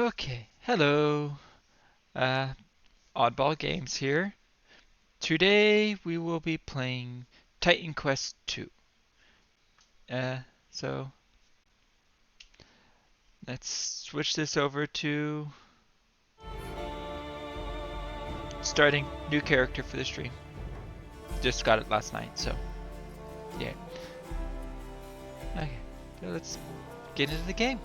Okay, hello. Uh, Oddball Games here. Today we will be playing Titan Quest 2. Uh, so let's switch this over to starting new character for the stream. Just got it last night, so yeah. Okay, so let's get into the game.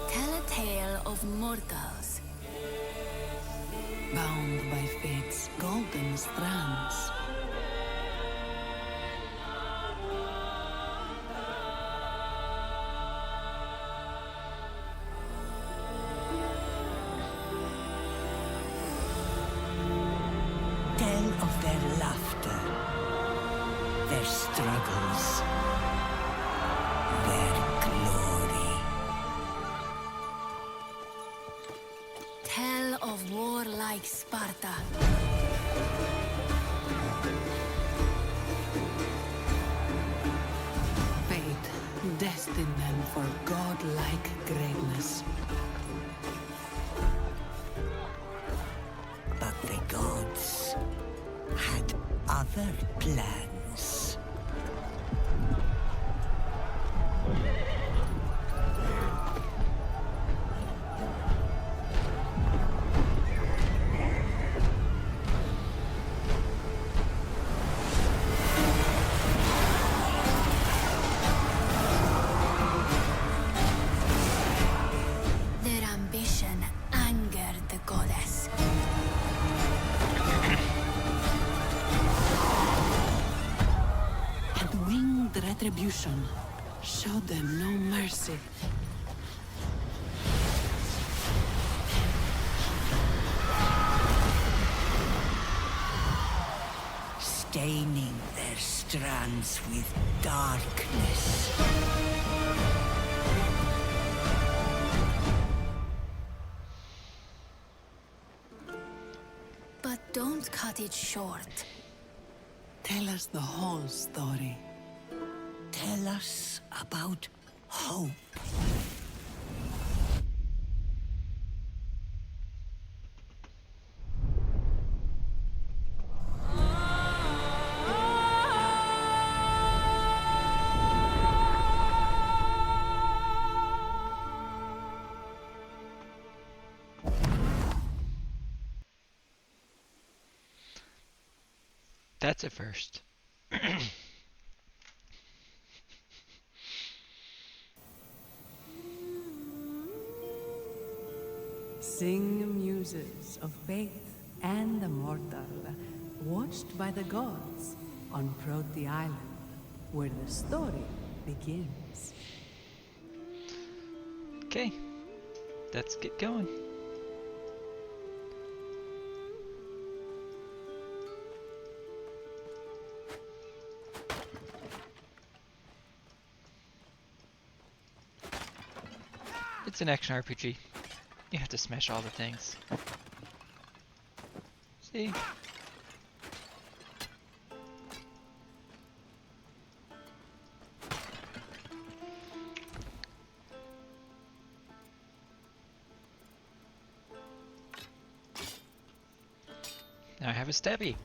Tell a tale of mortals, bound by fate's golden strands. Tell of their laughter, their struggles, their glory. tell of warlike Sparta, Fate destined them for godlike greatness. But the gods had other plans. their ambition angered the goddess. And winged retribution showed them no mercy. Staining their strands with darkness. But don't cut it short. Tell us the whole story. Tell us about hope. That's a first. Sing muses of faith and the mortal, watched by the gods on Prote Island, where the story begins. Okay, let's get going. It's an action RPG. You have to smash all the things. See? Now I have a stabby.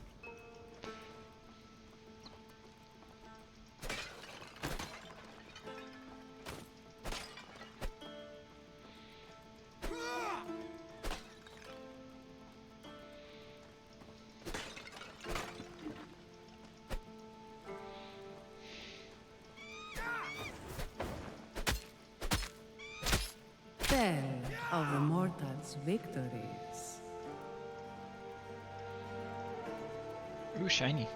Tell of the mortals' victories. Ooh, shiny.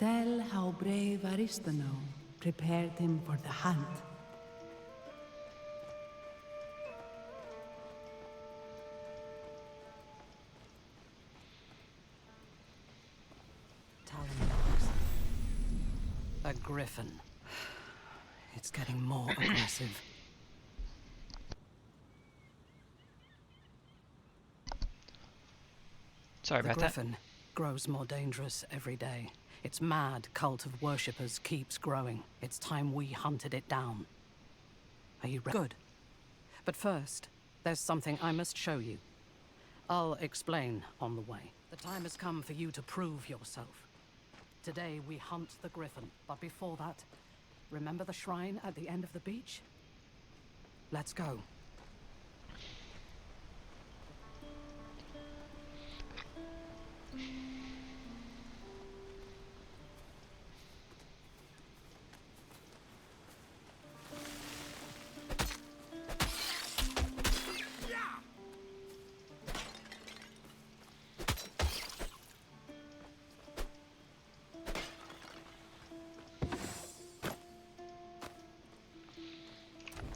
Tell how brave Aristano prepared him for the hunt. Talondogs. A griffin. It's getting more aggressive. Sorry The about that. griffin grows more dangerous every day. Its mad cult of worshippers keeps growing. It's time we hunted it down. Are you ready? Good. But first, there's something I must show you. I'll explain on the way. The time has come for you to prove yourself. Today we hunt the griffin, but before that, remember the shrine at the end of the beach? Let's go.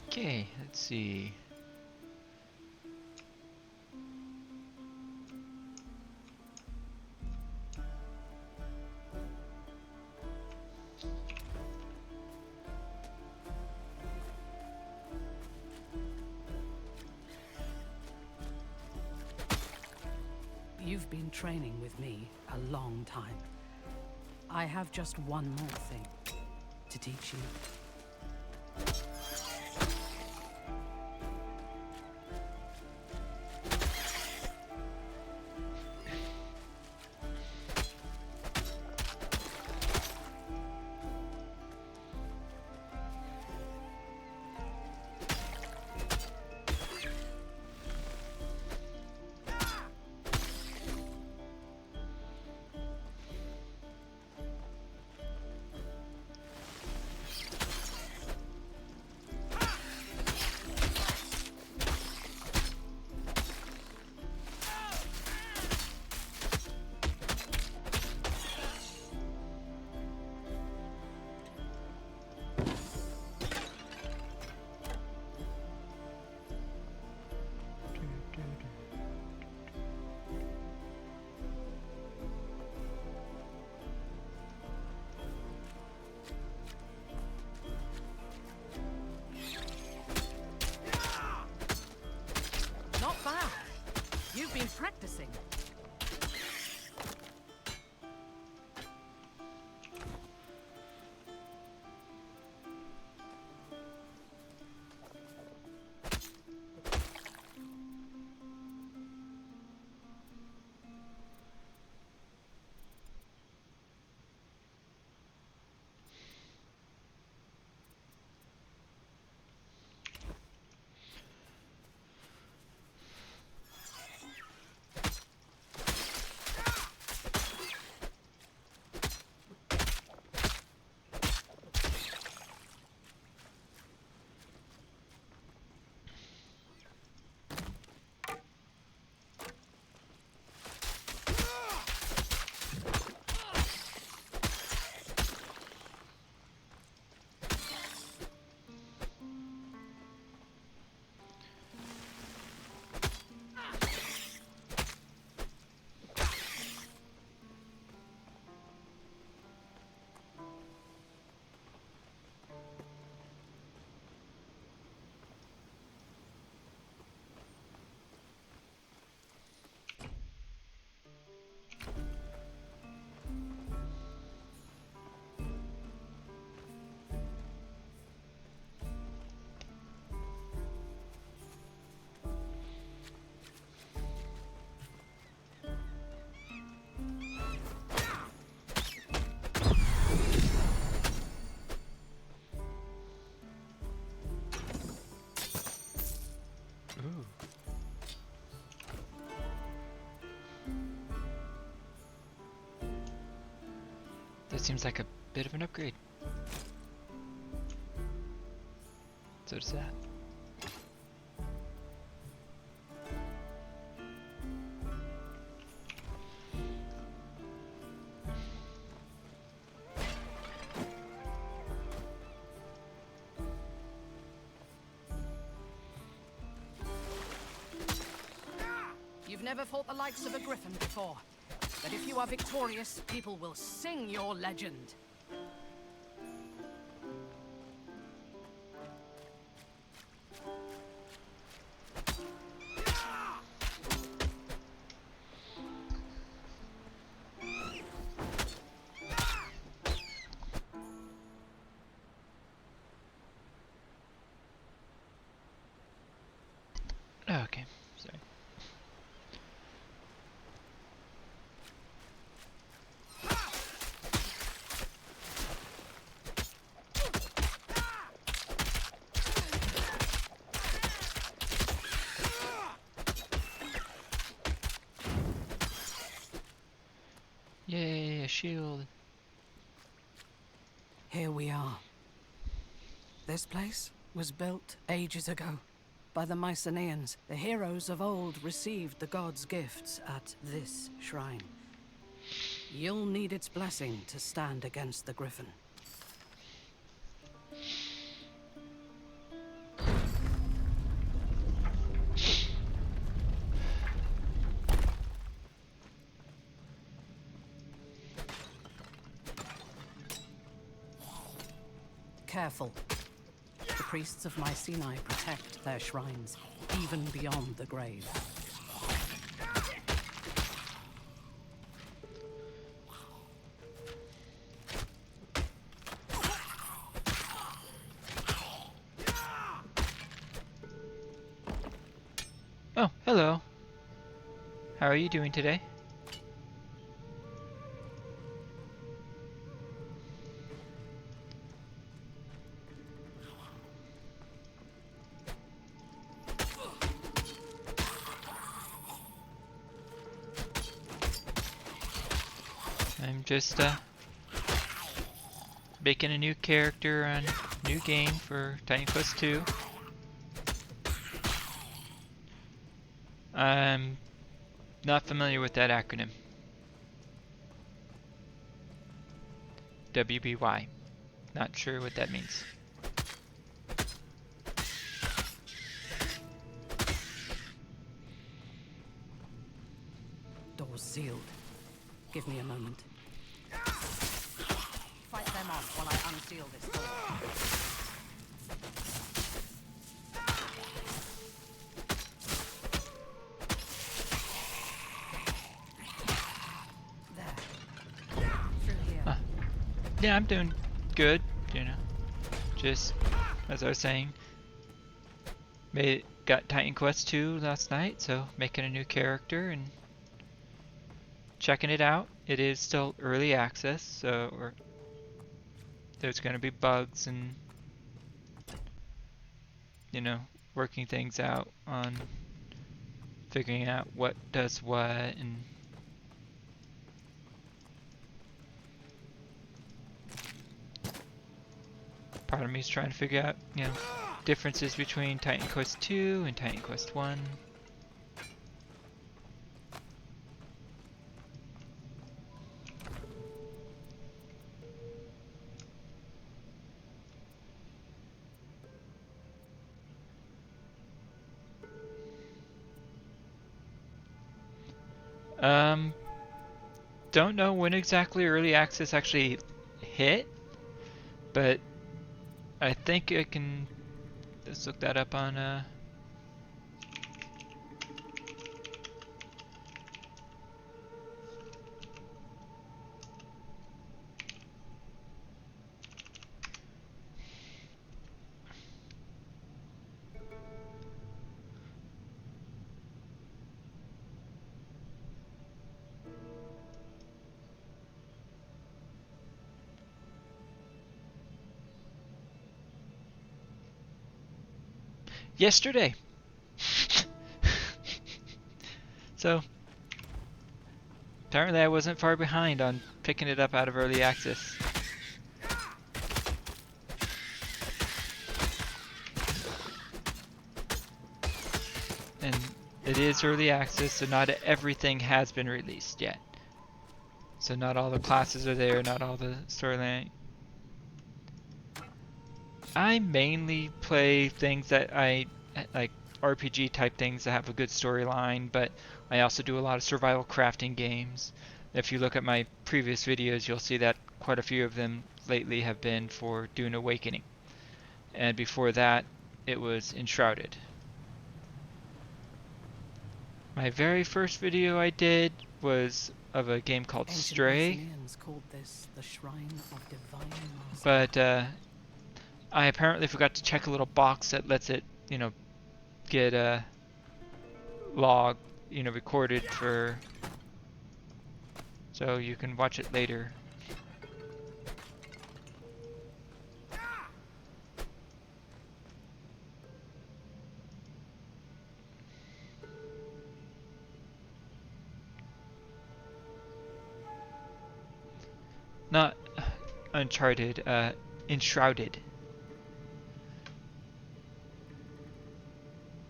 Okay, let's see. You've been training with me a long time. I have just one more thing to teach you. Not bad. You've been practicing. Ooh. That seems like a bit of an upgrade. So does that. You've never fought the likes of a griffin before. But if you are victorious, people will sing your legend. Okay, sorry. Yay, a shield. Here we are. This place was built ages ago by the Mycenaeans. The heroes of old received the gods' gifts at this shrine. You'll need its blessing to stand against the griffin. Careful. The priests of Mycenae protect their shrines, even beyond the grave. Oh, hello. How are you doing today? I'm just making a new character on new game for Titan Quest 2. I'm not familiar with that acronym. WBY. Not sure what that means. Door's sealed. Give me a moment. Fight them off while I unseal this door. There. Through here. Yeah, I'm doing good, you know. Just, as I was saying, got Titan Quest 2 last night, so making a new character and checking it out. It is still early access, so there's going to be bugs and, you know, working things out on figuring out what does what, and part of me is trying to figure out, you know, differences between Titan Quest 2 and Titan Quest 1. Don't know when exactly early access actually hit, but I think I can. Let's look that up on yesterday. So apparently I wasn't far behind on picking it up out of early access. And it is early access, so not everything has been released yet. So not all the classes are there, not all the storyline. I mainly play things that I like RPG type things that have a good storyline, but I also do a lot of survival crafting games. If you look at my previous videos, you'll see that quite a few of them lately have been for Dune Awakening. And before that, it was Enshrouded. My very first video I did was of a game called Ancient Stray, Mycenaeans called this the Shrine of Divine Master. but I apparently forgot to check a little box that lets it, get a log, recorded for, so you can watch it later. Not Uncharted, Enshrouded.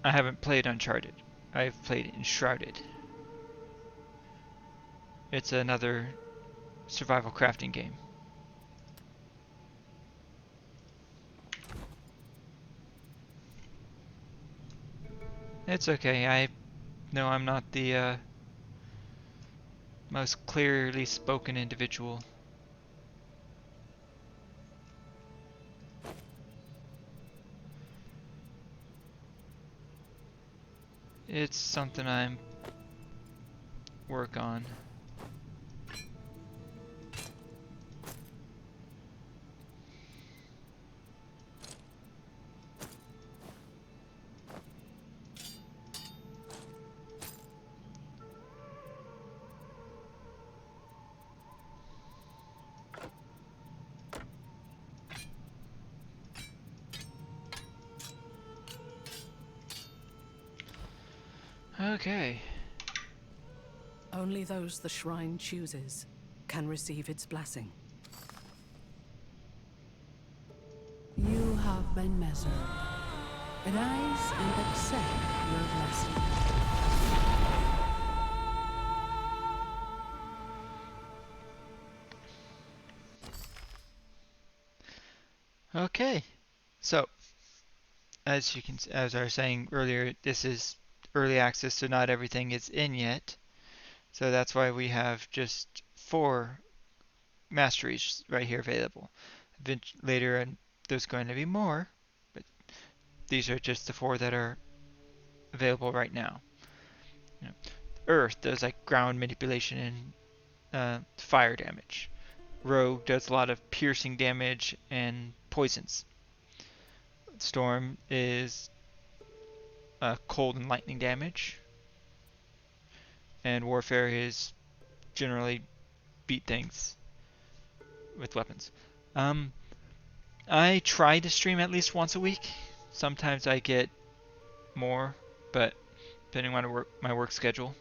I haven't played Uncharted. I've played Enshrouded. It's another survival crafting game. It's okay. I know I'm not the most clearly spoken individual. It's something I'm work on. Okay. Only those the shrine chooses can receive its blessing. You have been measured. Rise and accept your blessing. Okay. So, as I was saying earlier, this is early access, so not everything is in yet. So that's why we have just 4 masteries right here available. Later, and there's going to be more, but these are just the 4 that are available right now. You know, Earth does like ground manipulation and fire damage. Rogue does a lot of piercing damage and poisons. Storm is cold and lightning damage. And Warfare is generally beat things with weapons. Um, I try to stream at least once a week. Sometimes I get more, but depending on my work schedule.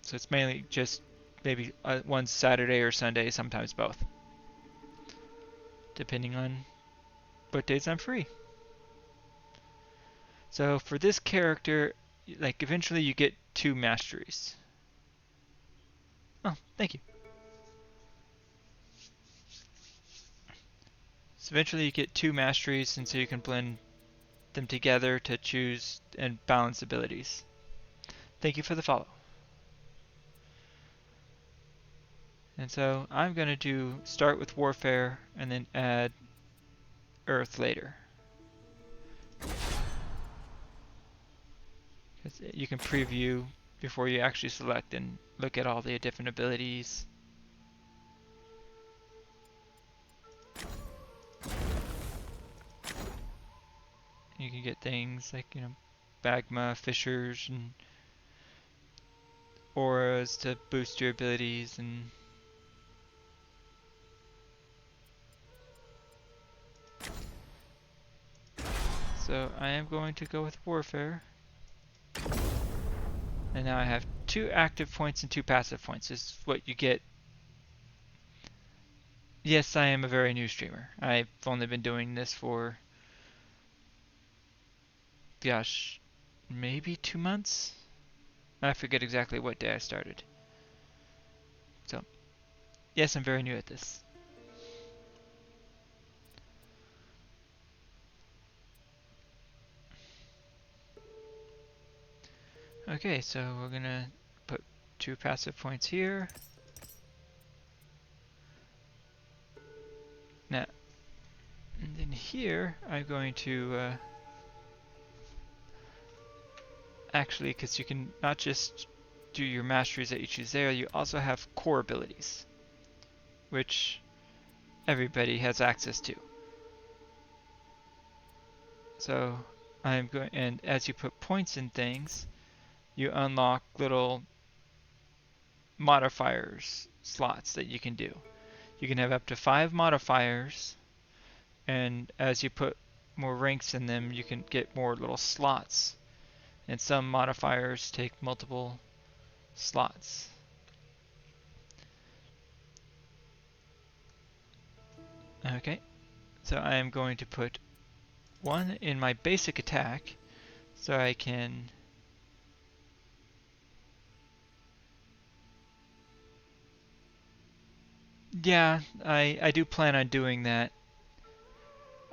So it's mainly just maybe one Saturday or Sunday, sometimes both, depending on what days I'm free. So for this character, like eventually you get 2 masteries. Oh, thank you. So eventually you get 2 masteries, and so you can blend them together to choose and balance abilities. Thank you for the follow. And so I'm going to start with Warfare and then add Earth later. You can preview before you actually select and look at all the different abilities. You can get things like, Bagma, Fissures, and auras to boost your abilities, and so I am going to go with Warfare. And now I have 2 active points and 2 passive points. This is what you get. Yes, I am a very new streamer. I've only been doing this for, gosh, maybe 2 months? I forget exactly what day I started. So, yes, I'm very new at this. Okay, so we're gonna put 2 passive points here. Now, and then here I'm going to actually, because you can not just do your masteries that you choose there, you also have core abilities, which everybody has access to. So I'm going, and as you put points in things, you unlock little modifiers slots that you can do. You can have up to 5 modifiers, and as you put more ranks in them, you can get more little slots. And some modifiers take multiple slots. Okay, so I am going to put 1 in my basic attack, so I can yeah, I do plan on doing that.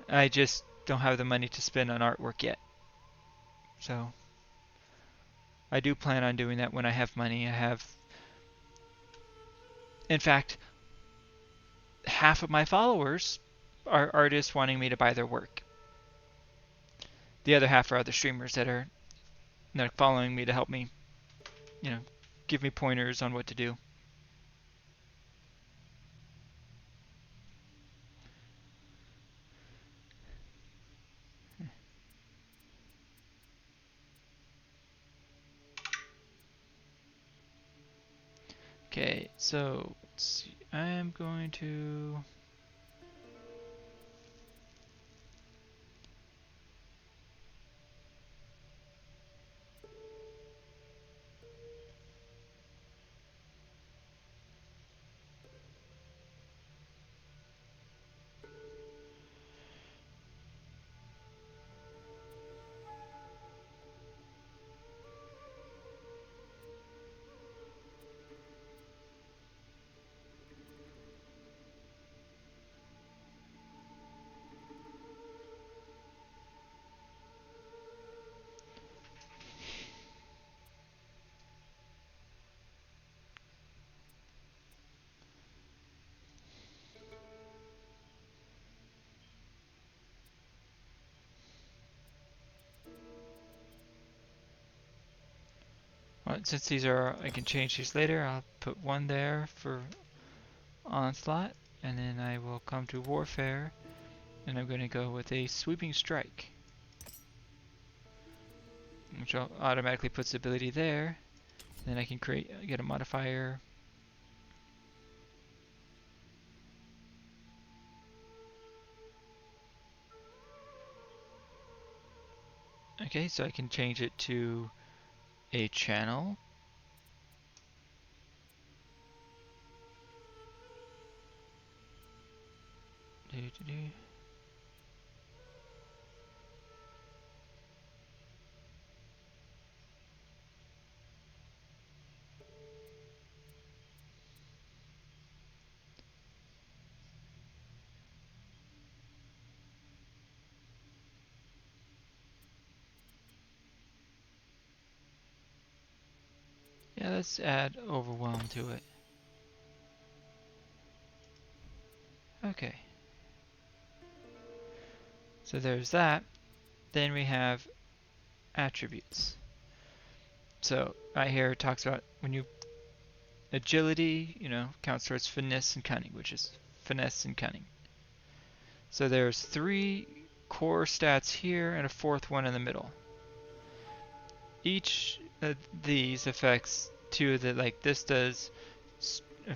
I just don't have the money to spend on artwork yet. So I do plan on doing that when I have money. I have, in fact, half of my followers are artists wanting me to buy their work. The other half are other streamers that are following me to help me, you know, give me pointers on what to do. Okay, so let's see. I am going to well, since these are, I can change these later. I'll put 1 there for onslaught, and then I will come to warfare, and I'm going to go with a sweeping strike, which automatically puts the ability there. Then I can get a modifier. Okay, so I can change it to a channel. Yeah, let's add overwhelm to it. Okay. So there's that. Then we have attributes. So right here it talks about when you agility, counts towards finesse and cunning, which is finesse and cunning. So there's 3 core stats here and a 4th one in the middle. Each of these affects 2 of the, like this does,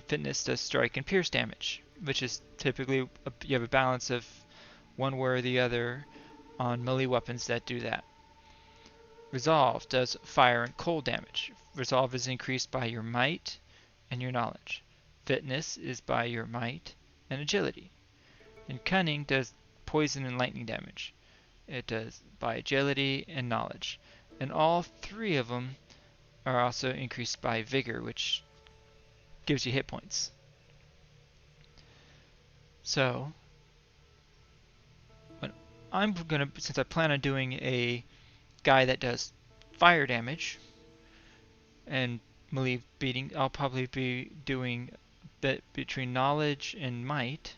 fitness does strike and pierce damage, which is typically, you have a balance of one way or the other on melee weapons that do that. Resolve does fire and cold damage. Resolve is increased by your might and your knowledge. Fitness is by your might and agility. And cunning does poison and lightning damage. It does by agility and knowledge. And all 3 of them are also increased by vigor, which gives you hit points. So, I'm gonna, since I plan on doing a guy that does fire damage, and believe beating. I'll probably be doing bit between knowledge and might,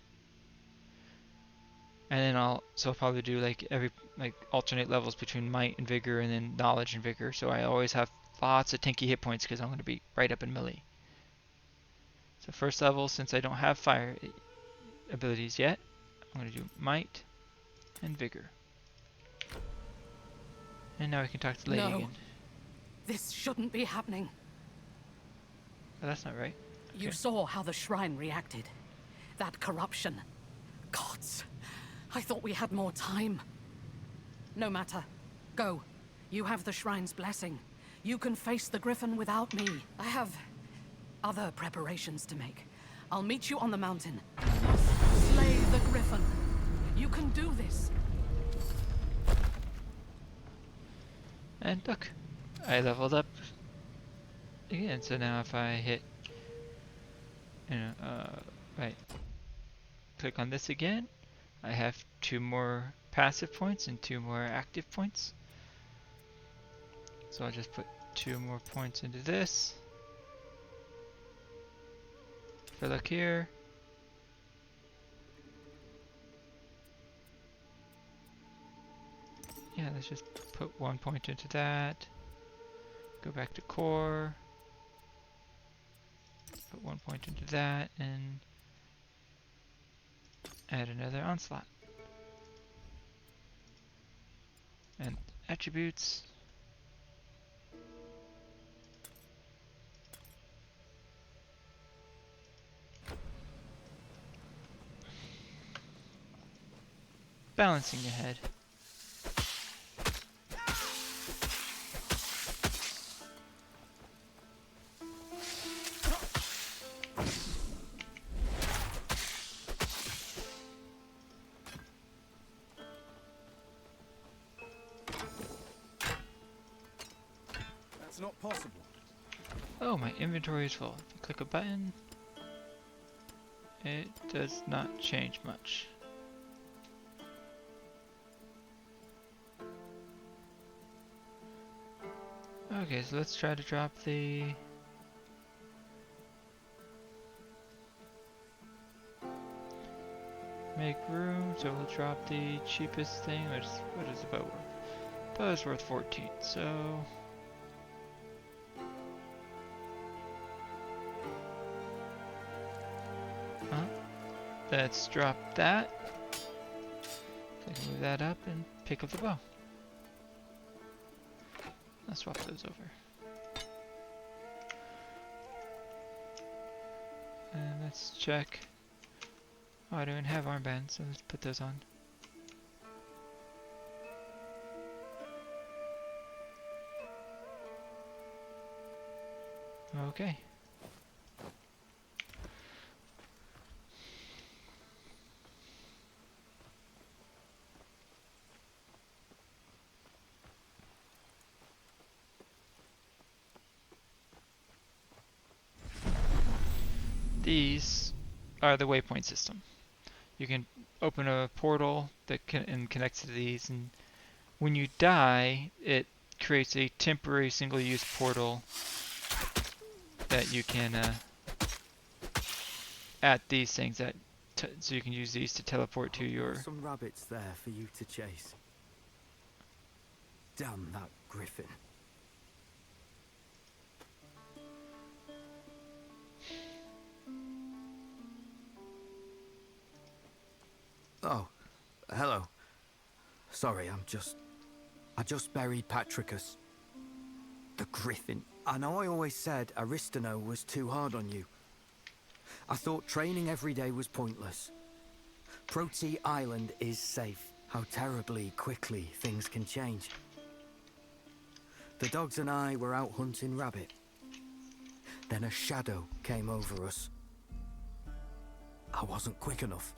and then I'll probably do like alternate levels between might and vigor, and then knowledge and vigor. So I always have lots of tanky hit points because I'm going to be right up in melee. So first level, since I don't have fire abilities yet, I'm going to do might and vigor. And now we can talk to the lady No. again. This shouldn't be happening. Oh, that's not right. You saw how the shrine reacted. That corruption. Gods, I thought we had more time. No matter. Go. You have the shrine's blessing. You can face the griffin without me. I have other preparations to make. I'll meet you on the mountain. Slay the griffin. You can do this. And look, I leveled up again. So now if I hit, right, click on this again, I have 2 more passive points and 2 more active points. So I'll just put 2 more points into this. If I look here, yeah, let's just put 1 point into that. Go back to core. Put 1 point into that and add another onslaught. And attributes. Balancing ahead. That's not possible. Oh, my inventory is full. If you click a button, it does not change much. Okay, so let's try to drop the make room. So we'll drop the cheapest thing. What is the bow worth? Bow is worth 14. So let's drop that. So I can move that up and pick up the bow. I'll swap those over. And let's check. Oh, I don't have armbands, so let's put those on. Okay. These are the waypoint system. You can open a portal that and connects to these, and when you die, it creates a temporary single-use portal that you can at these things so you can use these to teleport to your. Some rabbits there for you to chase. Damn that griffin. Oh, hello. Sorry, I just buried Patricus. The griffin. I know I always said Aristano was too hard on you. I thought training every day was pointless. Protee Island is safe. How terribly quickly things can change. The dogs and I were out hunting rabbit. Then a shadow came over us. I wasn't quick enough.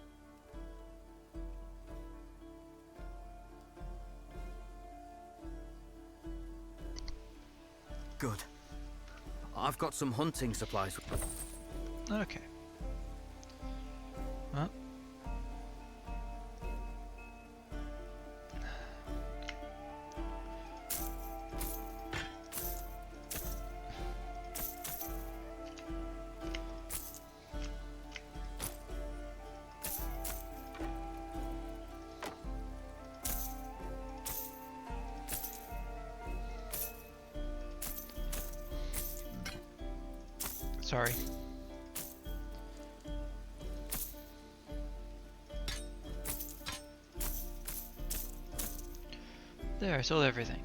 Good. I've got some hunting supplies. Okay. Well. Sorry. There, I sold everything.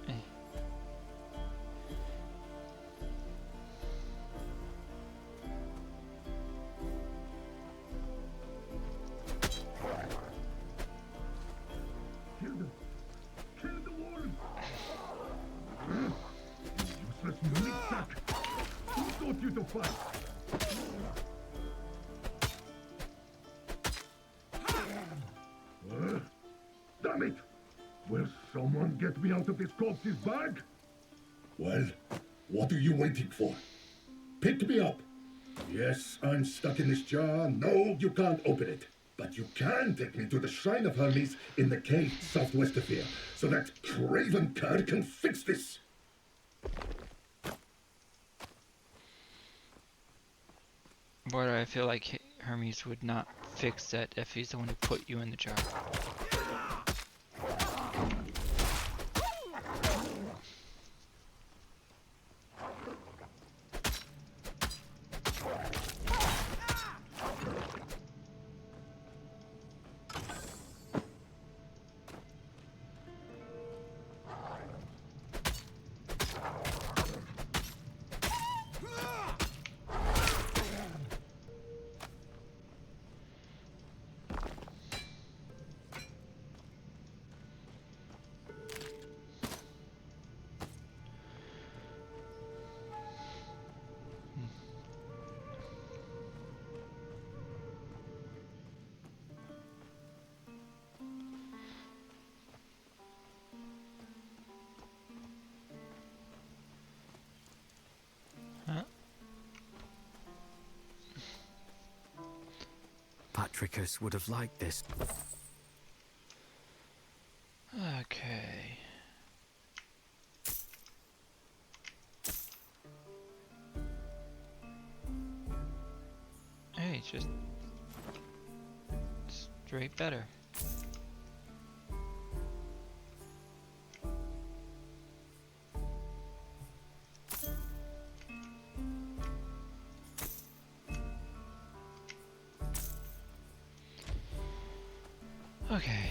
Eh. Kill the wolf! Useless meat-sack! Who taught you to fight? Damn it! Will someone get me out of this corpse's bag? Well, what are you waiting for? Pick me up! Yes, I'm stuck in this jar. No, you can't open it. But you can take me to the Shrine of Hermes in the cave southwest of here, so that craven cur can fix this. Boy, I feel like Hermes would not fix that if he's the one who put you in the jar. Huh? Patricus would have liked this. Okay. Hey, just straight better. Okay.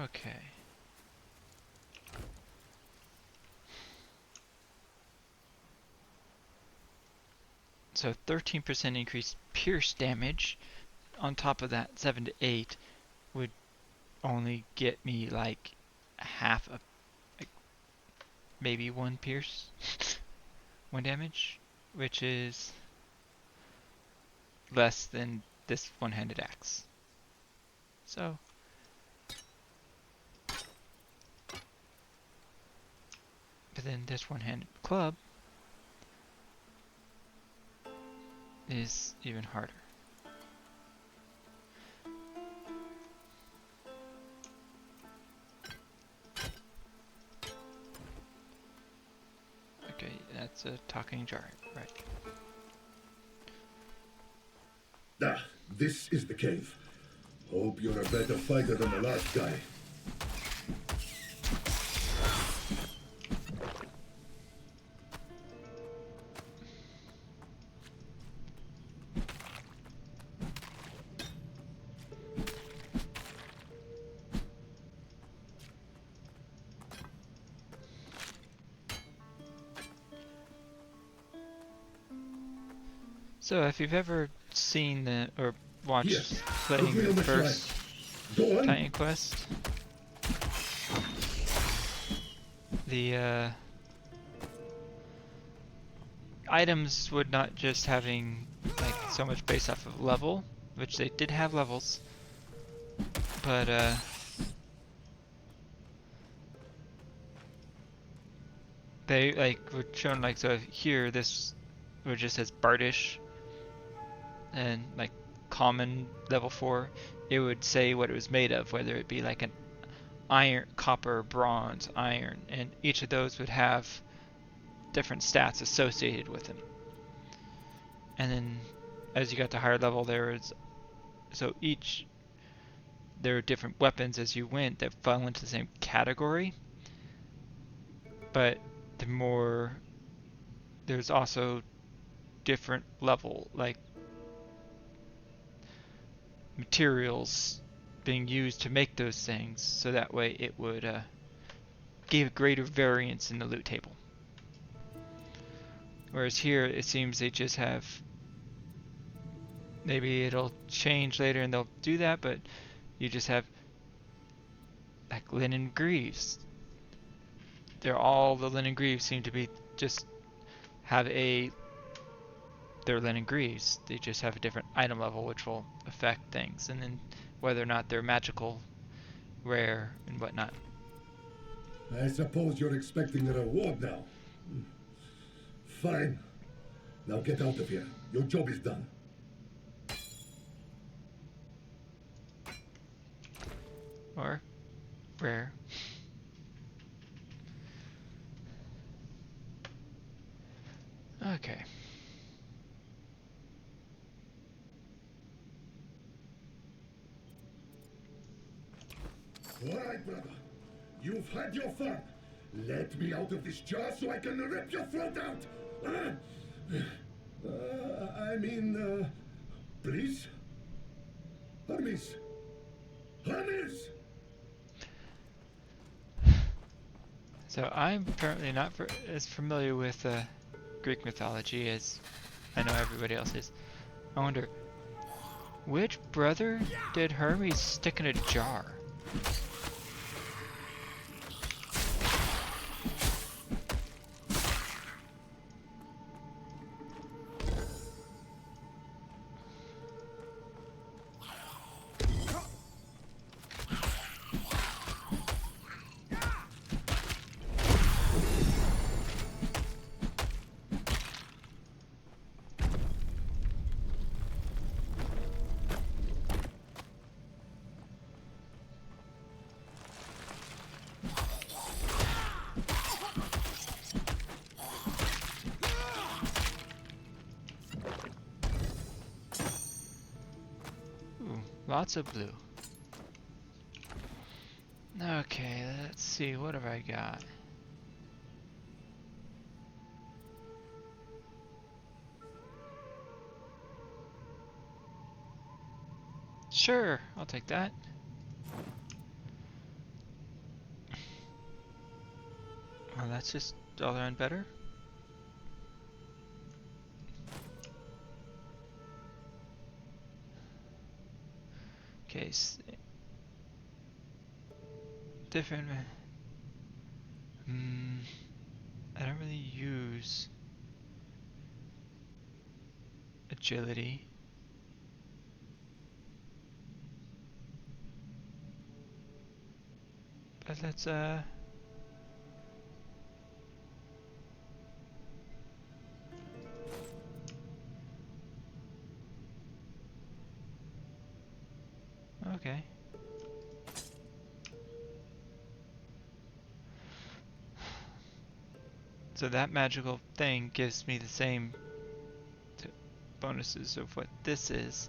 Okay. So 13% increased pierce damage. On top of that, 7 to 8 would only get me like half a, like maybe 1 pierce, 1 damage, which is less than this one-handed axe. So but then this one-handed club is even harder. Okay, that's a talking jar, right? Ah, this is the cave. Hope you're a better fighter than the last guy. So if you've ever seen the or Here, watched look playing me the on the slide. first Go on. Titan Quest, the items would not just having like so much based off of level, which they did have levels, but they like were shown like so here this were just as Bardish and like common level 4, it would say what it was made of, whether it be like an iron, copper, bronze, iron, and each of those would have different stats associated with them. And then as you got to higher level, there were different weapons as you went that fell into the same category, but there's also different level like materials being used to make those things, so that way it would give greater variance in the loot table. Whereas here it seems they just have, maybe it'll change later and they'll do that, but you just have like linen greaves. The linen greaves seem to be just have they're linen greaves. They just have a different item level which will affect things, and then whether or not they're magical, rare, and whatnot. I suppose you're expecting a reward now. Fine. Now get out of here. Your job is done. Or rare. Okay. All right, brother. You've had your fun. Let me out of this jar so I can rip your throat out. Please? Hermes. Hermes! So I'm apparently not as familiar with Greek mythology as I know everybody else is. I wonder, which brother did Hermes stick in a jar? Lots of blue. Okay, let's see, what have I got? Sure, I'll take that. Well, that's just all around better. Okay, different. I don't really use agility. But let's okay. So that magical thing gives me the same bonuses of what this is,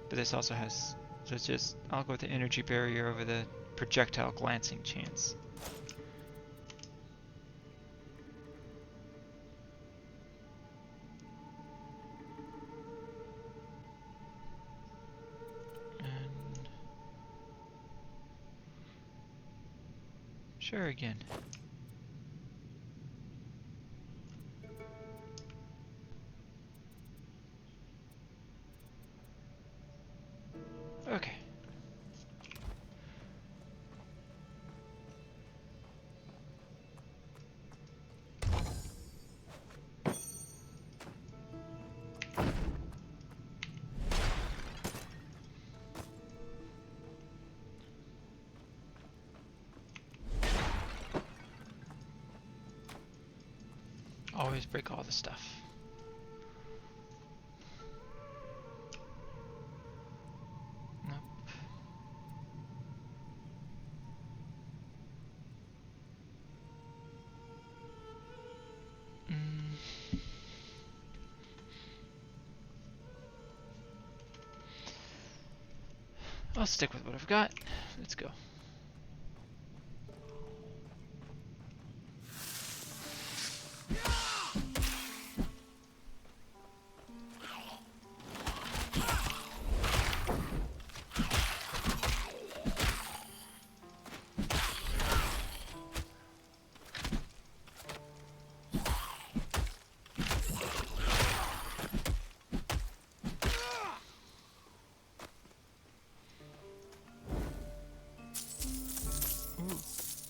but this also has, so it's just, I'll go with the energy barrier over the projectile glancing chance. And sure again. Okay. Always break all the stuff. Nope. I'll stick with what I've got. Let's go.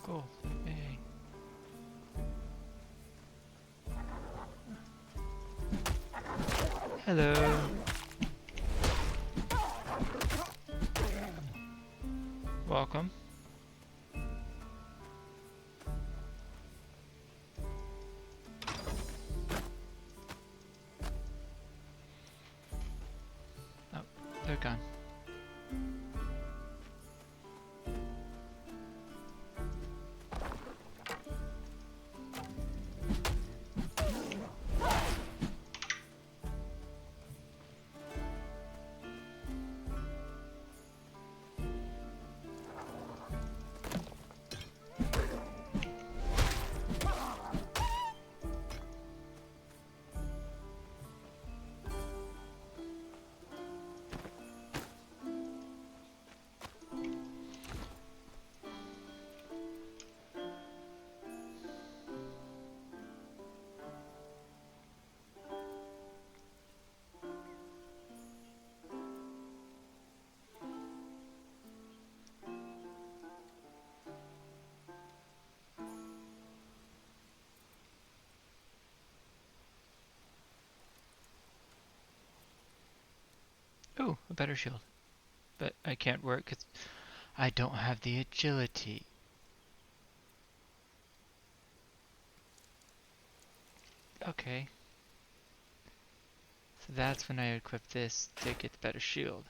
Cool. Yay. Hello. Welcome. Oh, they're gone. Ooh, a better shield. But I can't work because I don't have the agility. Okay. So that's when I equip this to get the better shield.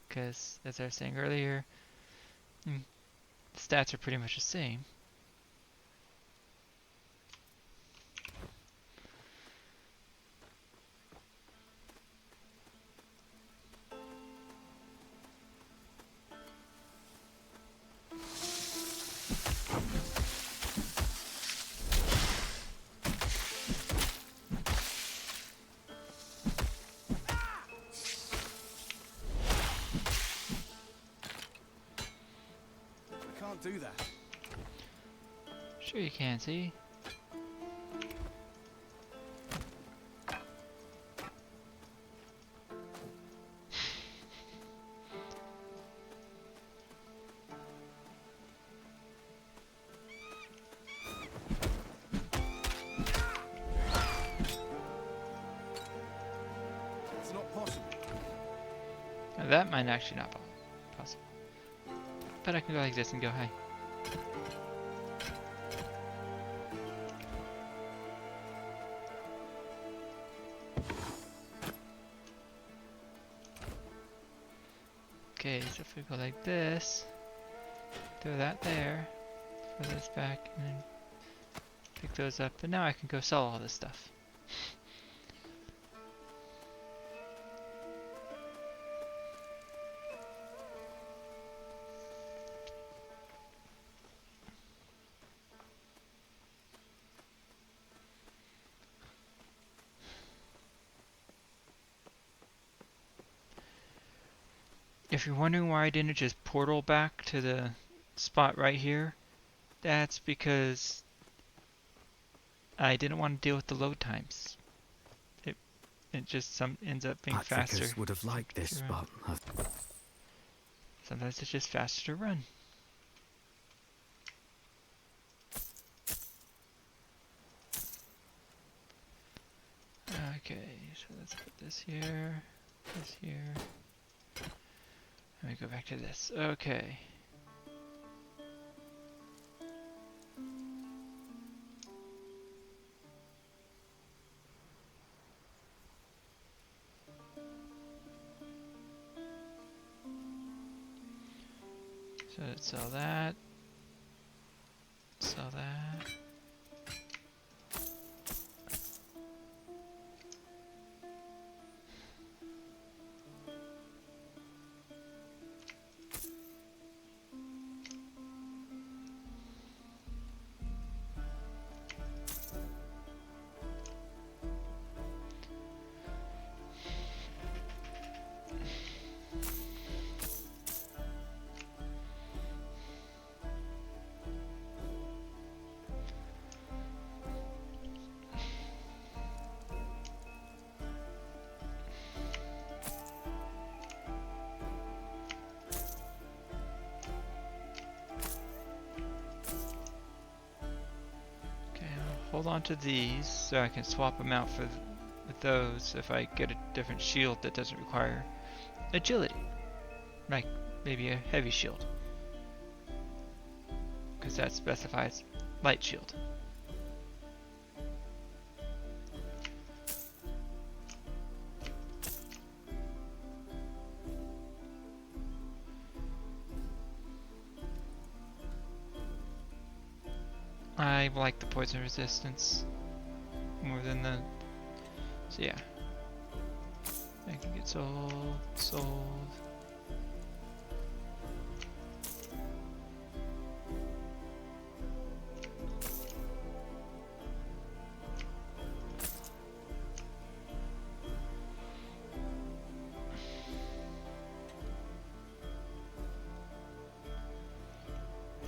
Because, as I was saying earlier, the stats are pretty much the same. Do that. Sure you can, see? It's not possible. Now that might actually not be possible. But I can go like this and go high. Okay, so if we go like this, throw that there, throw this back, and then pick those up, and now I can go sell all this stuff. If you're wondering why I didn't just portal back to the spot right here, that's because I didn't want to deal with the load times. it just ends up being faster. Patricus would have liked if this you run. spot. Sometimes it's just faster to run. Okay, so let's put this here, this here. Let me go back to this. Okay. So let's sell that. Sell that. Hold on to these so I can swap them out with those if I get a different shield that doesn't require agility. Like maybe a heavy shield. Because that specifies light shield. I like the poison resistance more than the... So yeah. I can get sold.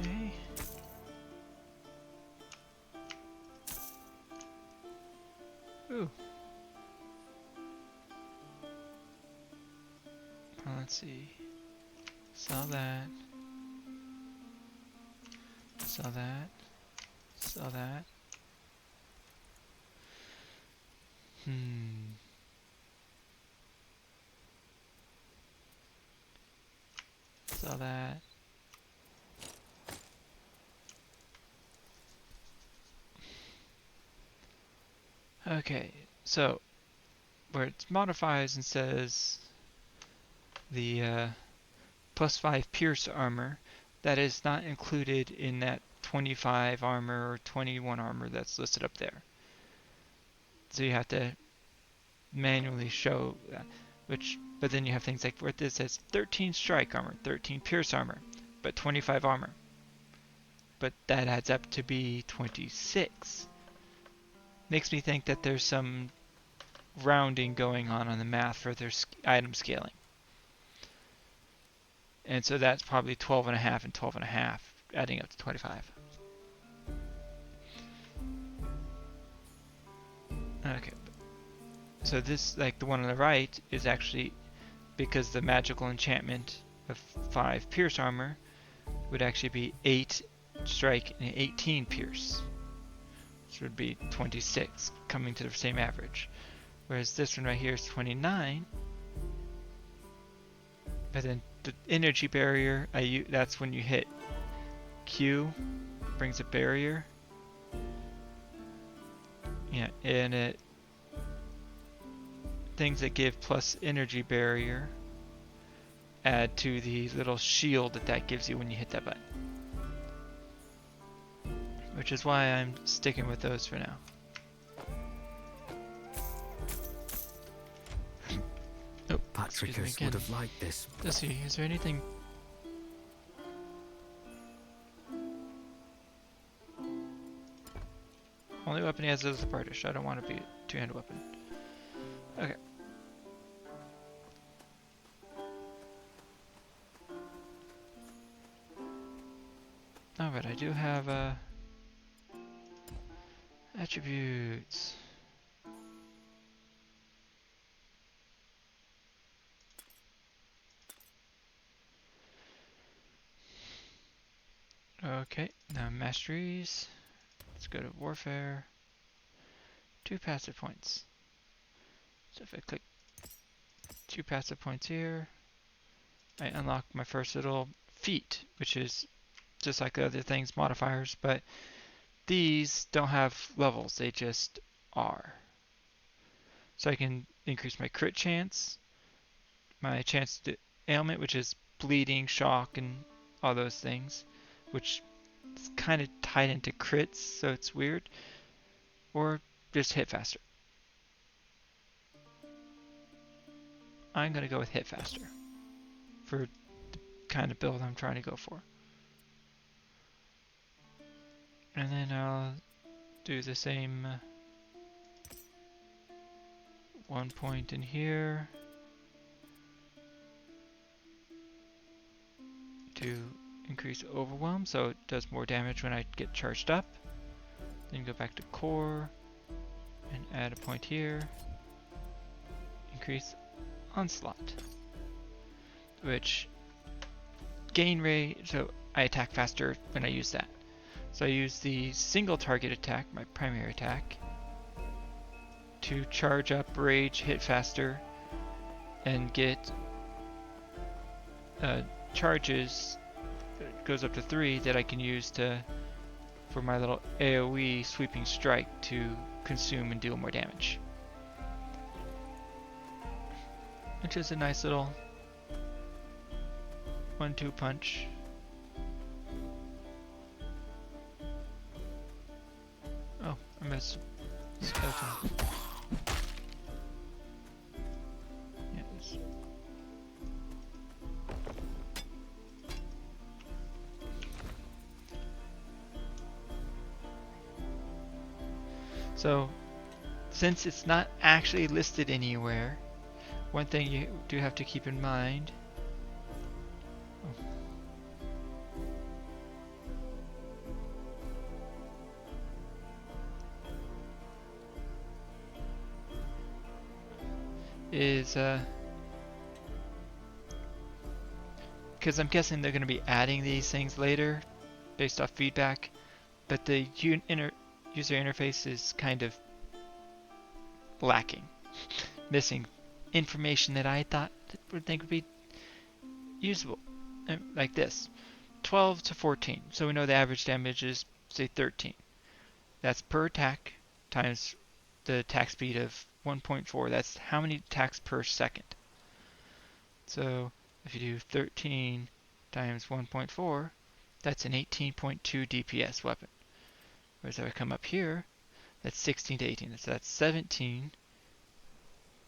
Okay. Ooh. Let's see. Sell that. Sell that. Sell that. Sell that. Okay, so where it modifies and says the +5 pierce armor, that is not included in that 25 armor or 21 armor that's listed up there. So you have to manually show that, but then you have things like where this says 13 strike armor, 13 pierce armor, but 25 armor. But that adds up to be 26. Makes me think that there's some rounding going on the math for their item scaling. And so that's probably 12 and a half and 12 and a half, adding up to 25. Okay. So this, like the one on the right, is actually because the magical enchantment of 5 pierce armor would actually be 8 strike and 18 pierce. Which would be 26, coming to the same average. Whereas this one right here is 29. But then the energy barrier, that's when you hit Q, brings a barrier. Yeah, and things that give plus energy barrier add to the little shield that gives you when you hit that button. Which is why I'm sticking with those for now. Oh, Patricus would have liked this. Let's see, is there anything... Only weapon he has is the Partish. I don't want to be a two-handed weapon. Okay. Alright, I do have attributes. Okay, now masteries. Let's go to warfare. 2 passive points. So if I click 2 passive points here, I unlock my first little feat, which is just like the other things, modifiers, but these don't have levels, they just are. So I can increase my crit chance, my chance to ailment, which is bleeding, shock, and all those things, which is kind of tied into crits, so it's weird, or just hit faster. I'm going to go with hit faster for the kind of build I'm trying to go for. And then I'll do the same 1 point in here to increase overwhelm, so it does more damage when I get charged up. Then go back to core and add a point here. Increase onslaught, which gain rate, so I attack faster when I use that. So I use the single target attack, my primary attack, to charge up rage, hit faster, and get charges. It goes up to 3 that I can use for my little AoE sweeping strike to consume and deal more damage. Which is a nice little 1-2 punch. Oh, I missed skeleton. Yes. So, since it's not actually listed anywhere, one thing you do have to keep in mind is because I'm guessing they're going to be adding these things later based off feedback, but the user interface is kind of lacking, missing information that I would think would be usable, like this: 12 to 14. So we know the average damage is, say, 13. That's per attack times the attack speed of 1.4. That's how many attacks per second. So if you do 13 times 1.4, that's an 18.2 DPS weapon. Whereas if I come up here, that's 16 to 18. So that's 17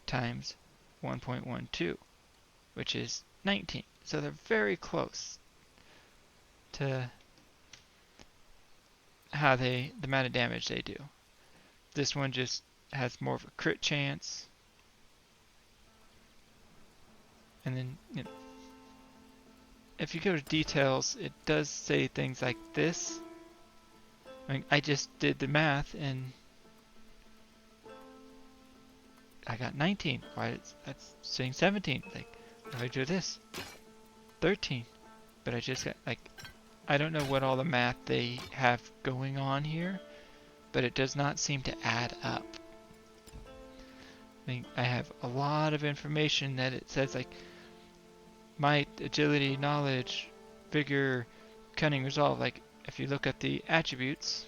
times 1.12, which is 19. So they're very close to how the amount of damage they do. This one just has more of a crit chance. And then, if you go to details, it does say things like this. I mean, I just did the math and I got 19. Why? That's saying 17. Like, if I do this, 13. But I just got, like, I don't know what all the math they have going on here, but it does not seem to add up. I mean, I have a lot of information that it says, like, might, agility, knowledge, vigor, cunning, resolve. Like, if you look at the attributes,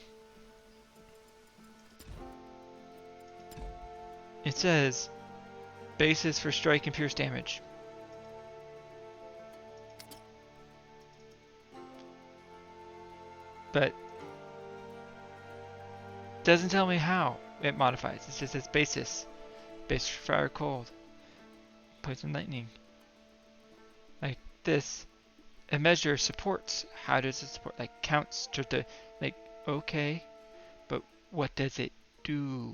it says basis for strike and pierce damage. But doesn't tell me how it modifies. It just says basis. Base for fire, cold, poison, lightning. Like this, a measure supports. How does it support? Like counts to the, like, okay, but what does it do?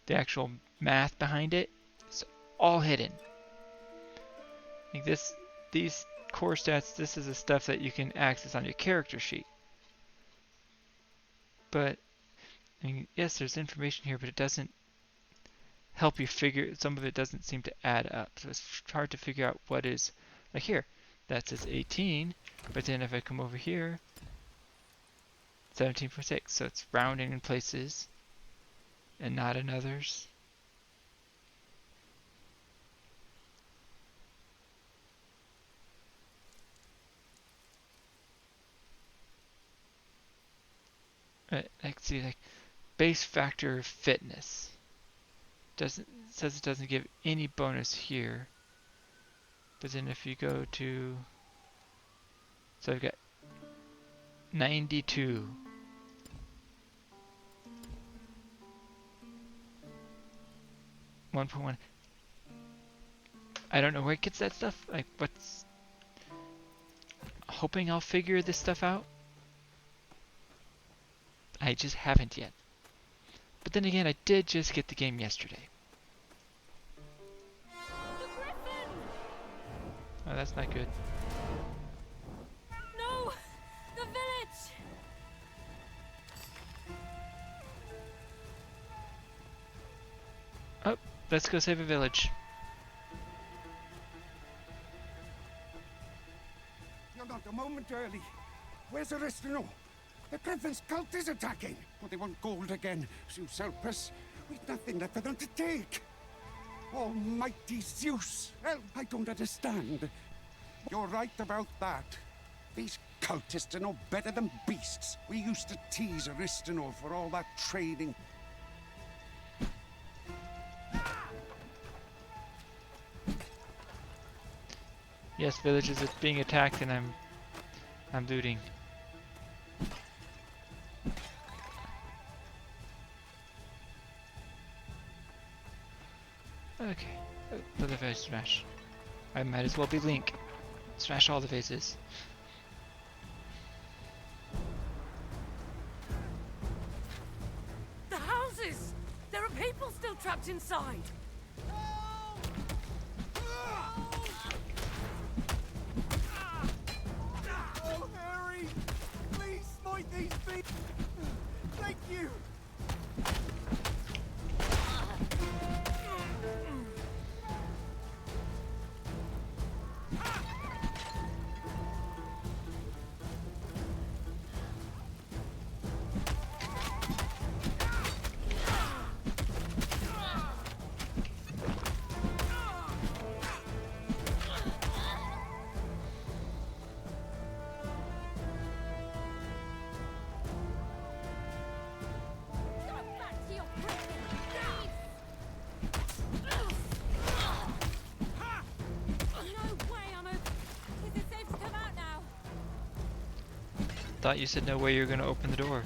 The actual math behind it is all hidden. Like these core stats, this is the stuff that you can access on your character sheet. But I mean, yes, there's information here, but it doesn't help you figure. Some of it doesn't seem to add up, so it's hard to figure out what is. Like here, that says 18, but then if I come over here, 17.6, so it's rounding in places and not in others. I can see like base factor of fitness. Says it doesn't give any bonus here. But then if you go to, so I've got 92. .1. I don't know where it gets that stuff. Like, what's... Hoping I'll figure this stuff out. I just haven't yet. But then again, I did just get the game yesterday. Oh, that's not good. No! The village! Oh, let's go save a village. You're not a moment early. Where's Aristino? The Griffin's cult is attacking. Oh, they want gold again. Zeus help us. We've nothing left for them to take. Almighty Zeus, help! I don't understand. You're right about that. These cultists are no better than beasts. We used to tease Aristino for all that training. Yes, villages are being attacked and I'm looting. Okay, another vase smash. I might as well be Link. Smash all the vases. The houses! There are people still trapped inside! Oh, Harry! Please smite these people! Thank you! Thought you said no way you're gonna open the door.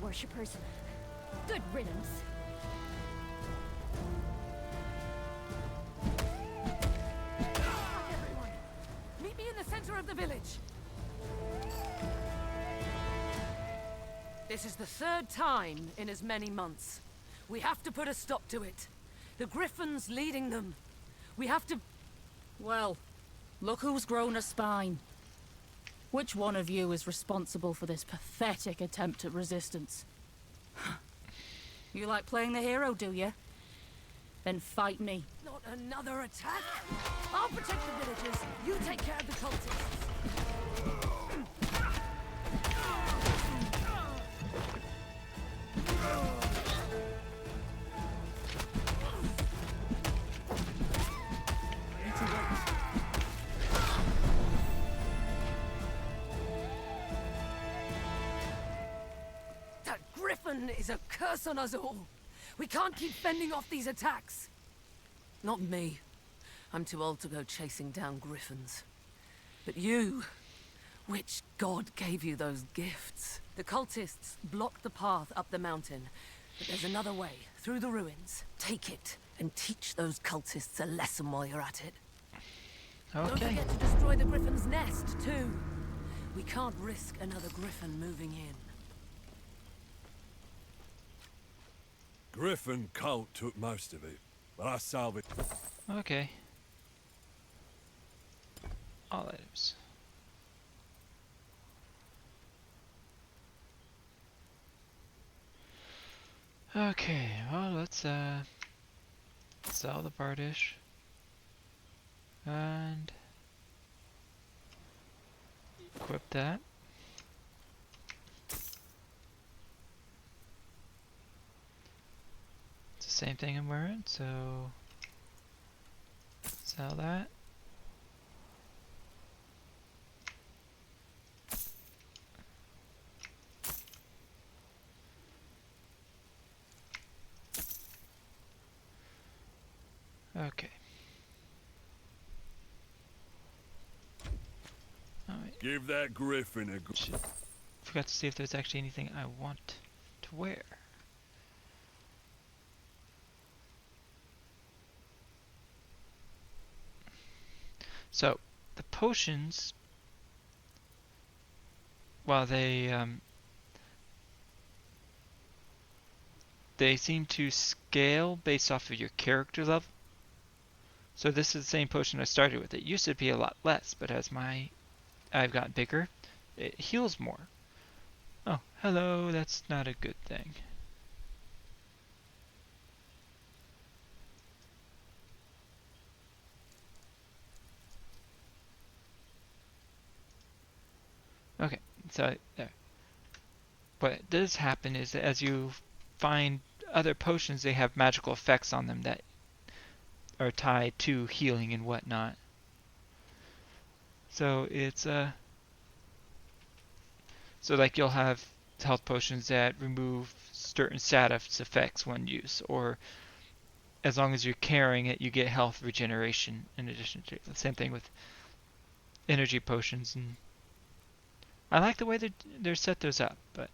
Worshippers. Good riddance. Everyone, meet me in the center of the village. This is the third time in as many months. We have to put a stop to it. The Griffin's leading them. We have to... Well, look who's grown a spine. Which one of you is responsible for this pathetic attempt at resistance? You like playing the hero, do you? Then fight me. Not another attack! I'll protect the villagers. You take care of the cultists. That Griffin is a curse on us all. We can't keep fending off these attacks. Not me. I'm too old to go chasing down Griffins. But you... Which god gave you those gifts? The cultists blocked the path up the mountain. But there's another way, through the ruins. Take it, and teach those cultists a lesson while you're at it. Don't Okay. forget to destroy the Griffin's nest, too. We can't risk another Griffin moving in. Griffin cult took most of it, but I salvaged. Okay. All items. Okay, well, let's sell the bardish and equip that. It's the same thing I'm wearing, so sell that. Okay. Alright. Give that Griffin a good. Shit. Forgot to see if there's actually anything I want to wear. So, the potions, while they seem to scale based off of your character level. So this is the same potion I started with. It used to be a lot less, but as I've got bigger, it heals more. Oh, hello, that's not a good thing. Okay, so there. What does happen is that as you find other potions, they have magical effects on them that are tied to healing and whatnot. So it's so like you'll have health potions that remove certain status effects when used, or as long as you're carrying it, you get health regeneration in addition to the same thing with energy potions. And I like the way they're set those up, but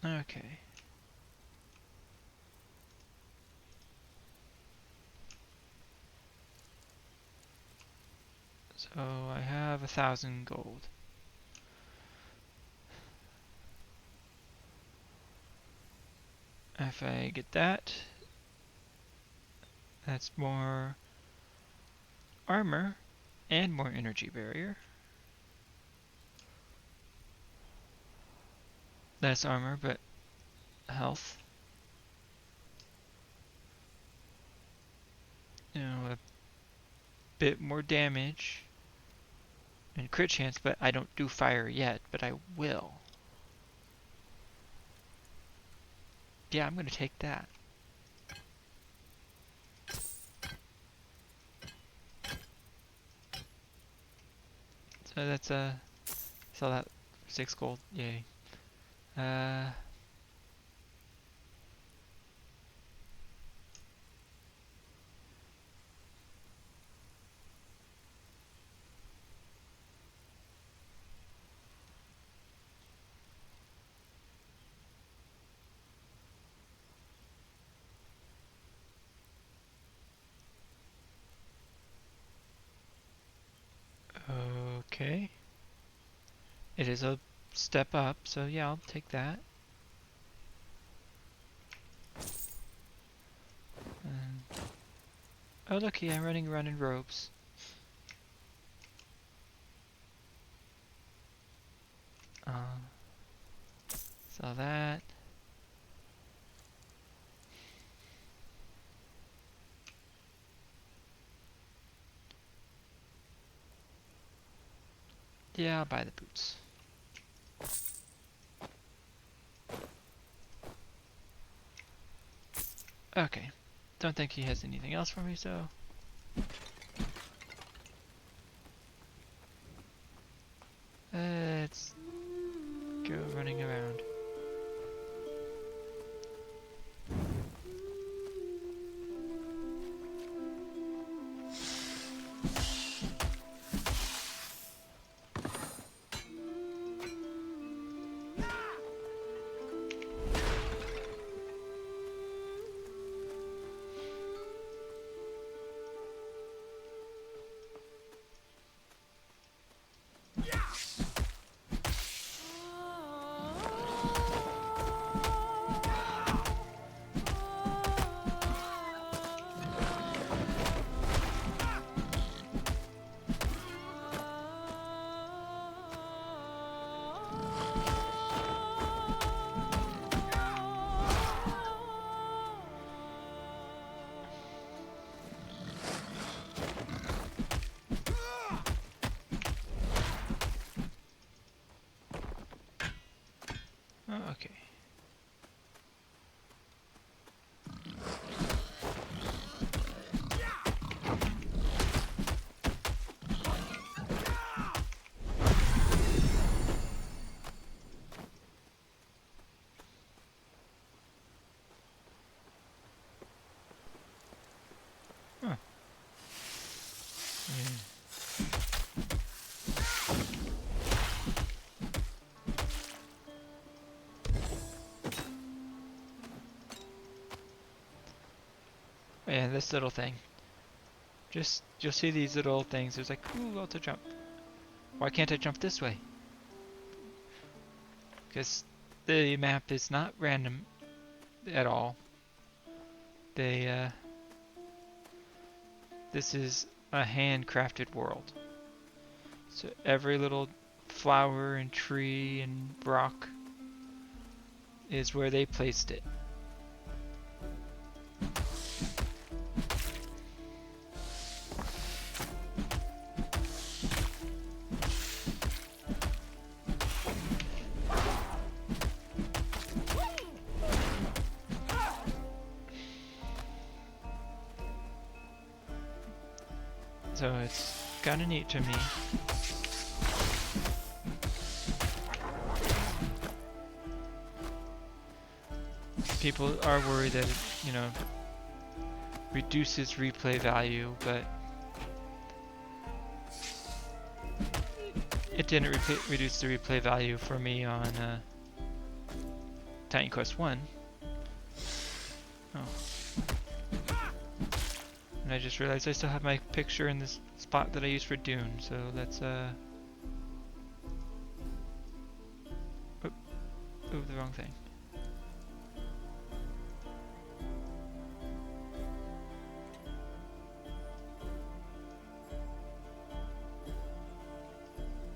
okay. So I have 1,000 gold. If I get that, that's more armor and more energy barrier. Less armor, but health. You know, a bit more damage and crit chance, but I don't do fire yet, but I will. Yeah, I'm gonna take that. So that's sell that 6 gold. Yay. Okay. It is a step up, so yeah, I'll take that. And oh, looky, I'm running around in robes. So that. Yeah, I'll buy the boots. Okay. Don't think he has anything else for me, so. Let's go running around. Oh, okay. Huh. Yeah. And this little thing. Just, you'll see these little things. There's like, ooh, well to jump. Why can't I jump this way? Because the map is not random at all. This is a handcrafted world. So every little flower and tree and rock is where they placed it. So it's kind of neat to me. People are worried that it, reduces replay value, but it didn't reduce the replay value for me on Titan Quest 1. Oh. And I just realized I still have my picture in this spot that I used for Dune, so let's Oop, the wrong thing.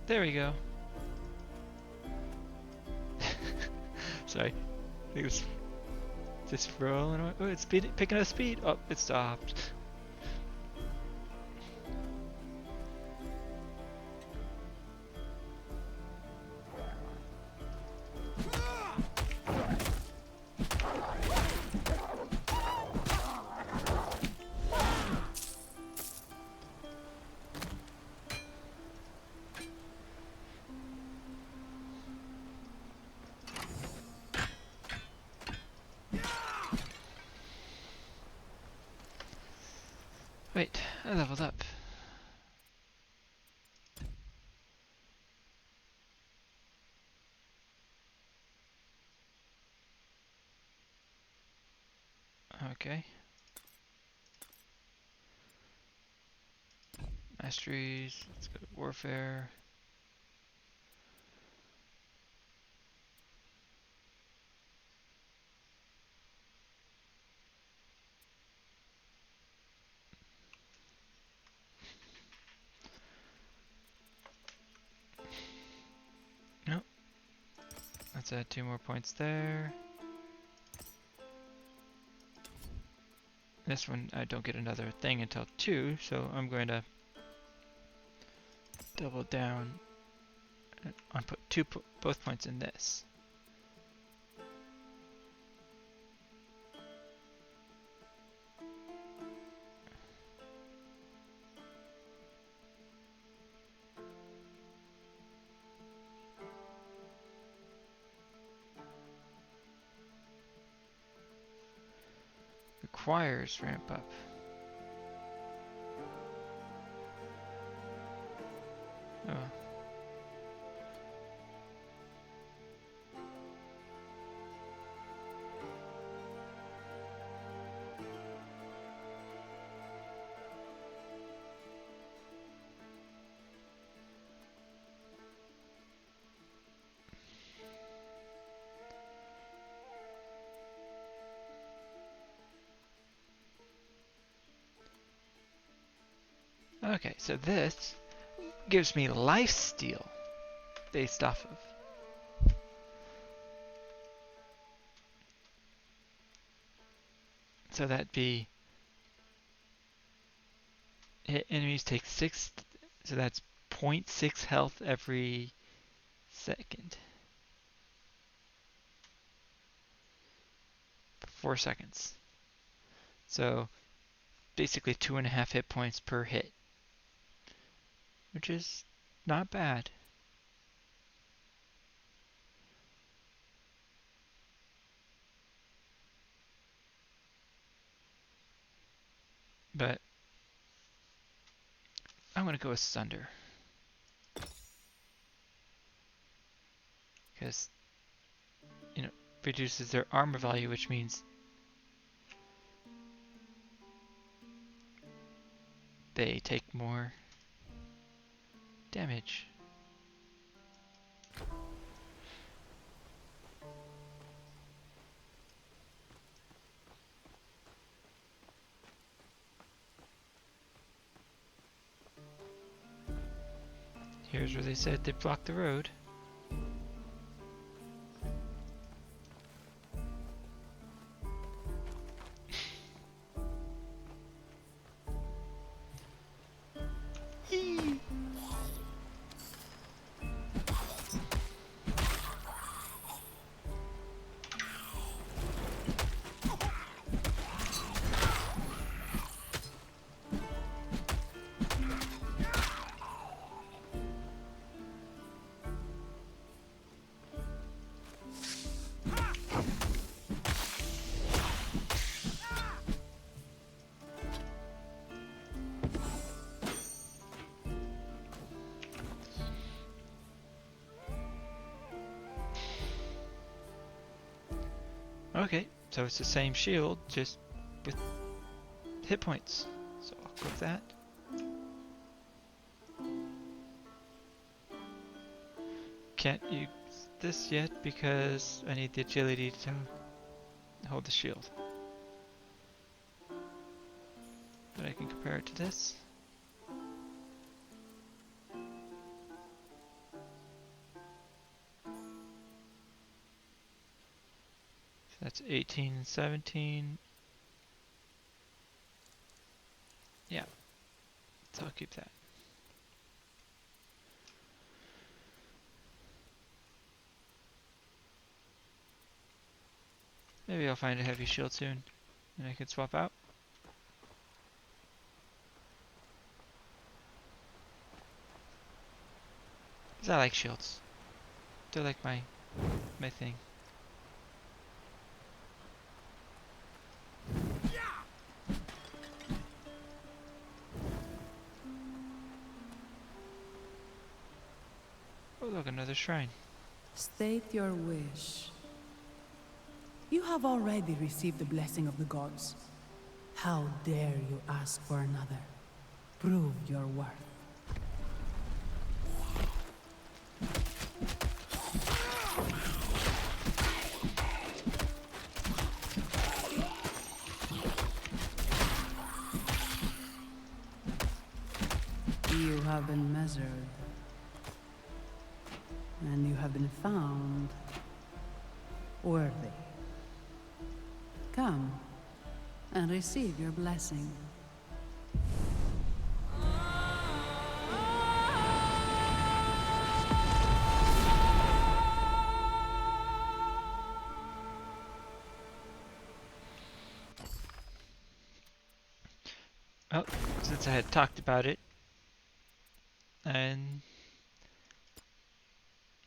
There we go. Sorry. It was just rolling away. Oh, it's picking up speed. Oh, it stopped. Wait, I leveled up. Okay. Masteries, let's go to warfare. Nope. Let's add 2 more points there. This one I don't get another thing until 2, so I'm going to double down on put both points in this. Requires ramp up. Oh. Okay, so this gives me lifesteal based off of. So that'd be hit enemies take 6, so that's 0.6 health every second. 4 seconds. So basically 2.5 hit points per hit, which is not bad. But I'm going to go with Sunder. Because, you know, reduces their armor value, which means they take more damage. Here's where they said they blocked the road. Okay, so it's the same shield, just with hit points. So I'll click that. Can't use this yet because I need the agility to hold the shield. But I can compare it to this. So that's 18 and 17. Yeah, so I'll keep that. Maybe I'll find a heavy shield soon and I can swap out. Because I like shields. They're like my thing. Oh look, another shrine. State your wish. You have already received the blessing of the gods. How dare you ask for another? Prove your worth. You have been measured. And you have been found worthy. Come and receive your blessing. Oh, since I had talked about it, and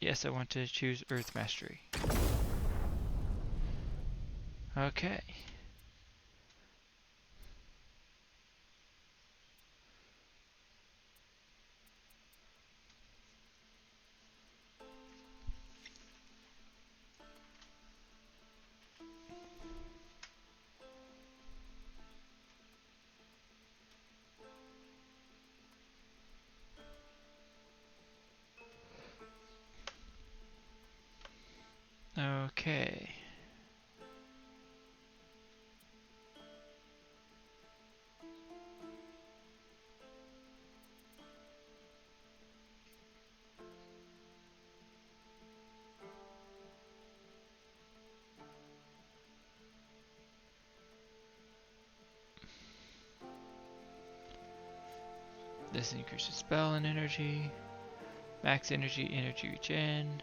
yes, I want to choose Earth Mastery. Okay. Okay. This increases spell and energy. Max energy, energy regen.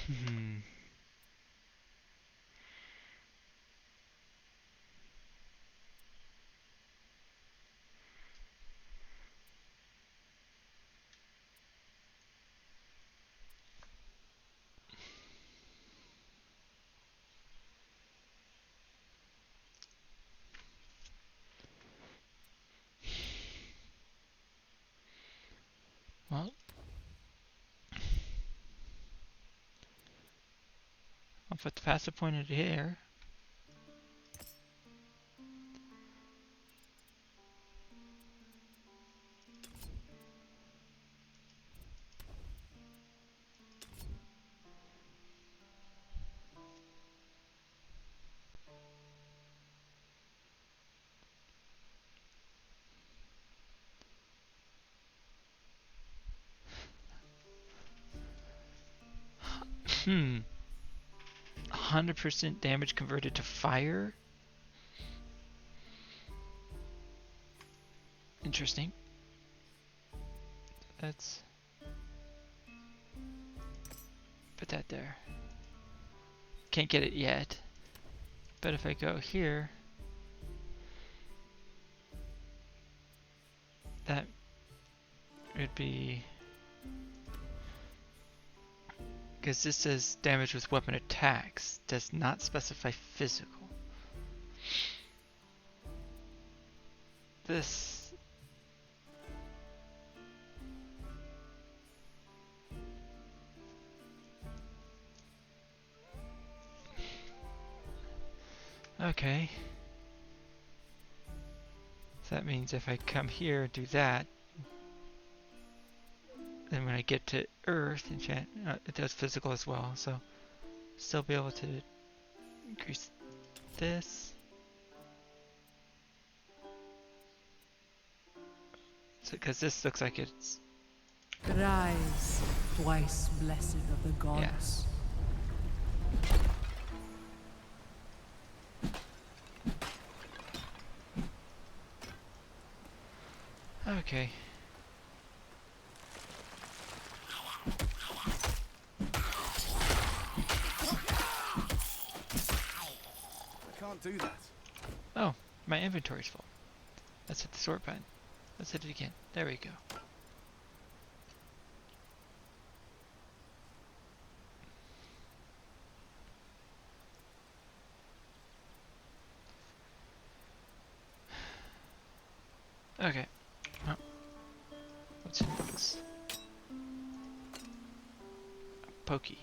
Hmm. Well, I'll put the passive pointer here. Hmm. 100% damage converted to fire? Interesting. Let's put that there. Can't get it yet. But if I go here, that would be... Because this says damage with weapon attacks, does not specify physical. This... Okay. So that means if I come here and do that, then when I get to Earth, enchant, it does physical as well, so still be able to increase this. So, because this looks like it's... Rise, twice blessed of the gods. Okay. I can't do that. Oh, my inventory's full. Let's hit the sort button. Let's hit it again. There we go. Okay. Oh. What's in this? Pokey.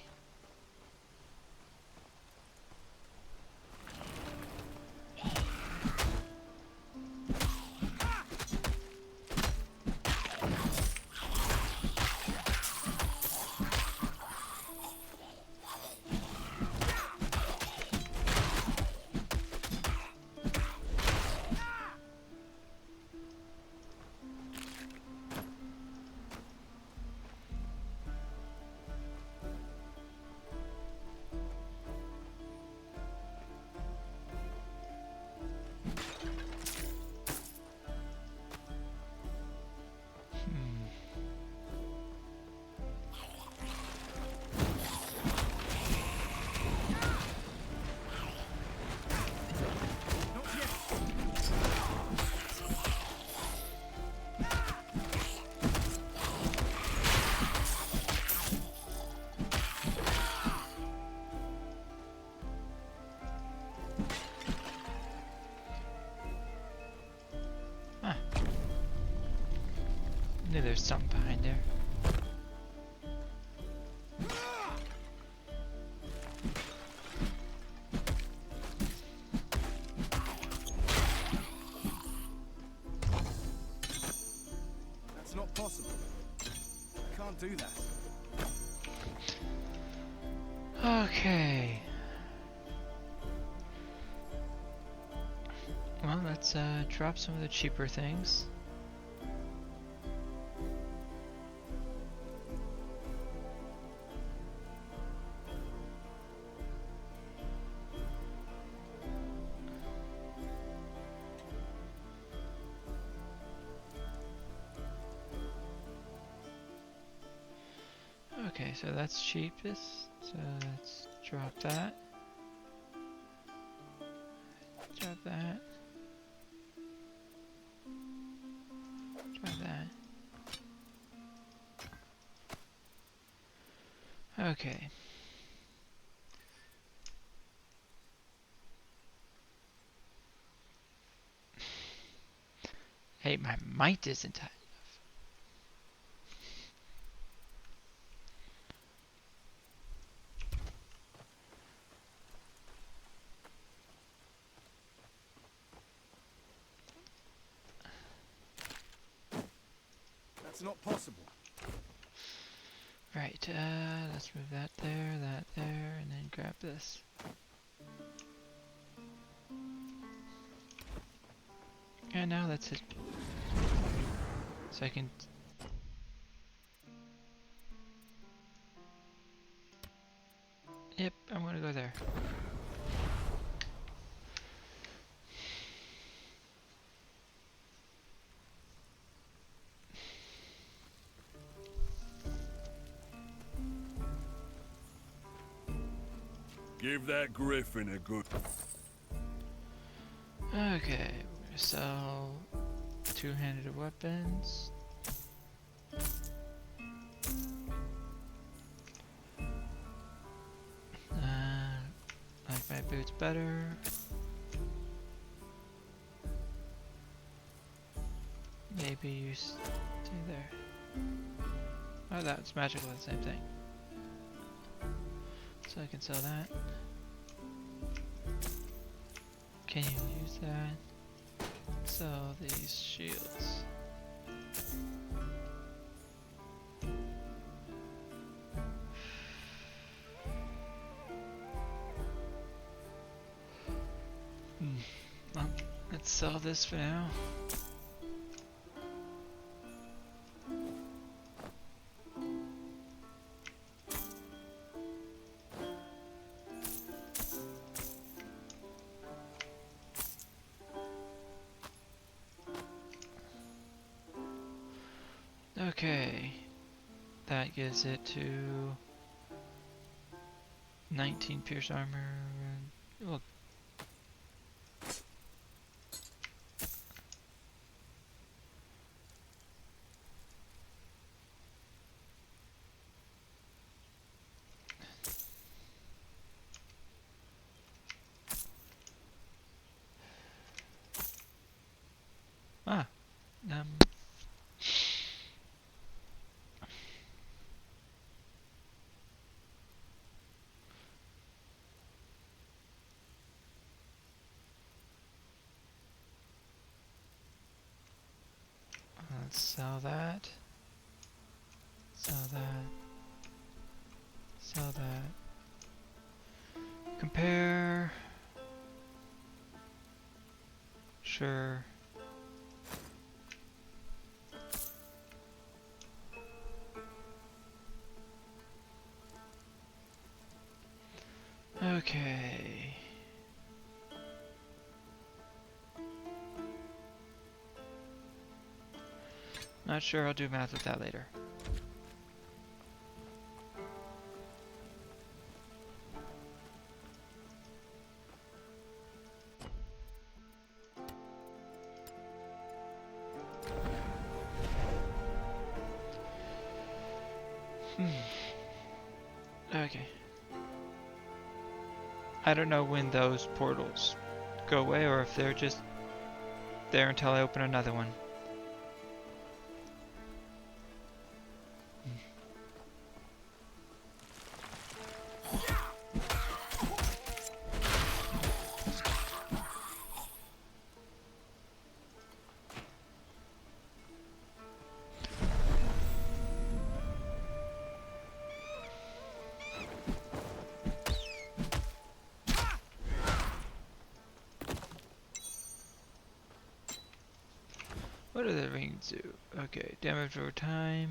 something behind there. That's not possible. I can't do that. Okay. Well, let's drop some of the cheaper things. Okay, so that's cheapest. So let's drop that. Drop that. Drop that. Okay. Hey, my might isn't high enough. That's not possible. Right, let's move that there, and then grab this. And now let's hit. So I can. Yep, I'm gonna go there. Give that griffin a good... Okay, we're gonna sell two-handed weapons. Like my boots better. Maybe you stay there. Oh, that's magical, the same thing. So I can sell that. Can you use that? Sell these shields. Well, let's sell this for now. Okay, that gives it to 19 pierce armor. Well, ah, um. Let's sell that. Sell that. Sell that. Compare. Sure. Okay. Not sure, I'll do math with that later. Okay. I don't know when those portals go away or if they're just there until I open another one. What do the rings do? Okay, damage over time.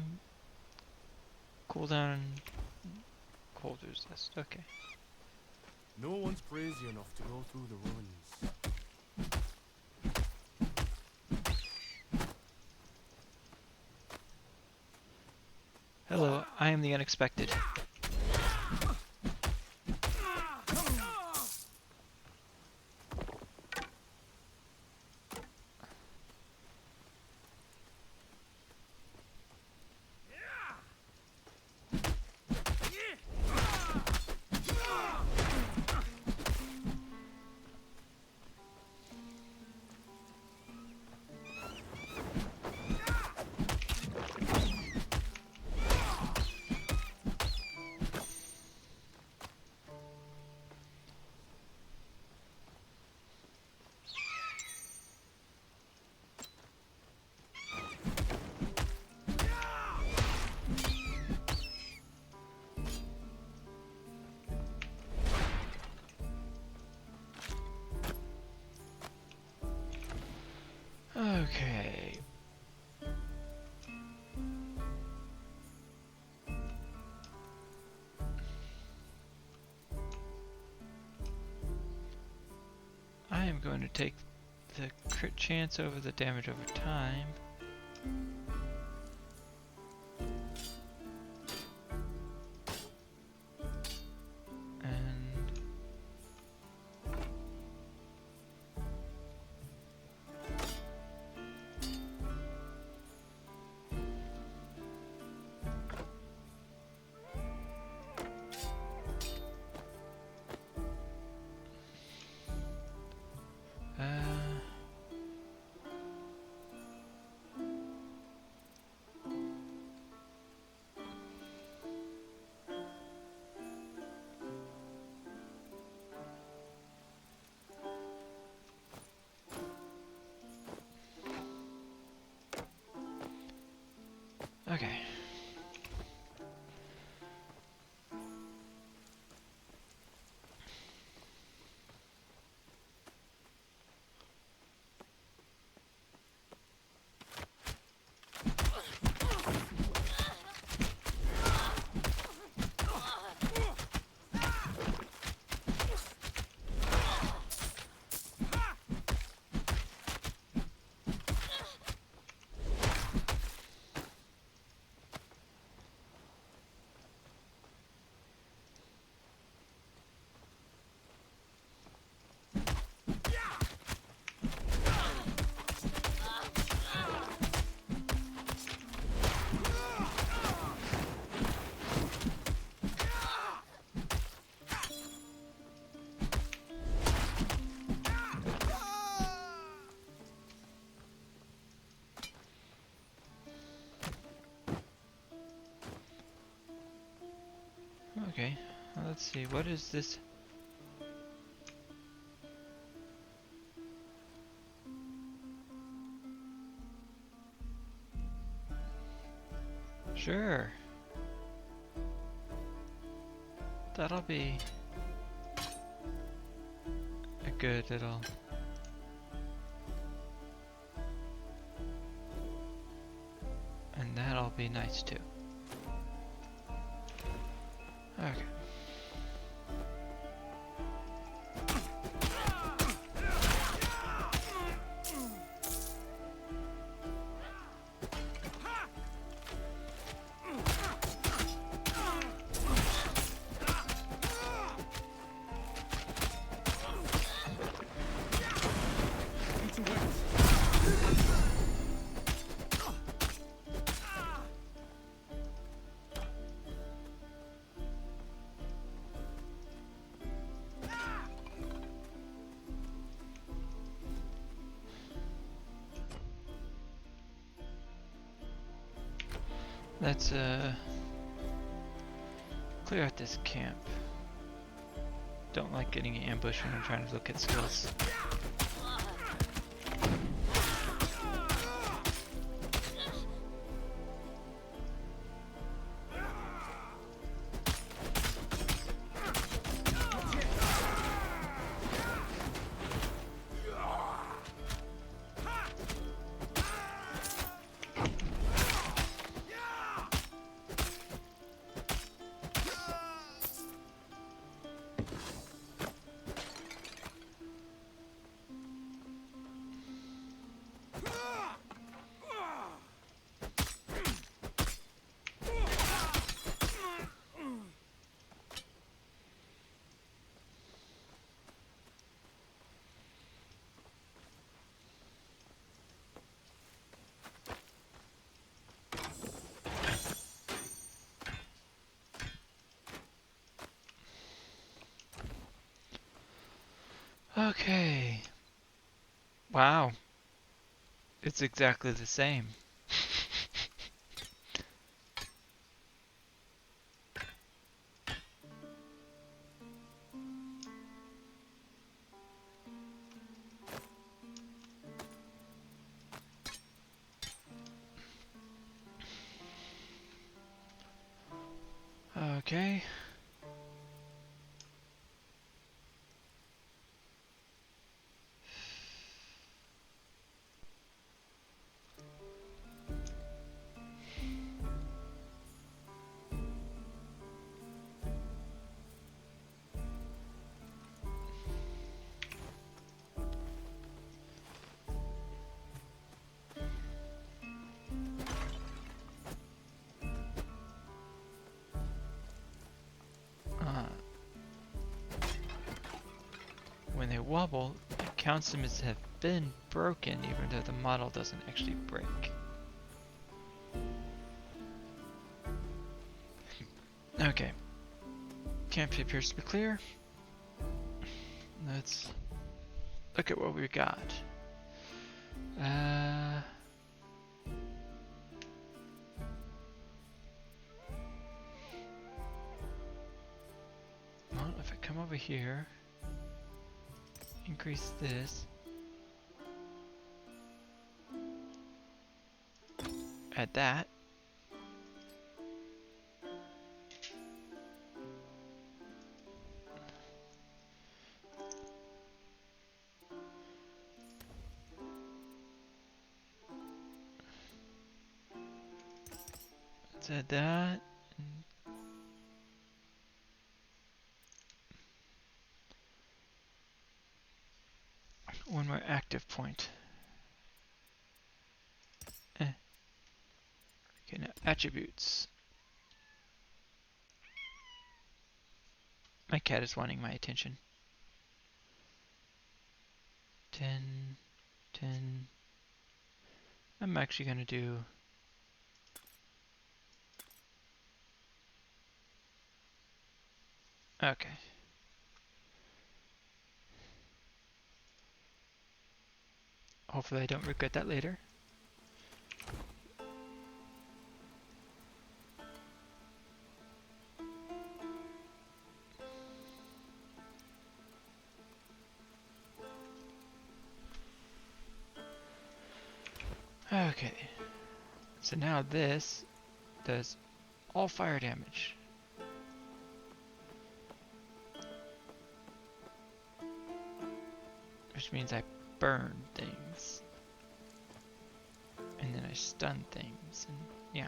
Cooldown. Cold resist. Okay. No one's crazy enough to go through the ruins. Hello, I am the unexpected. Okay. I am going to take the crit chance over the damage over time. And okay. Okay, well, let's see, what is this? Sure. That'll be a good little... And that'll be nice too. Okay. Let's clear out this camp. Don't like getting ambushed when I'm trying to look at skills. Okay. Wow. It's exactly the same. Okay. When they wobble, it counts them as have been broken even though the model doesn't actually break. Okay. Camp appears to be clear. Let's look at what we got. Well, if I come over here, increase this, add that. Let's add that. One more active point. Okay, now attributes. My cat is wanting my attention. 10, 10. I'm actually going to do okay. Hopefully I don't regret that later. Okay. So now this does all fire damage. Which means I burn things. And then I stun things. And yeah.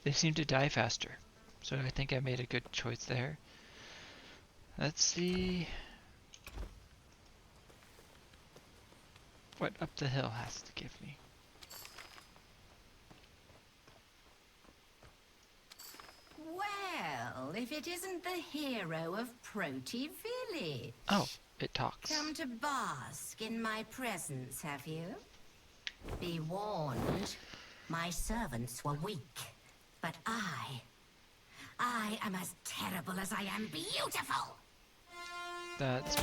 They seem to die faster. So I think I made a good choice there. Let's see what up the hill has to give me. Well, if it isn't the hero of Proti Village. Oh, it talks. Come to bask in my presence, have you? Be warned, my servants were weak, but I am as terrible as I am beautiful. That's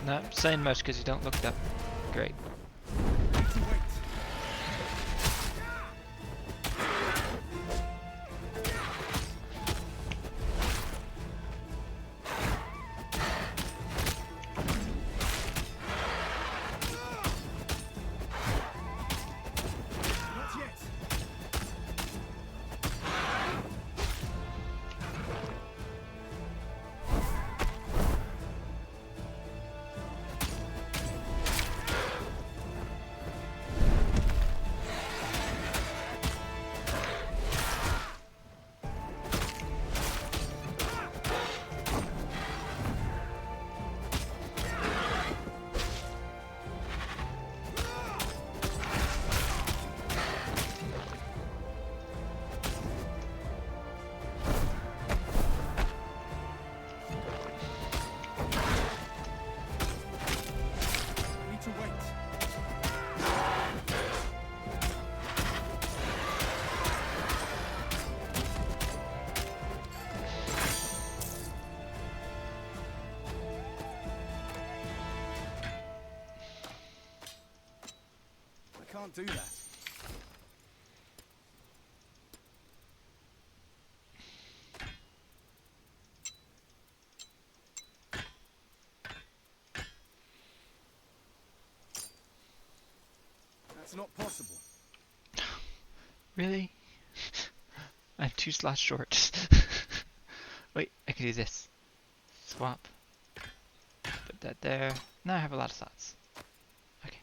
not saying much because you don't look that great. do that. That's not possible. Really? I'm 2 slots short. Wait, I can do this. Swap. Put that there. Now I have a lot of slots. Okay.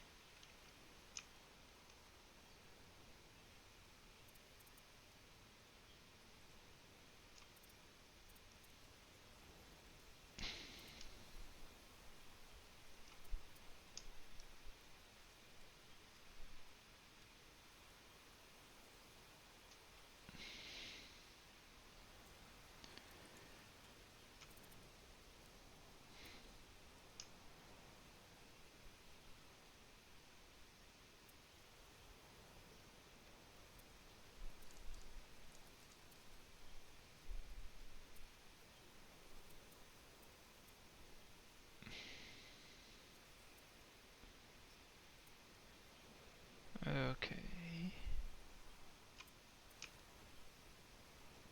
Okay.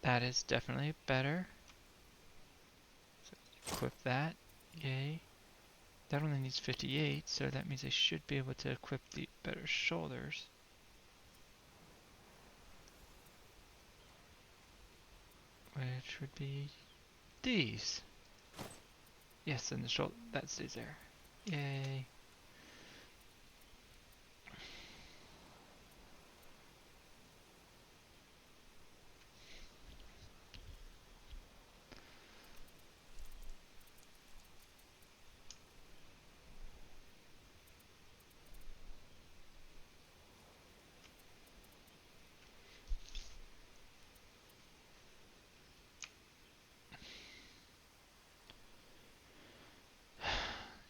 That is definitely better. So equip that. Yay. That only needs 58, so that means I should be able to equip the better shoulders. Which would be these. Yes, and the shoulder, that stays there. Yay.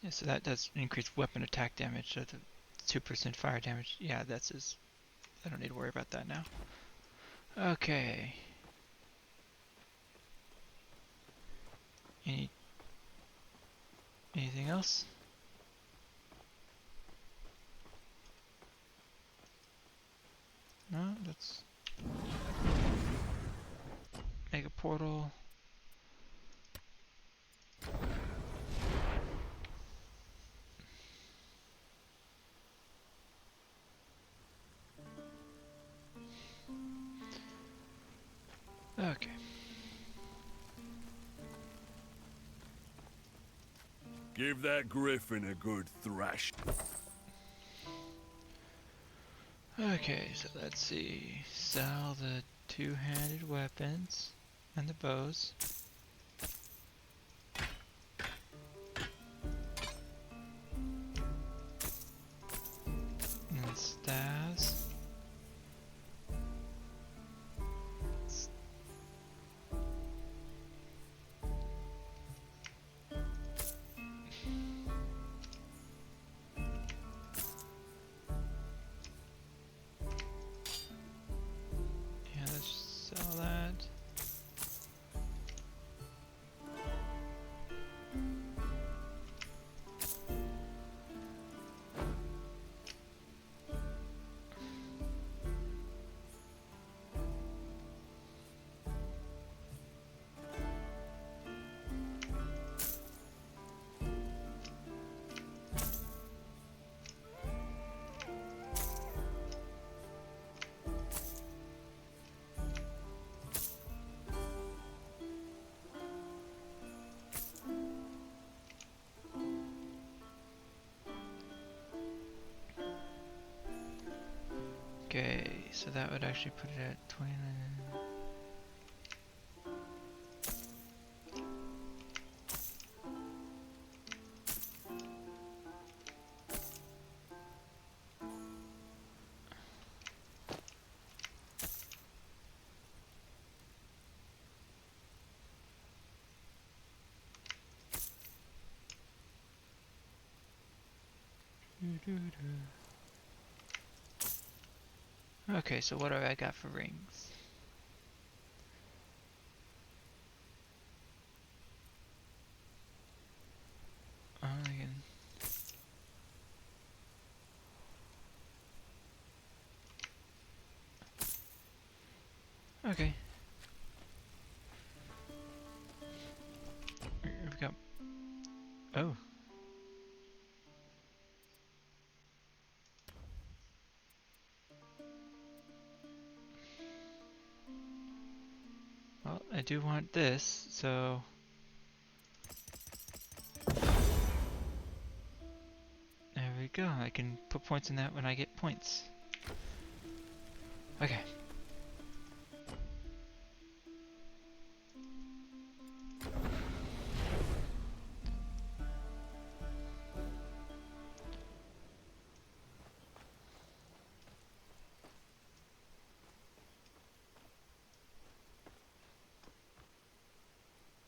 Yeah, so that does increase weapon attack damage, so the 2% fire damage. Yeah, I don't need to worry about that now. Okay. Anything else? No, let's make a portal. Okay. Give that griffin a good thrash. Okay, so let's see. Sell the two-handed weapons and the bows. And then staves. Yeah, let's sell that. Okay, so that would actually put it at 29. Okay, so what have I got for rings? I can... Okay. Here we go. Oh. Well, I do want this, so... There we go. I can put points in that when I get points. Okay.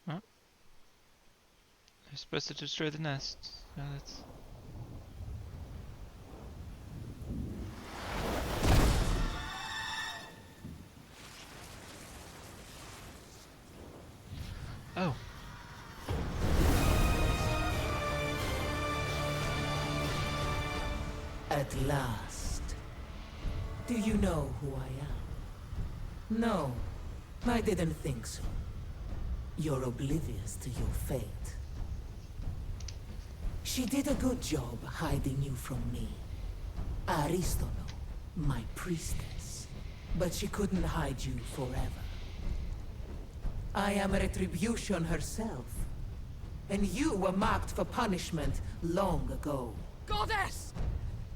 Well, they're supposed to destroy the nest. So that's... Oh. At last. Do you know who I am? No, I didn't think so. You're oblivious to your fate. She did a good job hiding you from me. Aristono, my priestess. But she couldn't hide you forever. I am Retribution herself. And you were marked for punishment long ago. Goddess!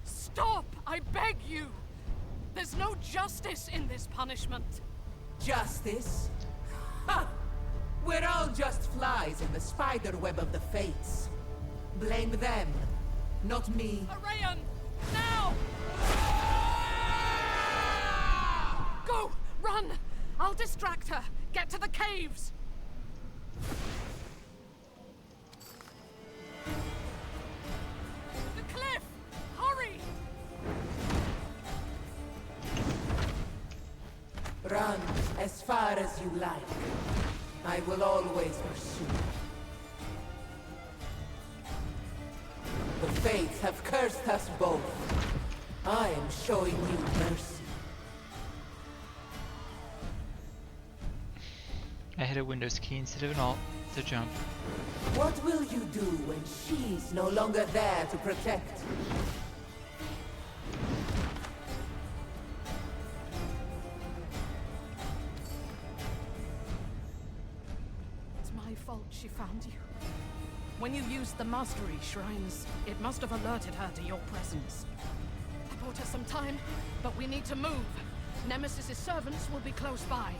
Stop! I beg you! There's no justice in this punishment. Justice? Ha! We're all just flies in the spider web of the fates. Blame them, not me. Arayan! Now! Go! Run! I'll distract her. Get to the caves! The cliff! Hurry! Run as far as you like. I will always pursue. The fates have cursed us both. I am showing you mercy. I hit a Windows key instead of an Alt to jump. What will you do when she's no longer there to protect? It's my fault she found you. When you used the mastery shrines, it must have alerted her to your presence. I bought her some time, but we need to move. Nemesis's servants will be close by.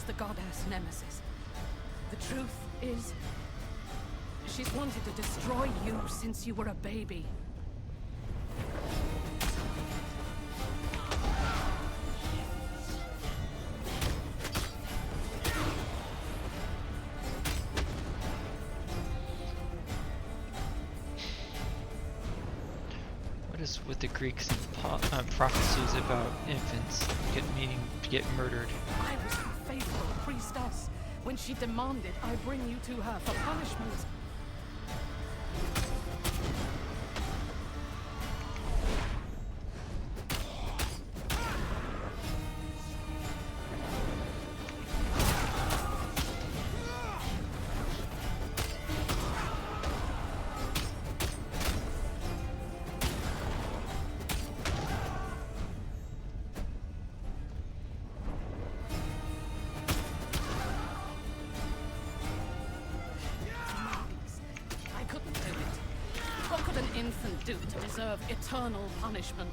The goddess Nemesis. The truth is, she's wanted to destroy you since you were a baby. What is with the Greeks and prophecies about infants needing to get murdered? I was her faithful priestess when she demanded I bring you to her for punishment. Infant do to deserve eternal punishment?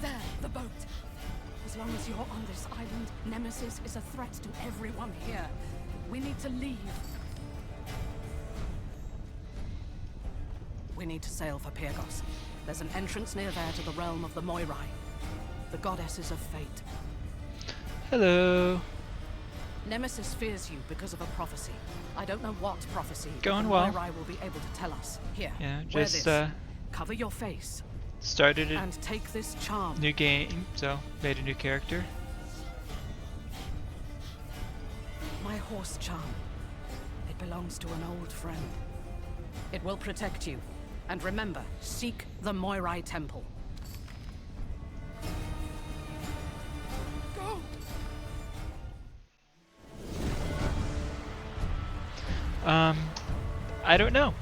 There, the boat. As long as you're on this island, Nemesis is a threat to everyone here. We need to leave. We need to sail for Pyrgos. There's an entrance near there to the realm of the Moirai, the goddesses of fate. Hello. Nemesis fears you because of a prophecy. I don't know what prophecy. Going but the well. Moirai will be able to tell us. Here, Yeah, wear just this. Cover your face started a and take this charm. new game, so made a new character. My horse charm. It belongs to an old friend. It will protect you. And remember, seek the Moirai Temple. Go! I don't know.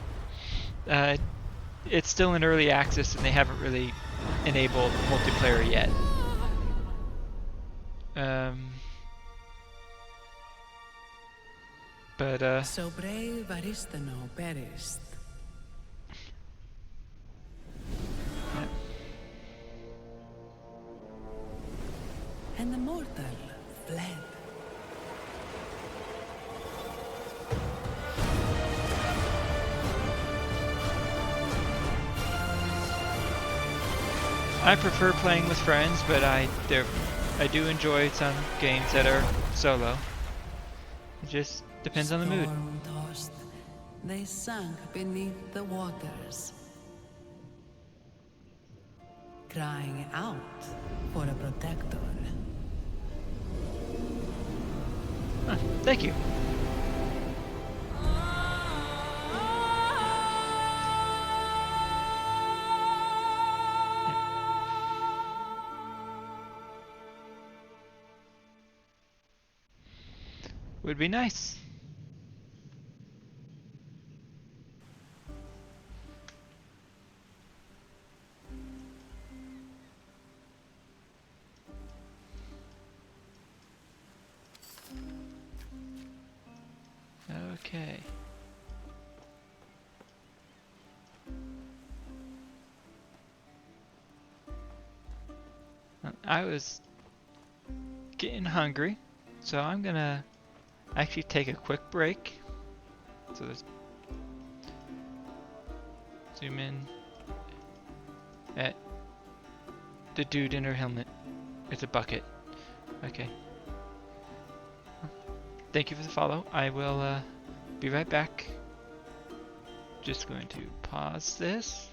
It's still in early access and they haven't really enabled multiplayer yet. But So brave Aristano perished. yeah. And the mortal fled. I prefer playing with friends, but I do enjoy some games that are solo. It just depends on the mood. Storm-tossed, they sank beneath the waters, crying out for a protector. Huh, thank you. Would be nice. Okay. I was getting hungry, so I'm gonna actually take a quick break. So let's zoom in at the dude in her helmet. It's a bucket. Okay. Thank you for the follow. I will be right back. Just going to pause this.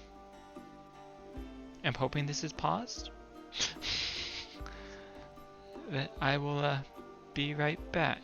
I'm hoping this is paused. But I will be right back.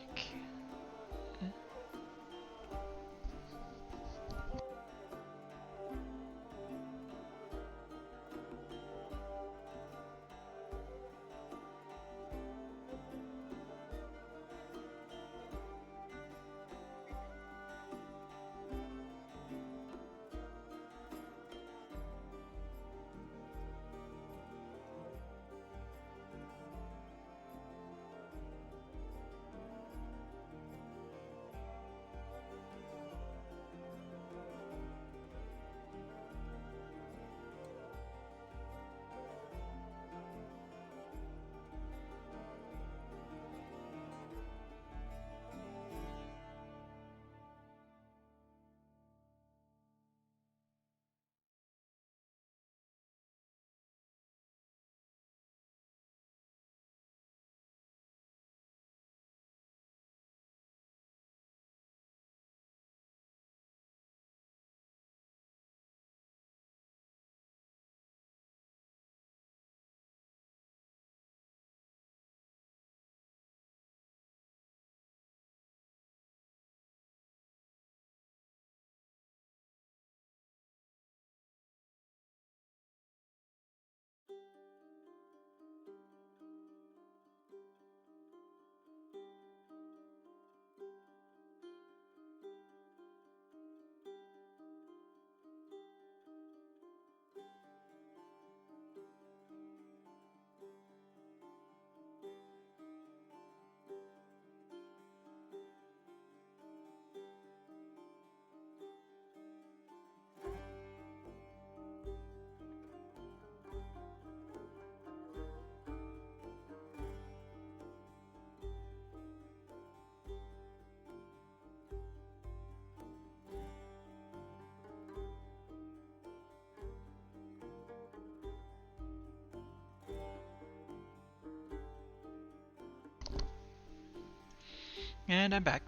And I'm back.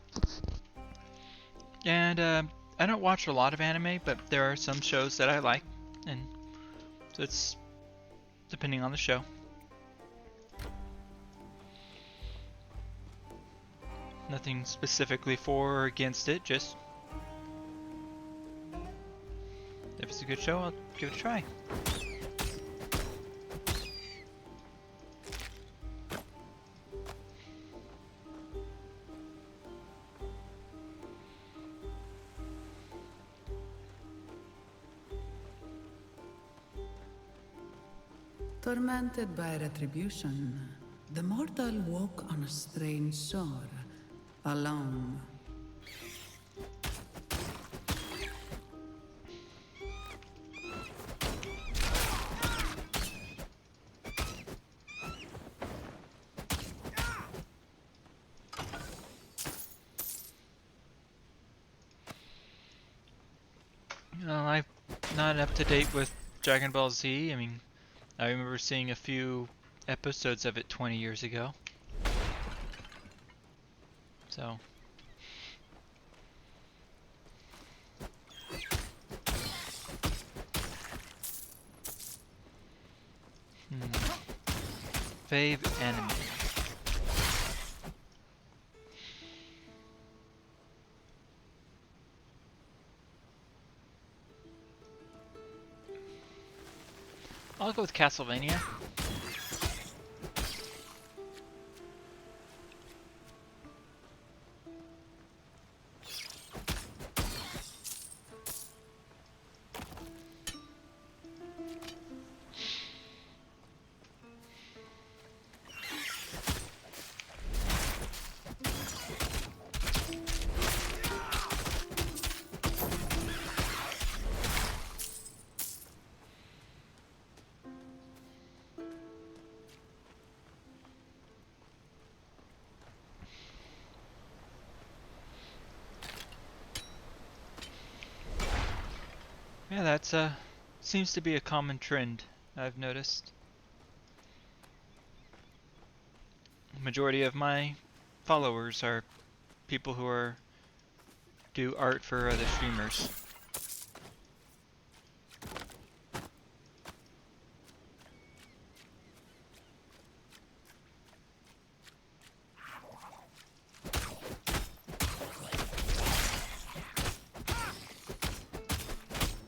And I don't watch a lot of anime, but there are some shows that I like, and so it's depending on the show. Nothing specifically for or against it, just if it's a good show, I'll give it a try. Tormented by retribution, the mortal woke on a strange shore, alone. I'm not up to date with Dragon Ball Z. I mean, I remember seeing a few episodes of it 20 years ago. So. Fave anime. I'll go with Castlevania. Yeah, that's seems to be a common trend I've noticed. Majority of my followers are people who do art for other streamers.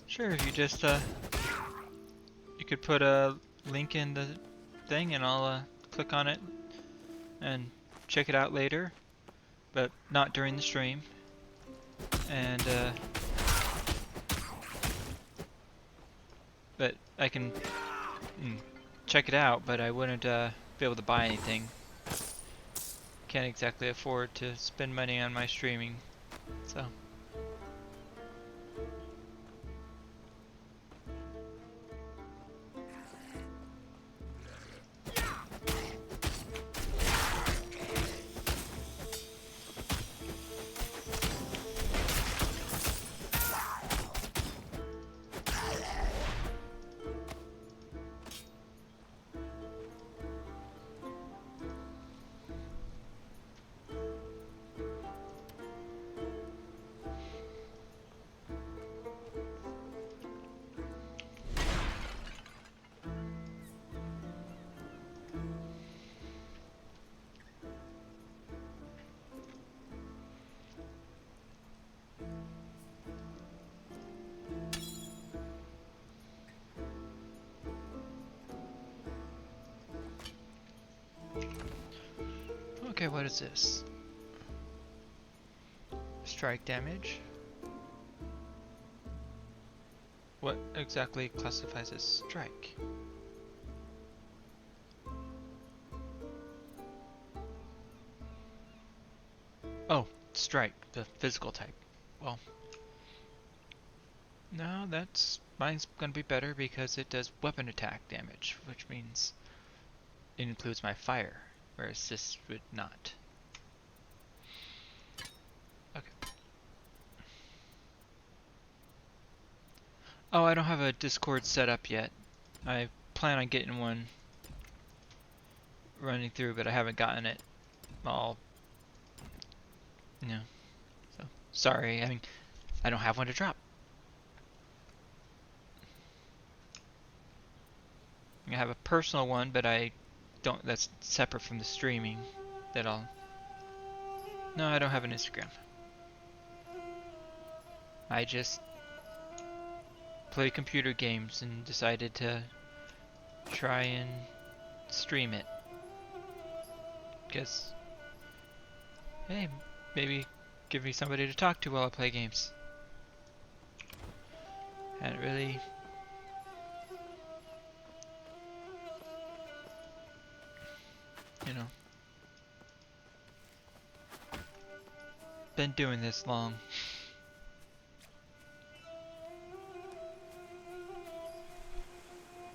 Sure, if you just you could put a link in the thing and I'll click on it and check it out later, but not during the stream. And but I can check it out, but I wouldn't be able to buy anything. Can't exactly afford to spend money on my streaming, so. Okay, what is this? Strike damage. What exactly classifies as strike? Oh, strike, the physical type. Well, no, mine's gonna be better because it does weapon attack damage, which means it includes my fire, whereas this would not. Okay. Oh, I don't have a Discord set up yet. I plan on getting one running through, but I haven't gotten it all No. So sorry. I mean, I don't have one to drop. I have a personal one, but I don't. That's separate from the streaming. That I'll. No, I don't have an Instagram. I just play computer games and decided to try and stream it. Because, hey, maybe give me somebody to talk to while I play games. Hadn't really been doing this long.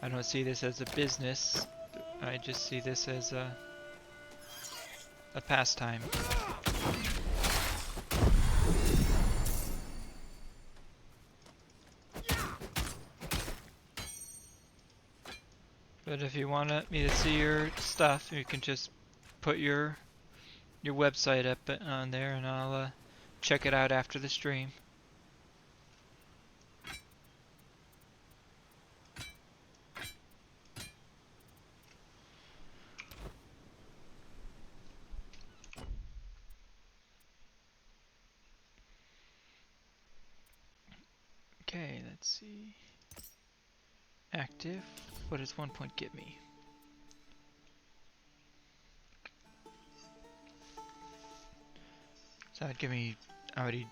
I don't see this as a business. I just see this as a pastime. But if you want me to see your stuff, you can just put your website up on there, and I'll check it out after the stream. Okay, let's see. Active. What does 1 point get me? So that'd give me already.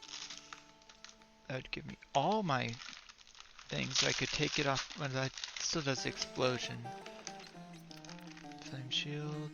That would give me all my things. I could take it off. But that still does explosion. Flame shield.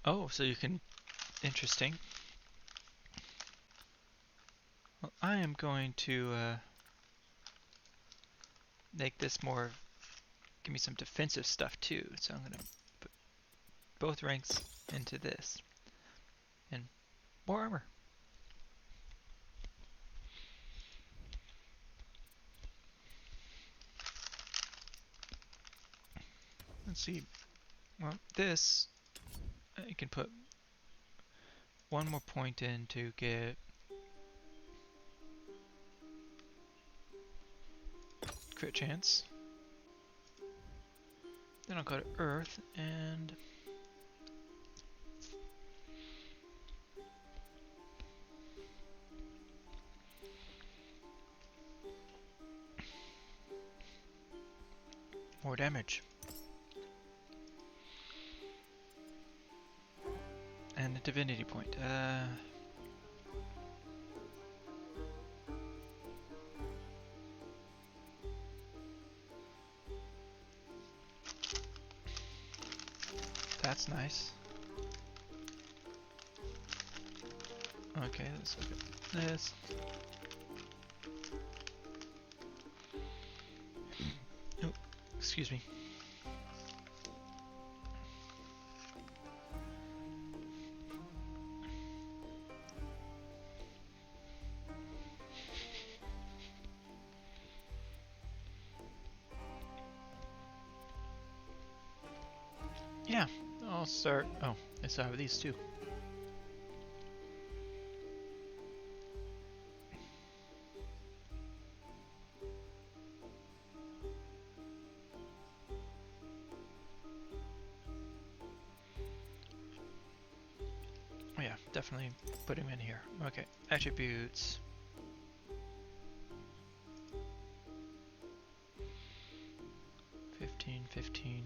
Oh, so you can. Interesting. Well, I am going to make this more. Give me some defensive stuff too. So I'm going to put both ranks into this. And more armor. Let's see. Well, this I can put one more point in to get crit chance. Then I'll go to Earth and more damage. And a divinity point. That's nice. Okay, let's look at this. Oh, excuse me. Yeah, I'll start. Oh, I still have these too. Oh yeah, definitely put him in here. Okay, attributes. $15.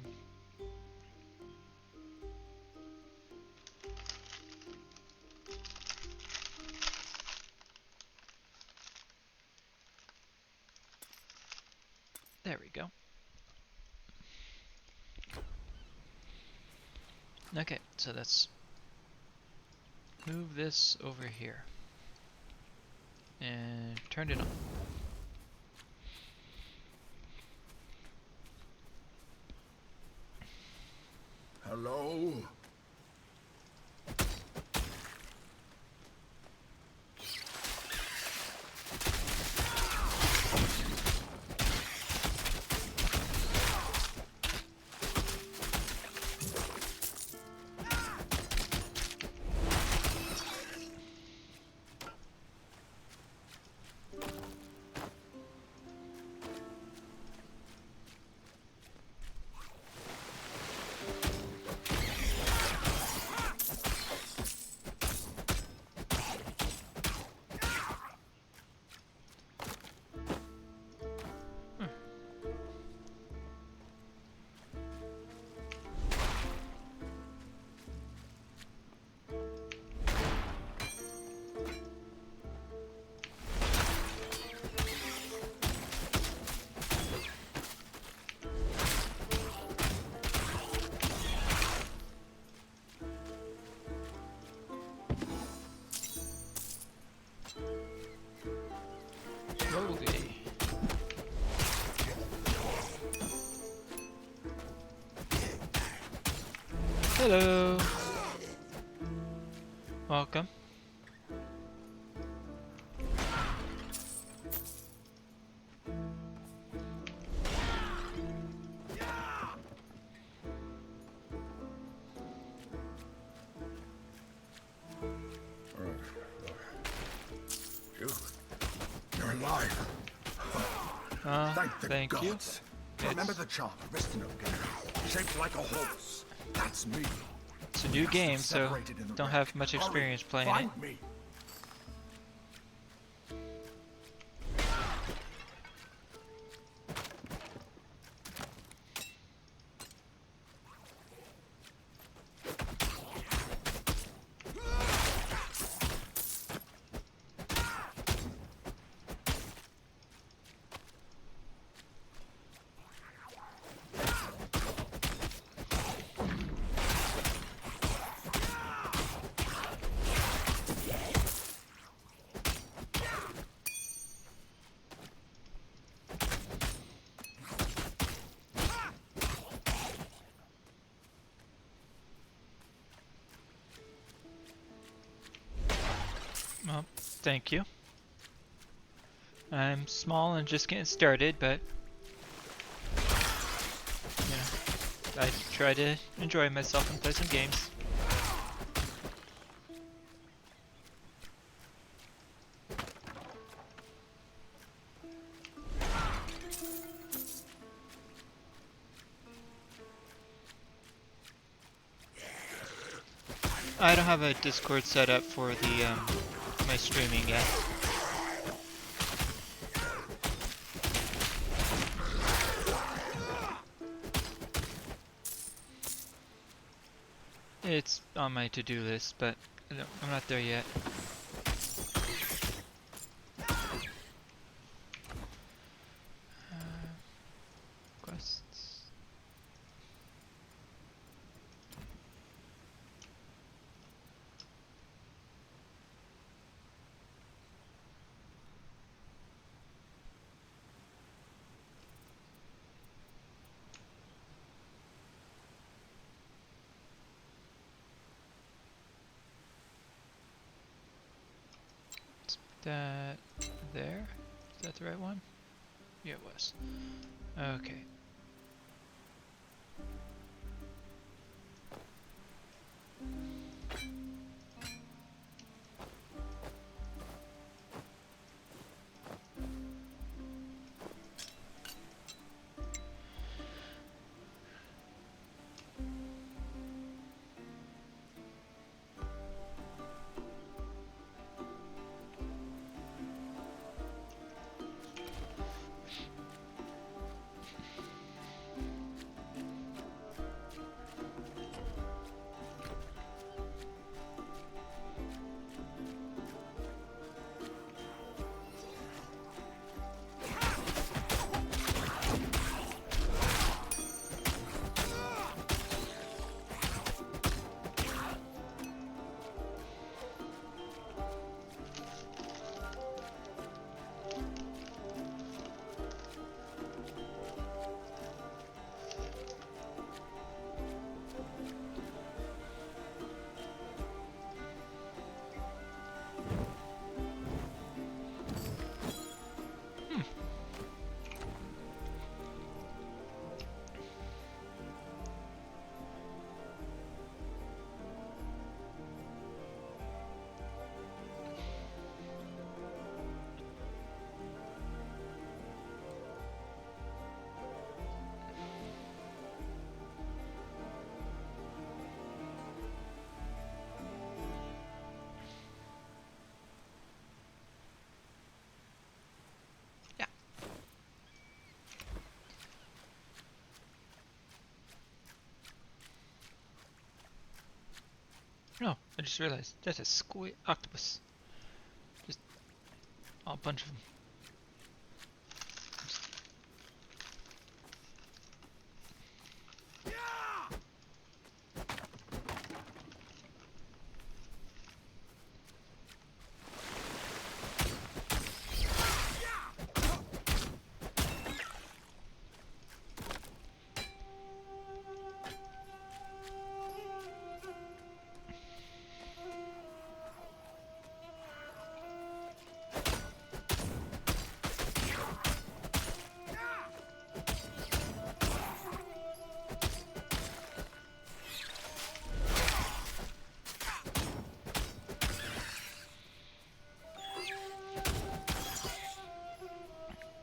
There we go. Okay, so let's move this over here and turn it on. Hello? Slowly. Hello. Welcome. You're alive. Thank you. Gods. Remember the charm Aristino gave me? Shaped like a horse. That's me. It's a new game, so don't have much experience playing it. Find me. Well, thank you. I'm small and just getting started, but you know, I try to enjoy myself and play some games. I don't have a Discord set up for the my streaming yet. It's on my to-do list, but I'm not there yet. Quests. That there? Is that the right one? Yeah, it was. Okay. No, I just realized that's a squid octopus. Just a bunch of them.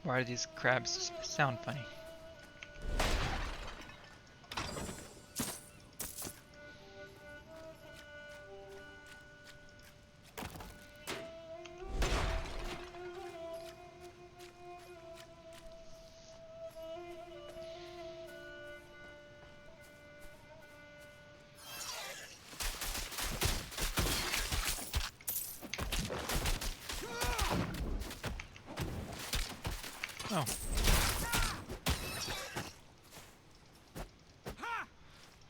Why do these crabs sound funny? Oh.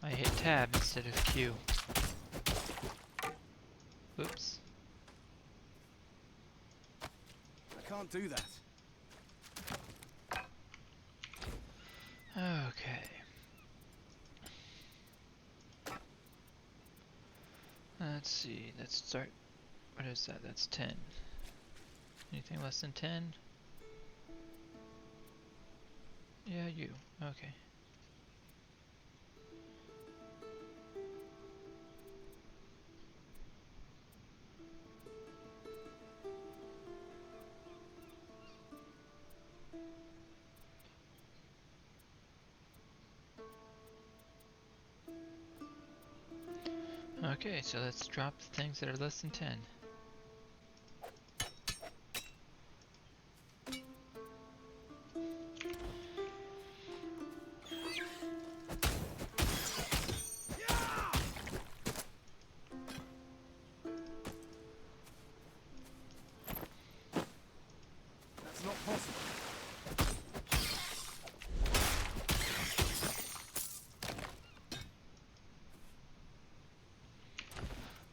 I hit tab instead of Q. Oops. I can't do that. Okay. Let's see. Let's start. What is that? That's 10. Anything less than 10? Yeah, you. Okay. Okay, so let's drop the things that are less than 10. That's not possible.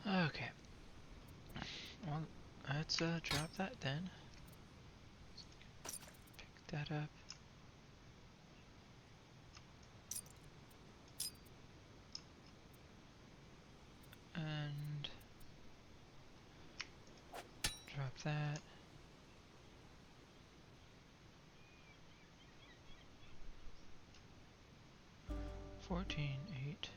Okay. Well, let's drop that then. Pick that up. And drop that. $14.8.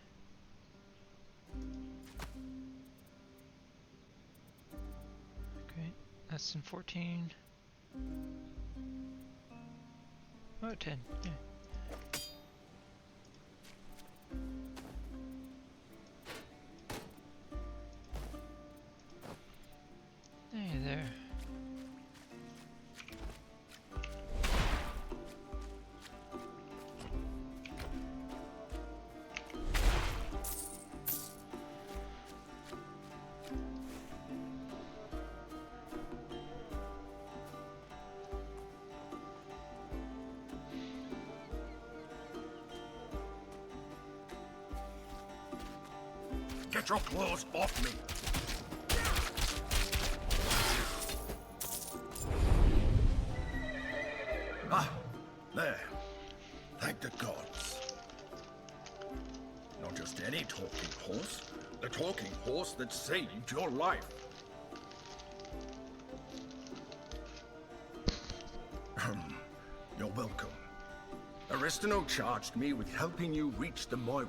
Okay, less than 14. Oh, 10. Yeah. Hey there. Get your claws off me! Ah, there. Thank the gods. Not just any talking horse. The talking horse that saved your life. You're welcome. Aristino charged me with helping you reach the Moirai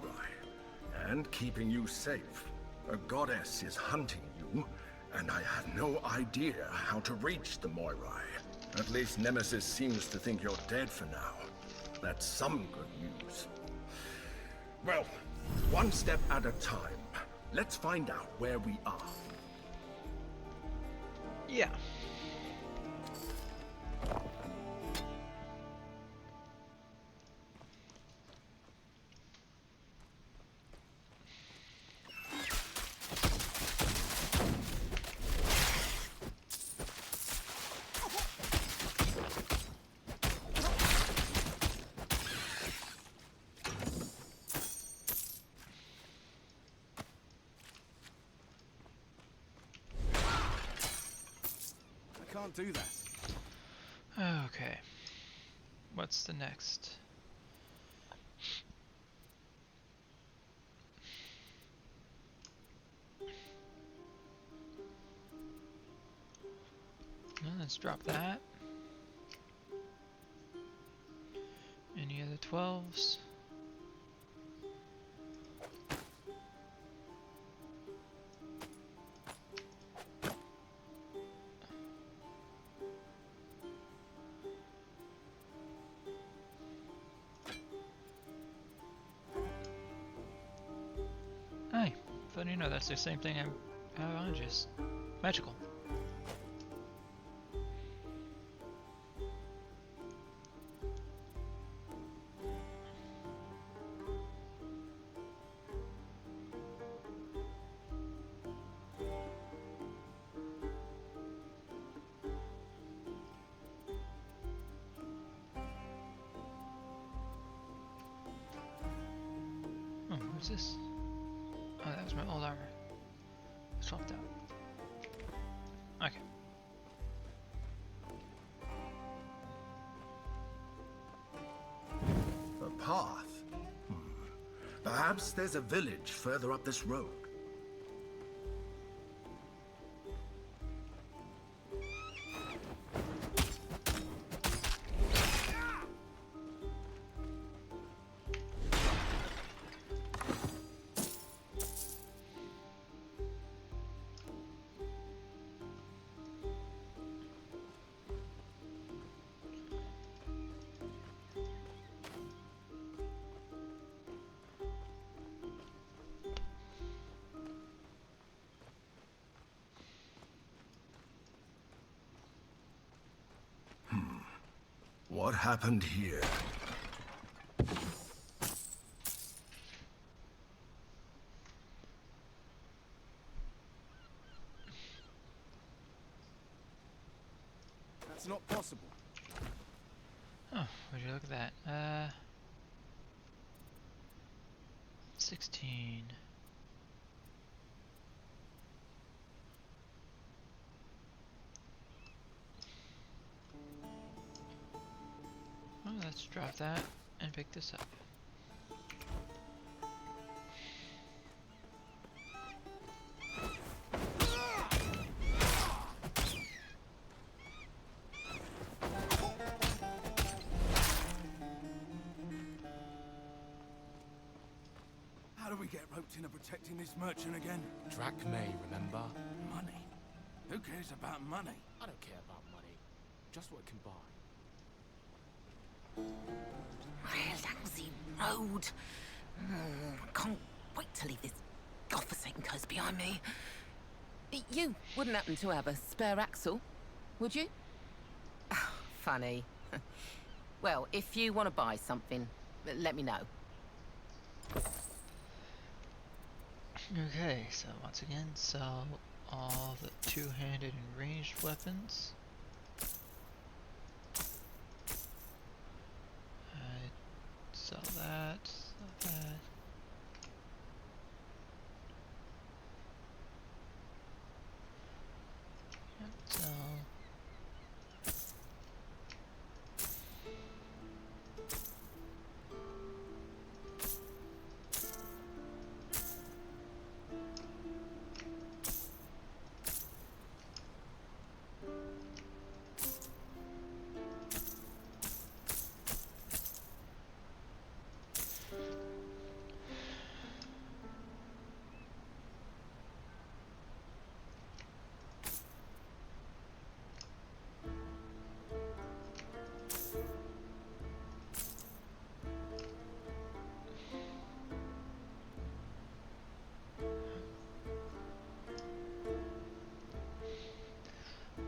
and keeping you safe. A goddess is hunting you, and I had no idea how to reach the Moirai. At least Nemesis seems to think you're dead for now. That's some good news. Well, one step at a time. Let's find out where we are. Yeah. can't do that. Okay. What's the next? Let's drop that. Any other 12s? Hey, funny enough, that's the same thing I have on, just magical. Oh, what's this? Oh, that was my old armor. Swapped out. Okay. A path? Perhaps there's a village further up this road. What happened here? That's not possible. Oh, would you look at that? 16. Well, let's drop that and pick this up. How do we get roped into protecting this merchant again? Drachmae, remember? Money. Who cares about money? I don't care about money. Just what it can buy. Langsy Road. Can't wait to leave this godforsaken coast behind me. You wouldn't happen to have a spare axle, would you? Funny. Well, if you want to buy something, let me know. Okay, so once again, sell all the two-handed and ranged weapons. Sell that, sell that. Yep, sell.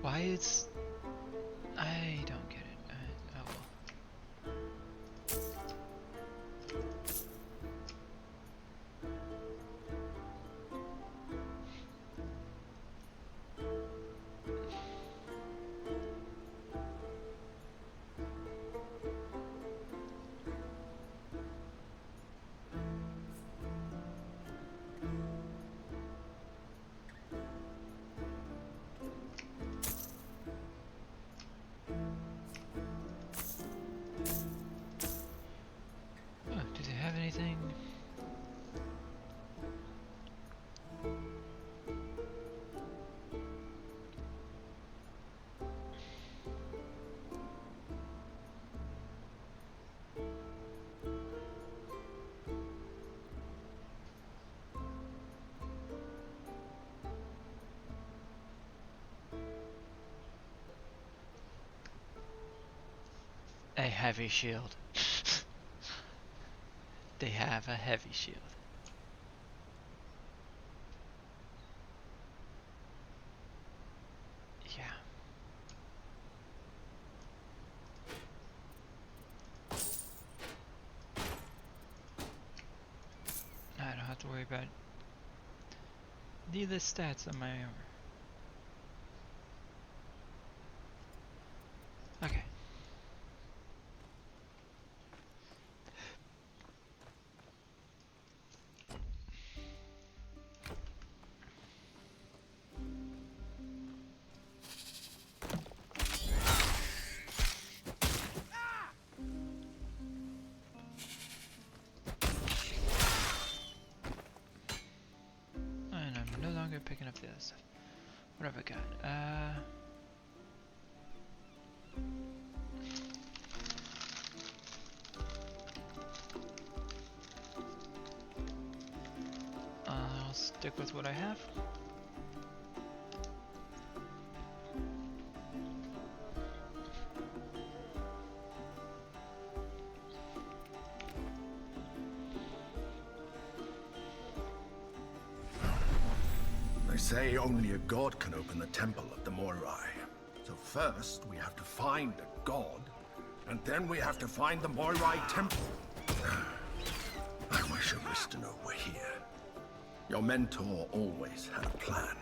Why is... I don't get it. Oh well. heavy shield. They have a heavy shield. Yeah. I don't have to worry about needless stats on my armor. Okay. And I'm no longer picking up the other stuff. What have I got? I'll stick with what I have. They say only a god can open the temple of the Moirai. So first, we have to find a god, and then we have to find the Moirai temple. I wish Aristino were here. Your mentor always had a plan.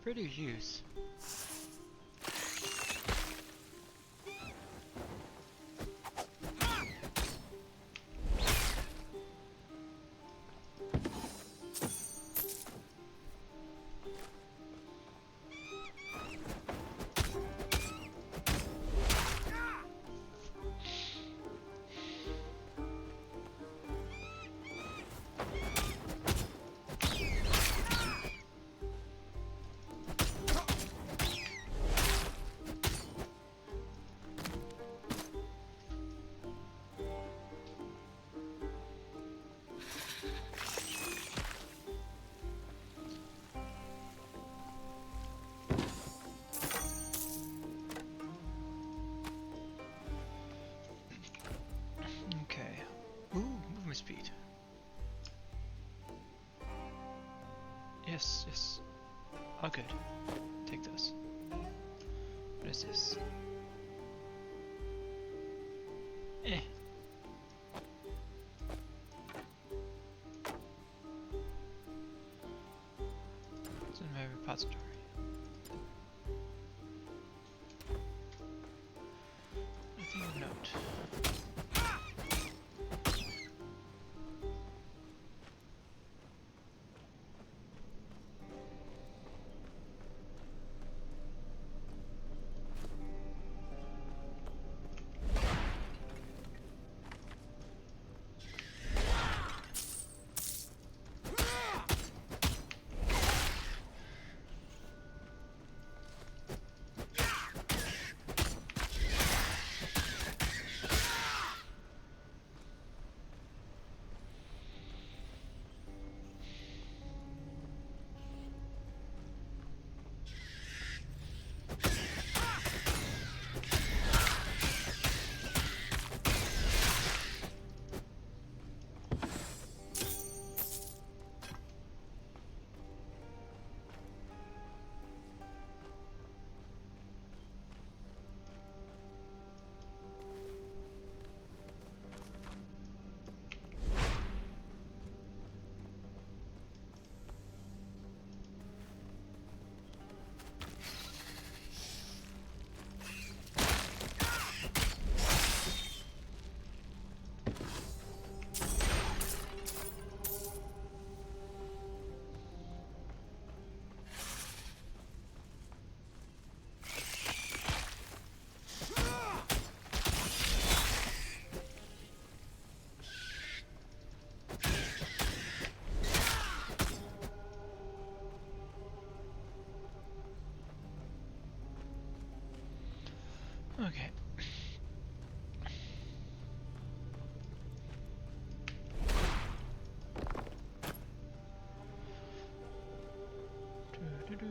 Pretty use. speed. Yes, yes. All good. Take those. What is this? Eh. It's in my repository. Nothing of note. Okay. Do.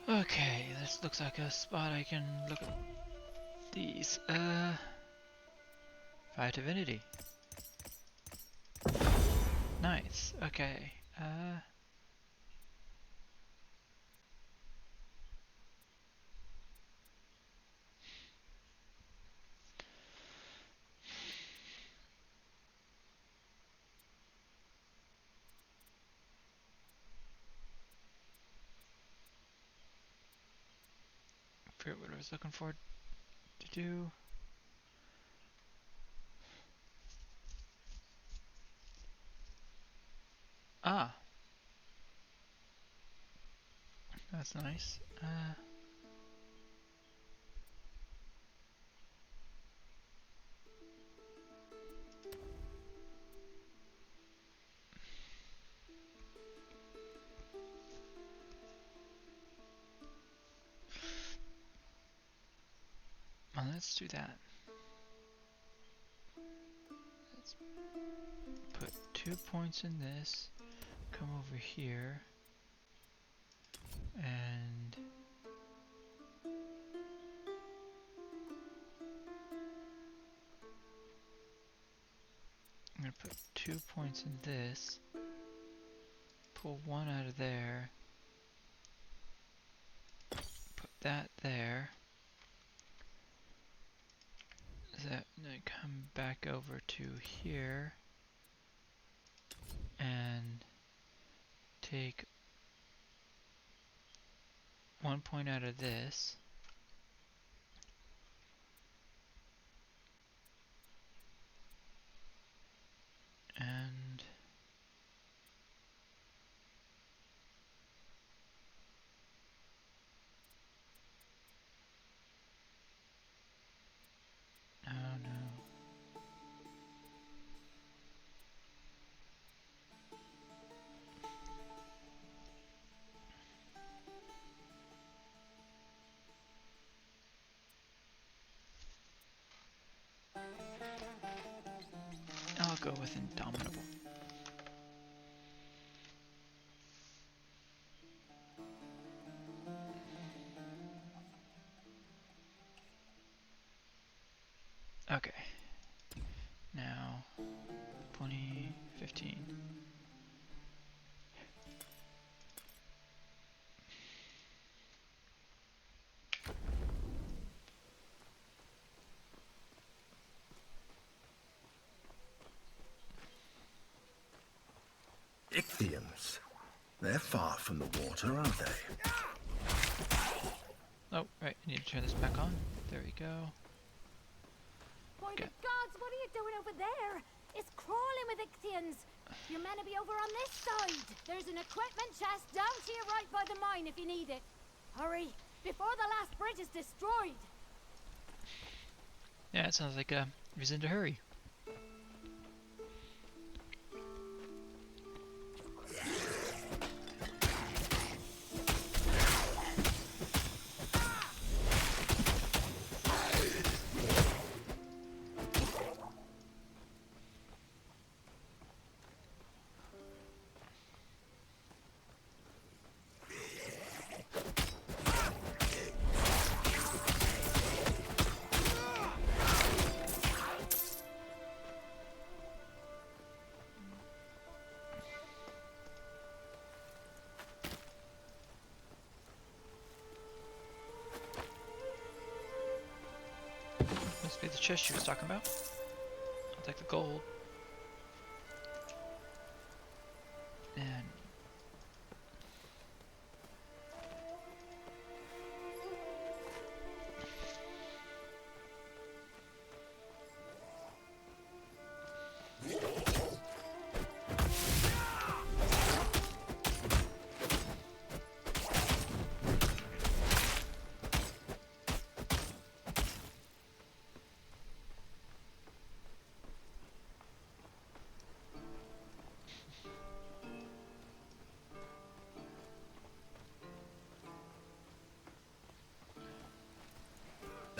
Okay, this looks like a spot I can look at these. Fire Divinity. Nice. Okay. Forget what I was looking for to do. Ah, that's nice. Well, let's do that. Let's put 2 points in this. Come over here. And I'm going to put 2 points in this. Pull 1 out of there. Put that there. that, and then come back over to here and take 1 point out of this. And oh no. I'll go with Indomitable. Okay. Now 20, 15. Ichthians. They're far from the water, aren't they? Oh, right, I need to turn this back on. There we go. By the gods, what are you doing over there? It's crawling with Ichthians. You're meant to be over on this side. There's an equipment chest down to your right by the mine if you need it. Hurry, before the last bridge is destroyed. Yeah, it sounds like a reason to hurry. Must be the chest she was talking about. I'll take the gold. And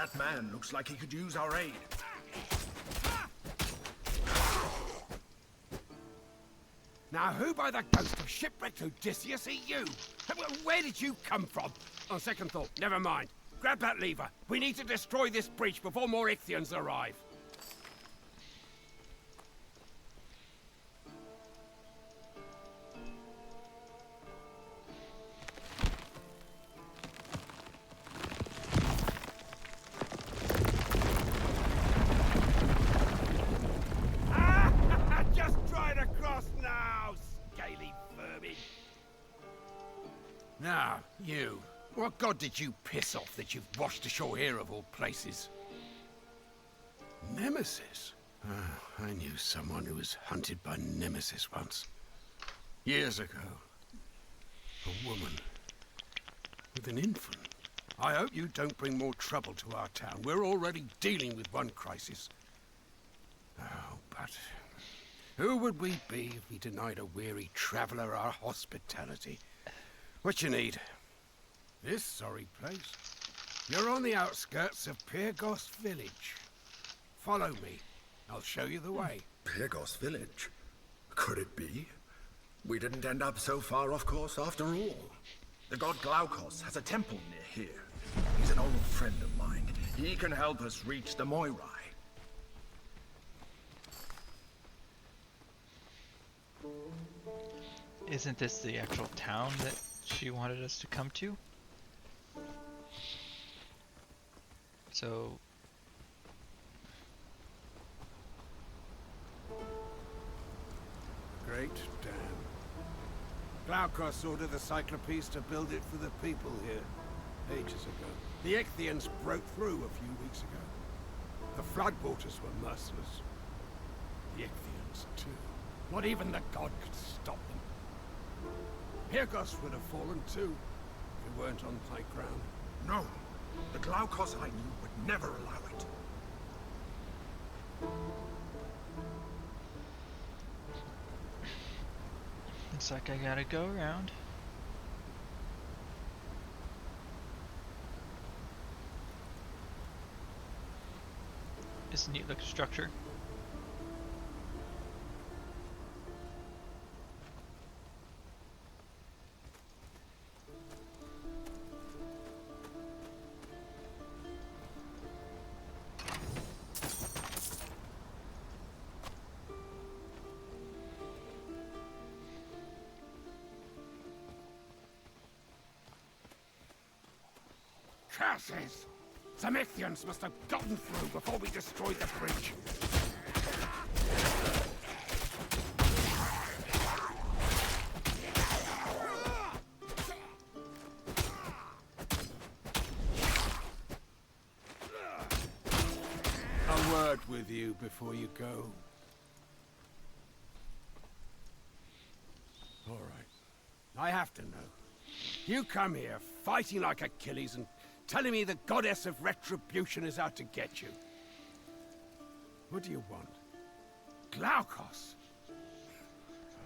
That man looks like he could use our aid. Now, who by the ghost of shipwrecked Odysseus are you? Where did you come from? On second thought, never mind. Grab that lever. We need to destroy this breach before more Ichthians arrive. Just try to cross now, scaly vermin. Now, you. What god did you piss off that you've washed ashore here of all places? Nemesis? Ah, I knew someone who was hunted by Nemesis once. Years ago. A woman. With an infant. I hope you don't bring more trouble to our town. We're already dealing with one crisis. Oh, but who would we be if we denied a weary traveler our hospitality? What you need? This sorry place. You're on the outskirts of Pyrgos village. Follow me. I'll show you the way. Pyrgos village? Could it be? We didn't end up so far off course after all. The god Glaukos has a temple near here. He's an old friend of mine. He can help us reach the Moirai. isn't this the actual town that she wanted us to come to? So Great dam. Glaukos ordered the Cyclopes to build it for the people here, ages ago. The Ichthians broke through a few weeks ago. The floodwaters were merciless. The Ichthians, too. Not even the god could stop them. Pyrgos would have fallen, too, if we weren't on high ground. No. The Glaukos I knew would never allow it. Looks like I gotta go around. It's a neat looking structure. Curses! Some Ichthians must have gotten through before we destroyed the bridge. A word with you before you go. All right. I have to know. You come here fighting like Achilles and telling me the goddess of retribution is out to get you. What do you want? Glaukos? Oh,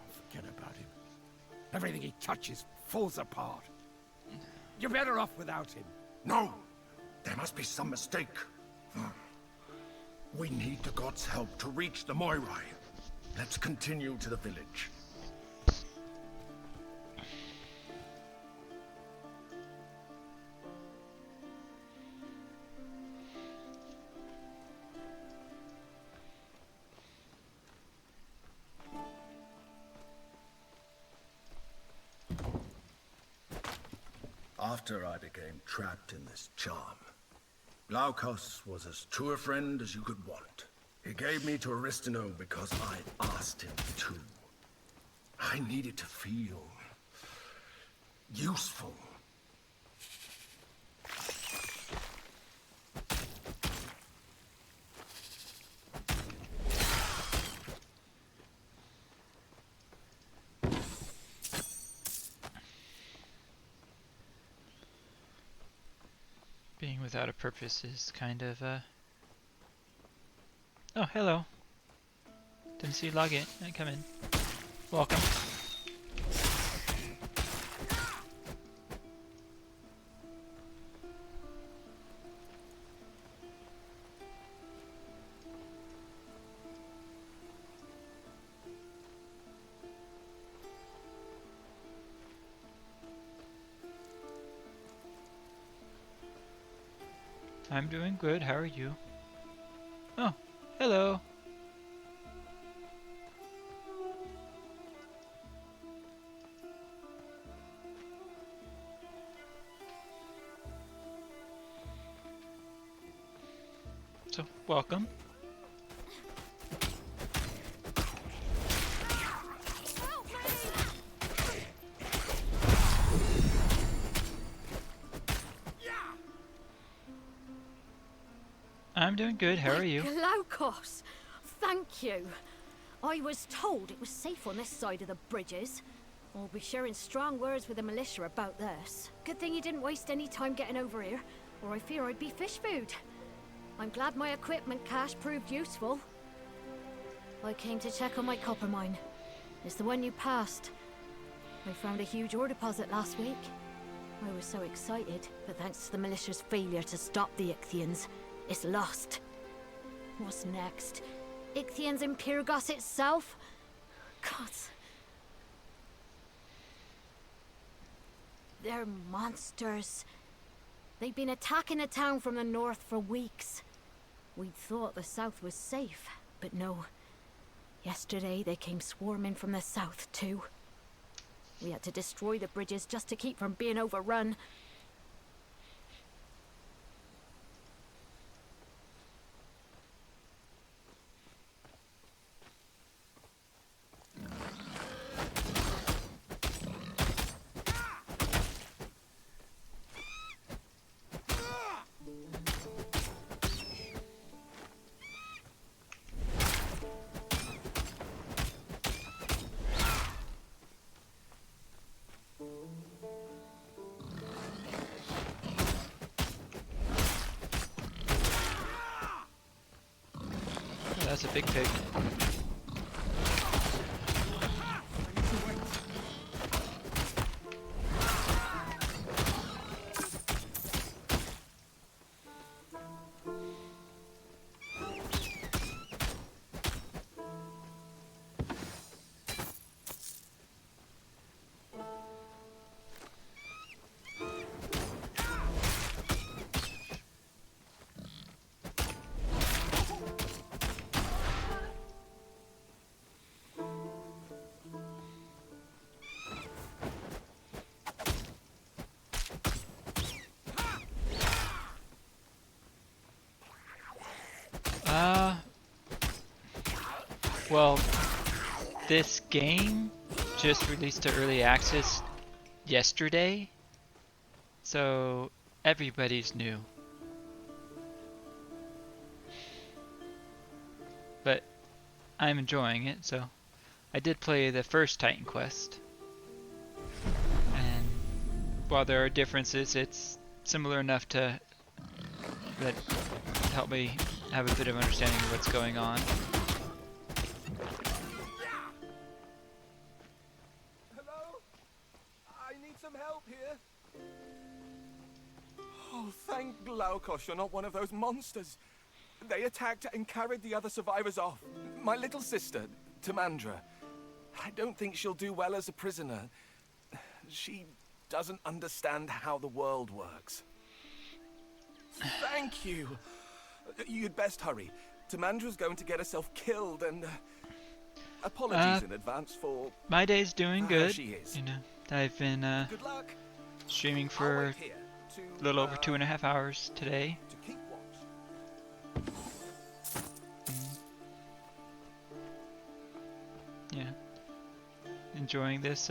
forget about him. Everything he touches falls apart. You're better off without him. No! There must be some mistake. We need the gods' help to reach the Moirai. Let's continue to the village. After I became trapped in this charm, Glaukos was as true a friend as you could want. He gave me to Aristino because I asked him to. I needed to feel useful. Being without a purpose is kind of, Oh, hello. Didn't see you log in. Come in. Welcome. I'm doing good. How are you? Oh, hello. So, welcome. I'm doing good. How are you? Glaukos, thank you. I was told it was safe on this side of the bridges. I'll be sharing strong words with the militia about this. Good thing you didn't waste any time getting over here, or I fear I'd be fish food. I'm glad my equipment cache proved useful. I came to check on my copper mine. It's the one you passed. I found a huge ore deposit last week. I was so excited, but thanks to the militia's failure to stop the Ichthians, it's lost. What's next? Ichthians in Pyrgos itself? Gods. They're monsters. They've been attacking the town from the north for weeks. We'd thought the south was safe, but no. Yesterday they came swarming from the south too. We had to destroy the bridges just to keep from being overrun. that's a big pig. Well, this game just released to early access yesterday, so everybody's new. But I'm enjoying it, so I did play the first Titan Quest. And while there are differences, it's similar enough to that help me have a bit of understanding of what's going on. Hello? I need some help here. Oh, thank Glaukos you're not one of those monsters. They attacked and carried the other survivors off. My little sister, Tamandra. I don't think she'll do well as a prisoner. She doesn't understand how the world works. Thank you. You'd best hurry. Tamandra's going to get herself killed, and apologies in advance for my day's doing good. She is. You know, I've been Good luck. streaming for a little over 2.5 hours today. To keep watch. Yeah, enjoying this.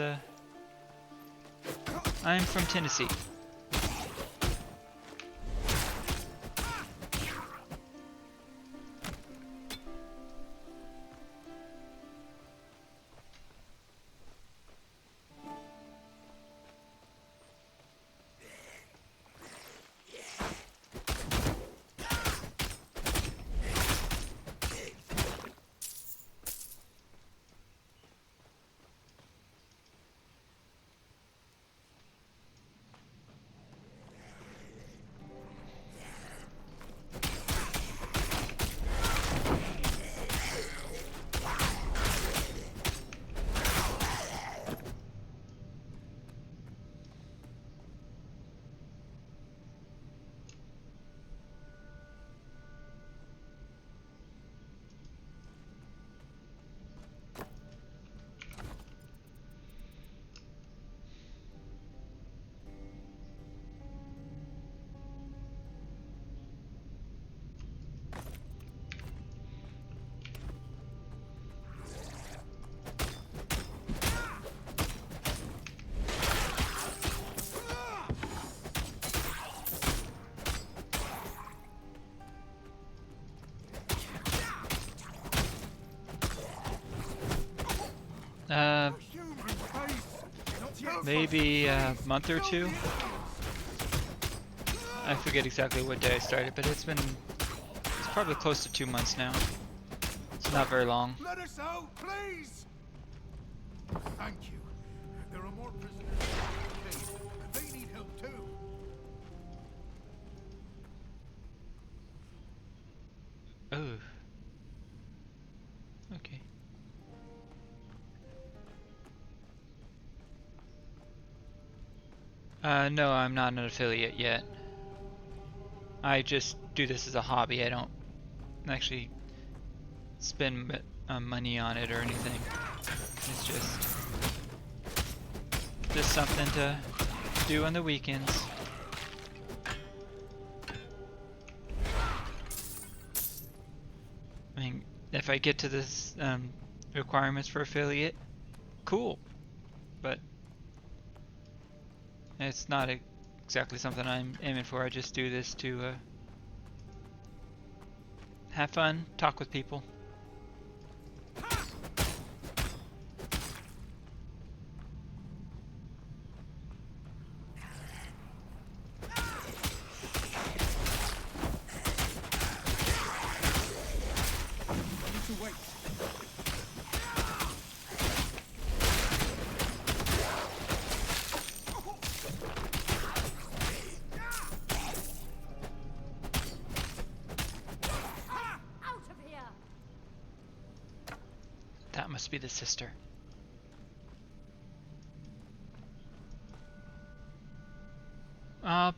I'm from Tennessee. Maybe a month or two. I forget exactly what day I started, but it's probably close to 2 months now. It's not very long. Let us out, please! Thank you. There are more prisoners in the cave, and they need help too. Oh. Okay. No, I'm not an affiliate yet. I just do this as a hobby. I don't actually spend money on it or anything. It's just something to do on the weekends. I mean, if I get to this requirements for affiliate, cool. But it's not exactly something I'm aiming for. I just do this to have fun, talk with people. must be the sister. I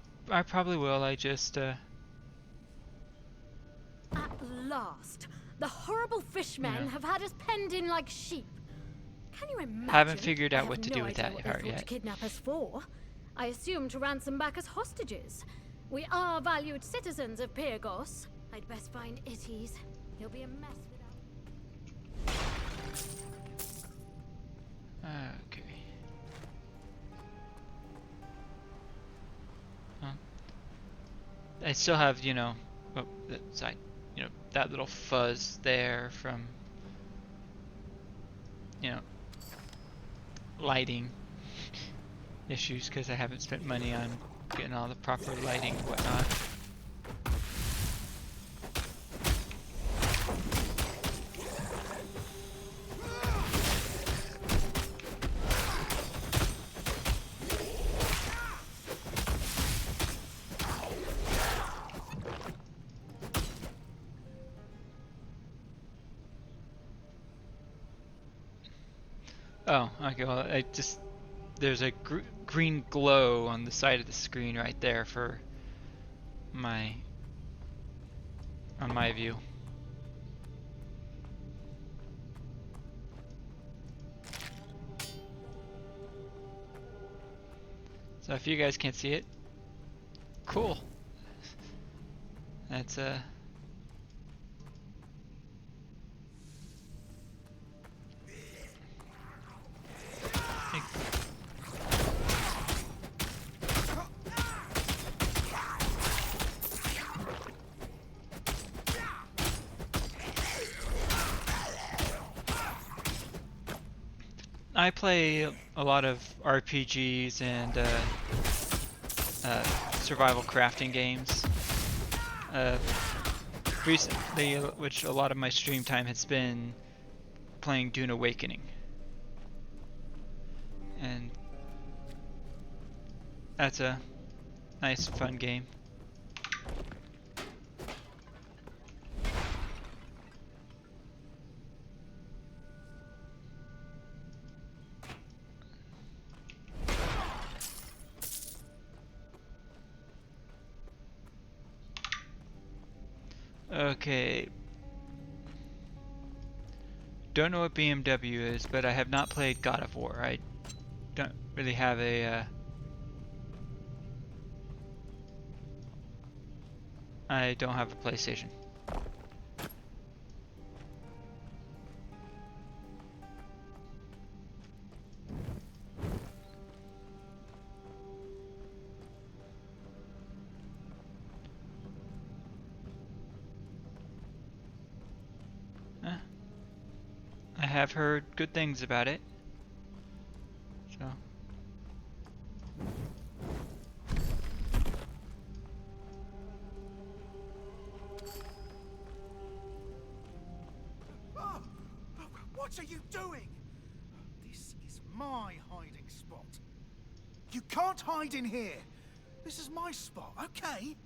probably will. I just, At last, the horrible fishmen Yeah. have had us penned in like sheep. Can you imagine? Haven't figured I out have what to no do with idea that what they part thought yet. to kidnap us for. I assume to ransom back as hostages. We are valued citizens of Pyrgos. I'd best find Itties. He'll be a mess without. Okay. I still have, you know, oh, that side, you know, that little fuzz there from, you know, lighting issues because I haven't spent money on getting all the proper lighting and whatnot. Oh, okay, well, I just, there's a green glow on the side of the screen right there for my, on my view. So if you guys can't see it, cool. That's I play a lot of RPGs and survival crafting games. Recently, which a lot of my stream time has been playing Dune Awakening. And that's a nice, fun game. Okay. Don't know what BMW is, but I have not played God of War. I don't really have a I don't have a PlayStation. I have heard good things about it. So. Oh, what are you doing? This is my hiding spot. You can't hide in here. This is my spot, okay?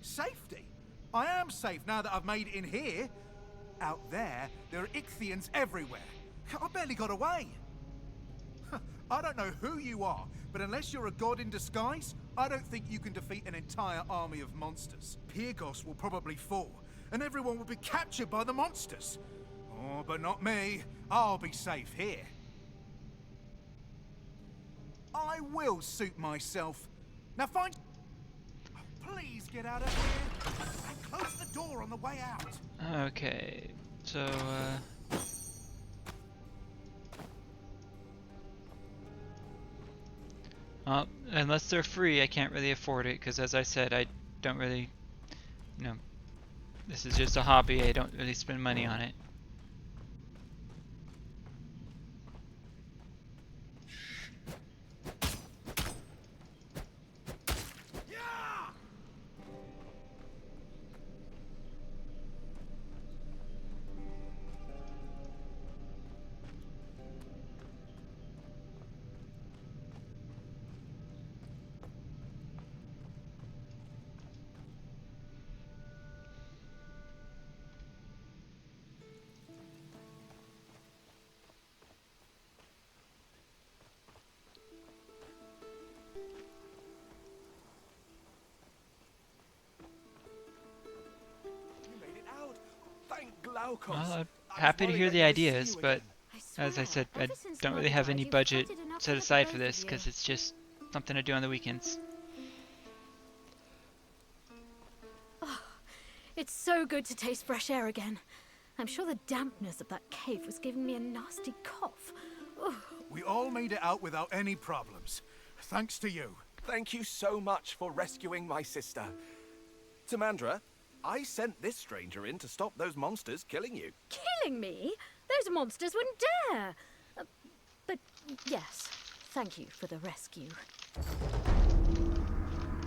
Safety? I am safe now that I've made it in here. Out there are Ichthians everywhere. I barely got away. I don't know who you are, but unless you're a god in disguise, I don't think you can defeat an entire army of monsters. Pyrgos will probably fall, and everyone will be captured by the monsters. Oh, but not me. I'll be safe here. I will suit myself. Now find... Please get out of here, and close the door on the way out. Okay, so well, unless they're free, I can't really afford it because, as I said, I don't really, you know, this is just a hobby. I don't really spend money on it. Glaukos. Well, I'm I was happy to worried hear I'd the never see ideas, you but again. as I said, I ever since don't really Mother have died, any you've budget potted an set apple aside for for both this of because you. it's just something to do on the weekends. It's so good to taste fresh air again. I'm sure the dampness of that cave was giving me a nasty cough. Ugh. We all made it out without any problems. Thanks to you. Thank you so much for rescuing my sister. Tamandra, I sent this stranger in to stop those monsters killing you. Killing me? Those monsters wouldn't dare. But yes, thank you for the rescue.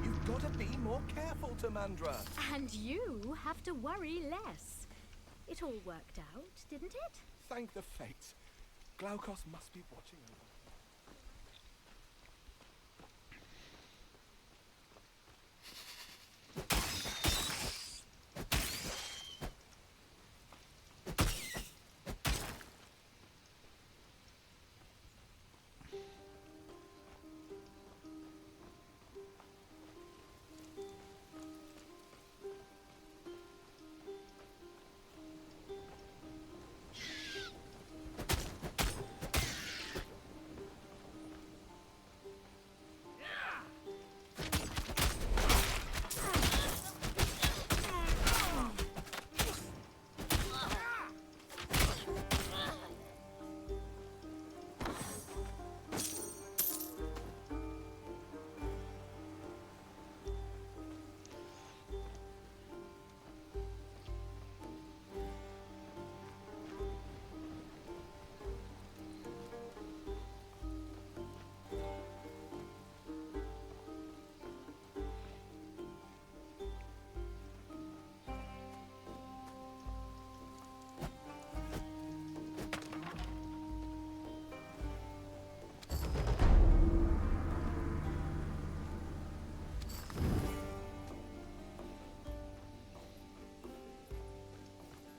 You've got to be more careful, Tamandra. And you have to worry less. It all worked out, didn't it? Thank the fates. Glaukos must be watching over.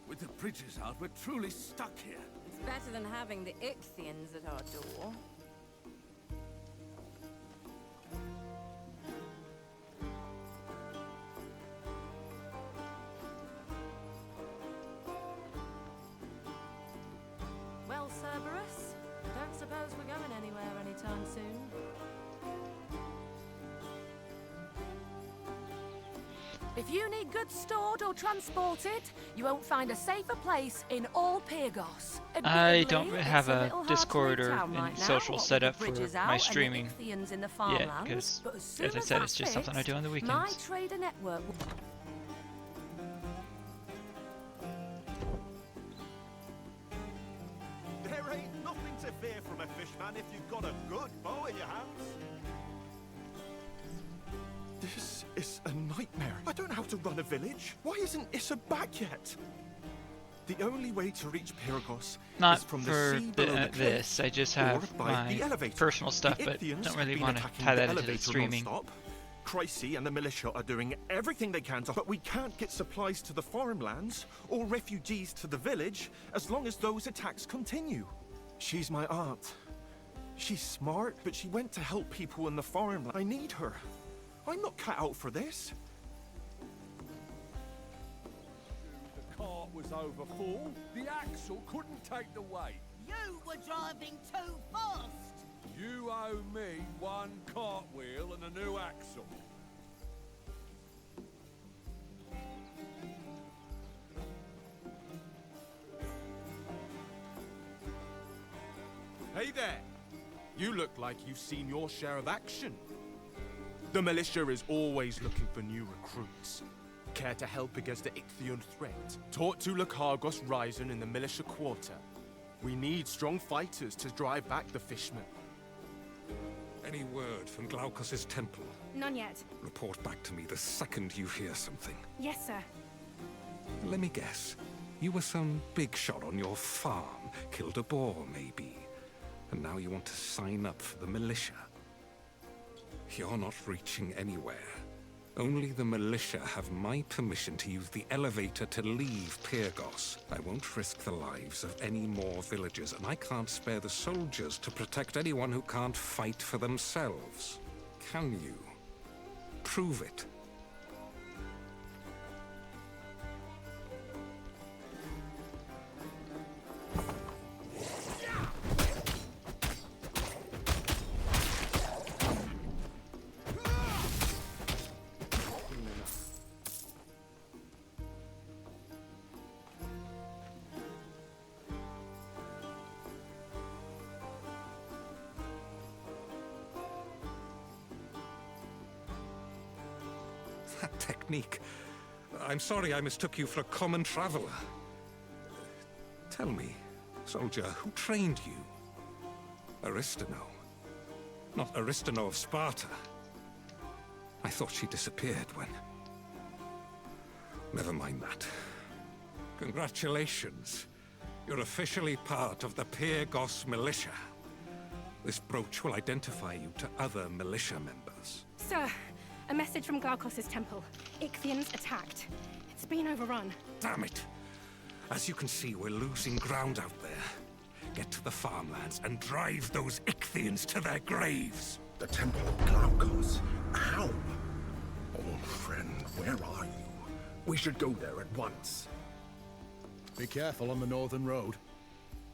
With the bridges out, we're truly stuck here. It's better than having the Ichthians at our door. Well, Cerberus, don't suppose we're going anywhere anytime soon. If you need goods stored or transported, you won't find a safer place in all Pyrgos. I Admittedly, don't it's have a a little hard Discord to or read town any right now, social what with setup the for bridges my out and the streaming Ichthians in the yet, farmlands, because but as soon as I as said, that's it's just something I do on the fixed, my weekends. trader network will... There ain't nothing to fear from a fishman if you've got a good bow in your hands. This is a nightmare. I don't know how to run a village. Why isn't Issa back yet? The only way to reach Pyrgos Not is from for the sea below the cliff, this, I just have or by the my elevator. personal stuff, The but Ichthians don't have really been want to attacking tie the that into the elevator streaming. non-stop. Chryse and the militia are doing everything they can to, but we can't get supplies to the farmlands or refugees to the village as long as those attacks continue. She's my aunt. She's smart, but she went to help people in the farmland. I need her. I'm not cut out for this. The cart was over full. The axle couldn't take the weight. You were driving too fast. You owe me one cartwheel and a new axle. Hey there! You look like you've seen your share of action. The militia is always looking for new recruits. Care to help against the Ichthian threat? Talk to Lakargos Ryzen in the militia quarter. We need strong fighters to drive back the fishmen. Any word from Glaukos' temple? None yet. Report back to me the second you hear something. Yes, sir. Let me guess. You were some big shot on your farm, killed a boar maybe, and now you want to sign up for the militia. You're not reaching anywhere. Only the militia have my permission to use the elevator to leave Pyrgos. I won't risk the lives of any more villagers, and I can't spare the soldiers to protect anyone who can't fight for themselves. Can you? Prove it. That technique. I'm sorry I mistook you for a common traveler. Tell me, soldier, who trained you? Aristano. Not Aristano of Sparta. I thought she disappeared when... Never mind that. Congratulations. You're officially part of the Pyrgos militia. This brooch will identify you to other militia members. Sir, a message from Glaukos' temple. Ichthyans attacked. It's been overrun. Damn it! As you can see, we're losing ground out there. Get to the farmlands and drive those Ichthyans to their graves. The Temple of Glaukos? How? Oh, friend, where are you? We should go there at once. Be careful on the northern road.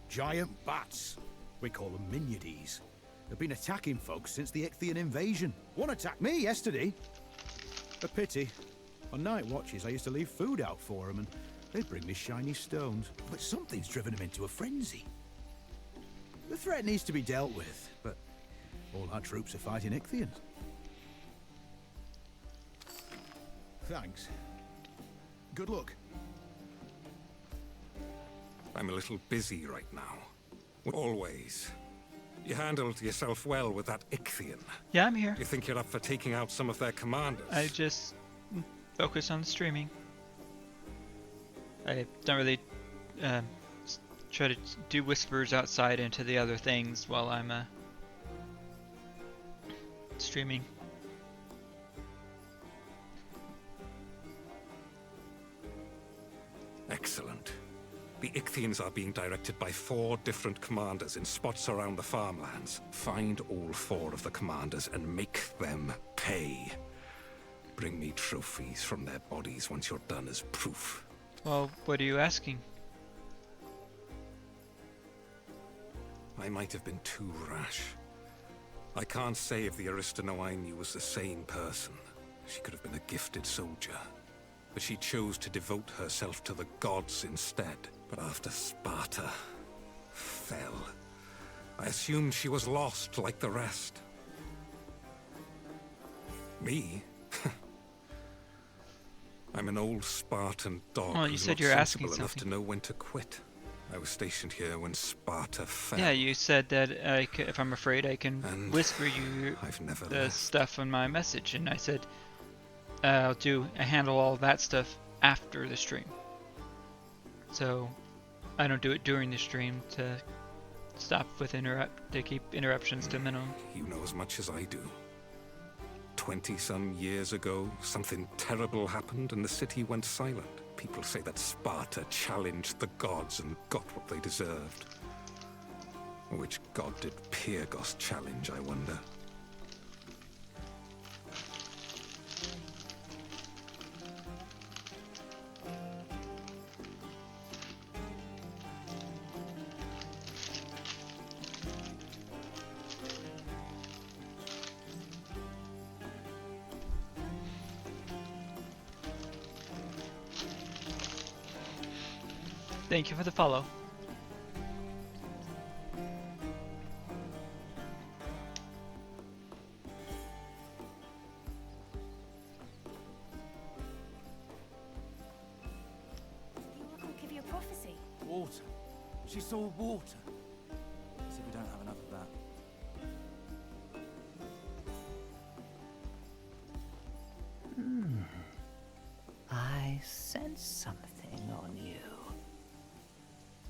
Giant bats. We call them Miniades. They've been attacking folks since the Ichthian invasion. One attacked me yesterday. A pity. On night watches, I used to leave food out for them, and they'd bring me shiny stones. But something's driven them into a frenzy. The threat needs to be dealt with, but all our troops are fighting Ichthians. Thanks. Good luck. I'm a little busy right now. Always. You handled yourself well with that Ichthian. Yeah, I'm here. You think you're up for taking out some of their commanders? I just focus on the streaming. I don't really try to do whispers outside into the other things while I'm streaming. Excellent. The Ichthians are being directed by 4 different commanders in spots around the farmlands. Find all 4 of the commanders and make them pay. Bring me trophies from their bodies once you're done as proof. Well, what are you asking? I might have been too rash. I can't say if the Aristano I knew was the same person. She could have been a gifted soldier. But she chose to devote herself to the gods instead. But after Sparta fell, I assumed she was lost like the rest. Me? I'm an old Spartan dog. Oh, you said you're asking enough something. to know when to quit. I was stationed here when Sparta fell. Yeah, you said that if I'm afraid, I can whisper you the stuff on my message, and I said I'll handle all that stuff after the stream. So I don't do it during the stream to keep interruptions to a minimum. You know as much as I do. 20-some years ago, something terrible happened and the city went silent. People say that Sparta challenged the gods and got what they deserved. Which god did Pyrgos challenge, I wonder? Thank you for the follow. Look, I'll give you a prophecy. Water. She saw water. As if we don't have enough of that. I sense something on you.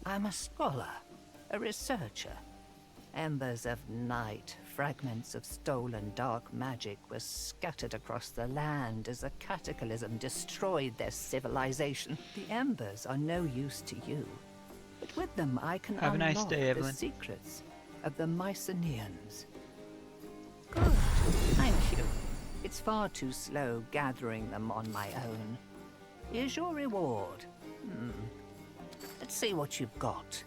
I'm a scholar, a researcher. Embers of night, fragments of stolen dark magic were scattered across the land as a cataclysm destroyed their civilization. The embers are no use to you, but with them I can Have a nice unlock day, the Evelyn. secrets of the Mycenaeans. Good, thank you. It's far too slow gathering them on my own. Here's your reward. Let's see what you've got.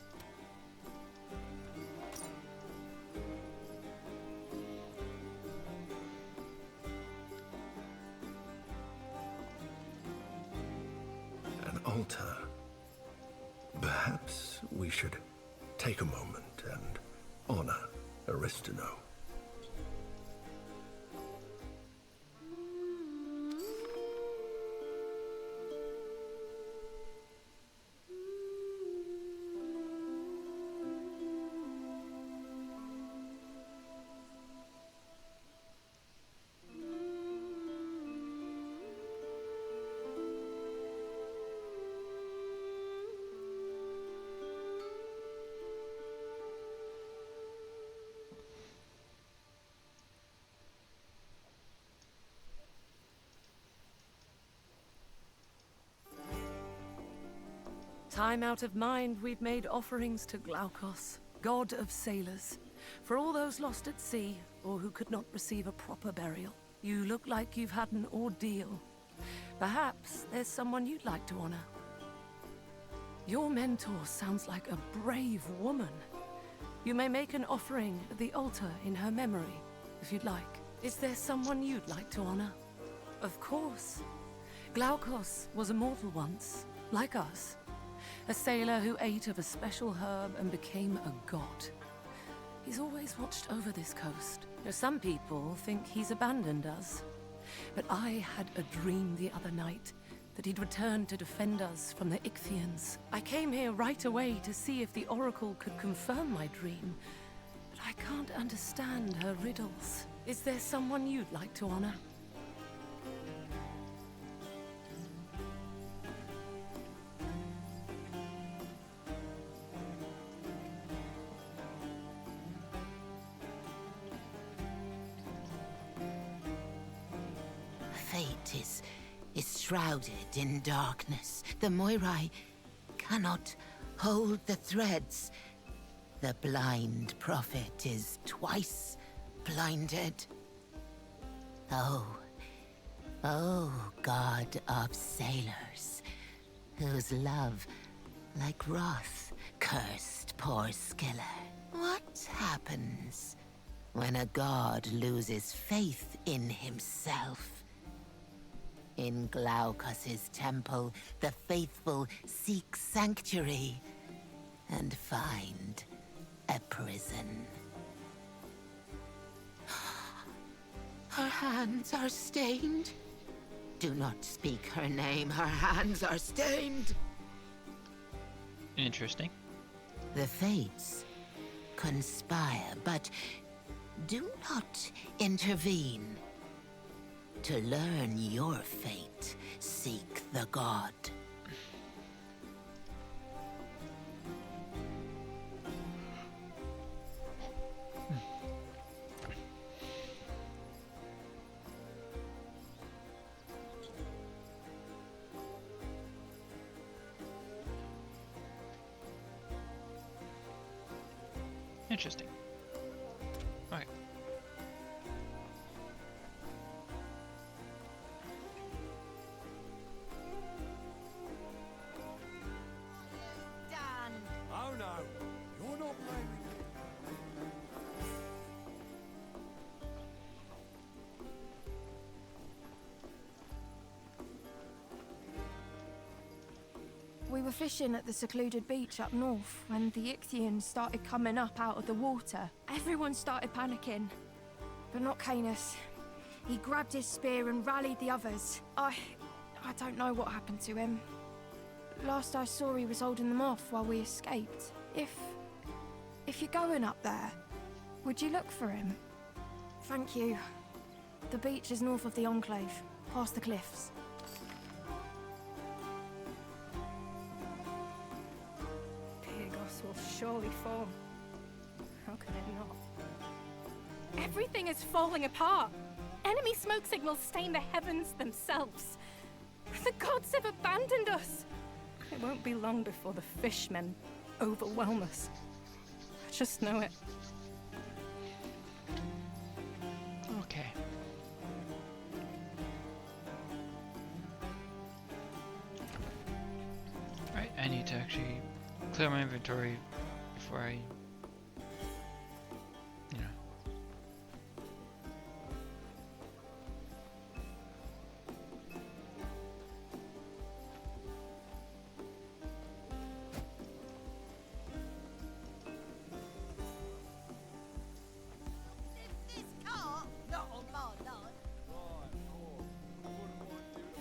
An altar. Perhaps we should take a moment and honor Aristano. Time out of mind, we've made offerings to Glaukos, god of sailors, for all those lost at sea or who could not receive a proper burial. You look like you've had an ordeal. Perhaps there's someone you'd like to honor. Your mentor sounds like a brave woman. You may make an offering at the altar in her memory, if you'd like. Is there someone you'd like to honor? Of course. Glaukos was a mortal once, like us. A sailor who ate of a special herb and became a god. He's always watched over this coast. Now, some people think he's abandoned us. But I had a dream the other night that he'd return to defend us from the Ichthians. I came here right away to see if the Oracle could confirm my dream, but I can't understand her riddles. Is there someone you'd like to honor? Fate is shrouded in darkness. The Moirai cannot hold the threads. The blind prophet is twice blinded. Oh, god of sailors, whose love, like wrath, cursed poor Skiller. What happens when a god loses faith in himself? In Glaukos' temple, the faithful seek sanctuary and find a prison. Her hands are stained. Do not speak her name. Her hands are stained. Interesting. The fates conspire, but do not intervene. To learn your fate, seek the god. Interesting. Okay. Oh no, you're not blaming me. We were fishing at the secluded beach up north when the Ichthians started coming up out of the water. Everyone started panicking, but not Canis. He grabbed his spear and rallied the others. I don't know what happened to him. Last I saw, he was holding them off while we escaped. If you're going up there, would you look for him? Thank you. The beach is north of the Enclave, past the cliffs. Pyrgos will surely fall. How can it not? Everything is falling apart. Enemy smoke signals stain the heavens themselves. The gods have abandoned us. It won't be long before the fishmen overwhelm us. I just know it. Okay. Alright, I need to actually clear my inventory before I, you know.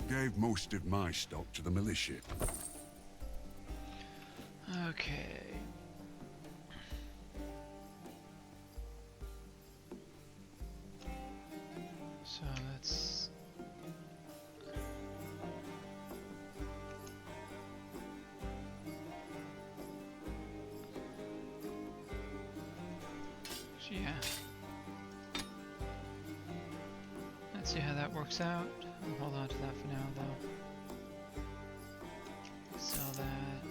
Gave most of my stock to the militia. Okay. So let's... Yeah. Let's see how that works out. I'll hold on to that for now, though. Sell that.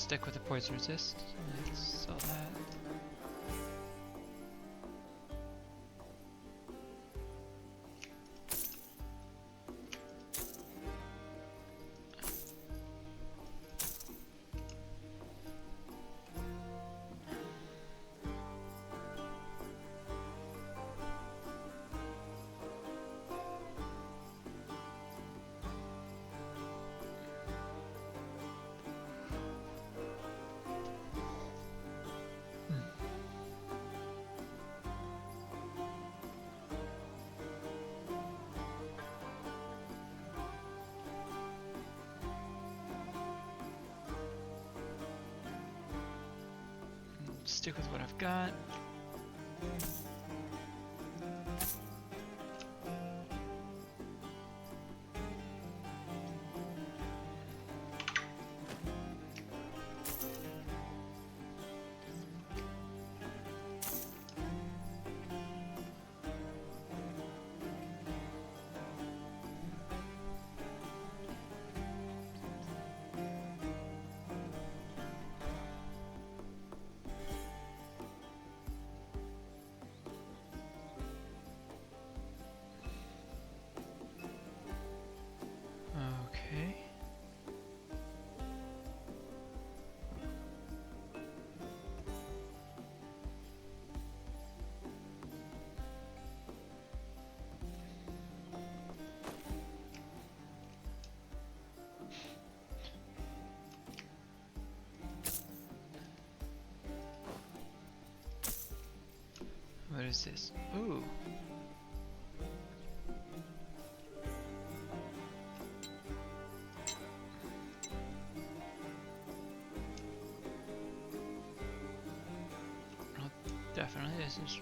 stick with the poison resist. Let's sell that. Stick with what I've got. Okay. What is this? Ooh. Definitely this is.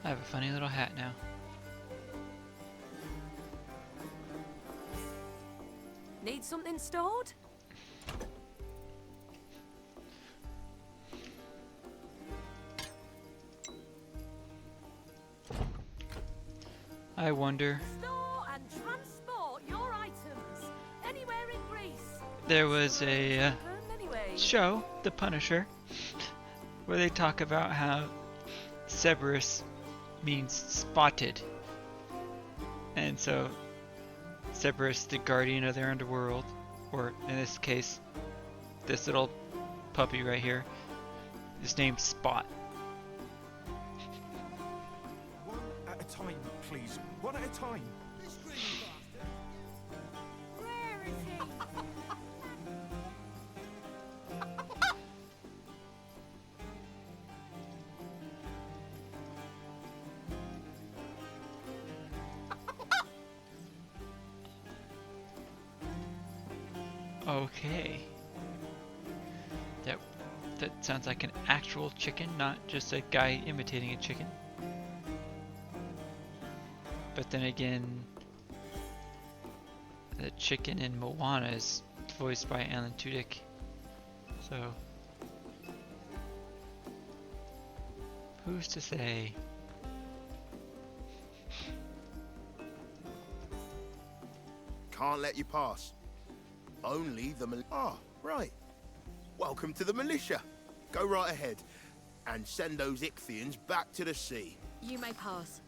I have a funny little hat now. Need something stored? I wonder. Store and transport your items anywhere in Greece. There was a show, The Punisher, where they talk about how Cerberus means spotted, and so Cerberus, the guardian of their underworld, or in this case, this little puppy right here, is named Spot. One at a time, please. One at a time. Where is he? Okay. That sounds like an actual chicken, not just a guy imitating a chicken. But then again, the chicken in Moana is voiced by Alan Tudyk. So, who's to say? Can't let you pass. Only the Ah, right. Welcome to the militia. Go right ahead and send those Ichthyans back to the sea. You may pass.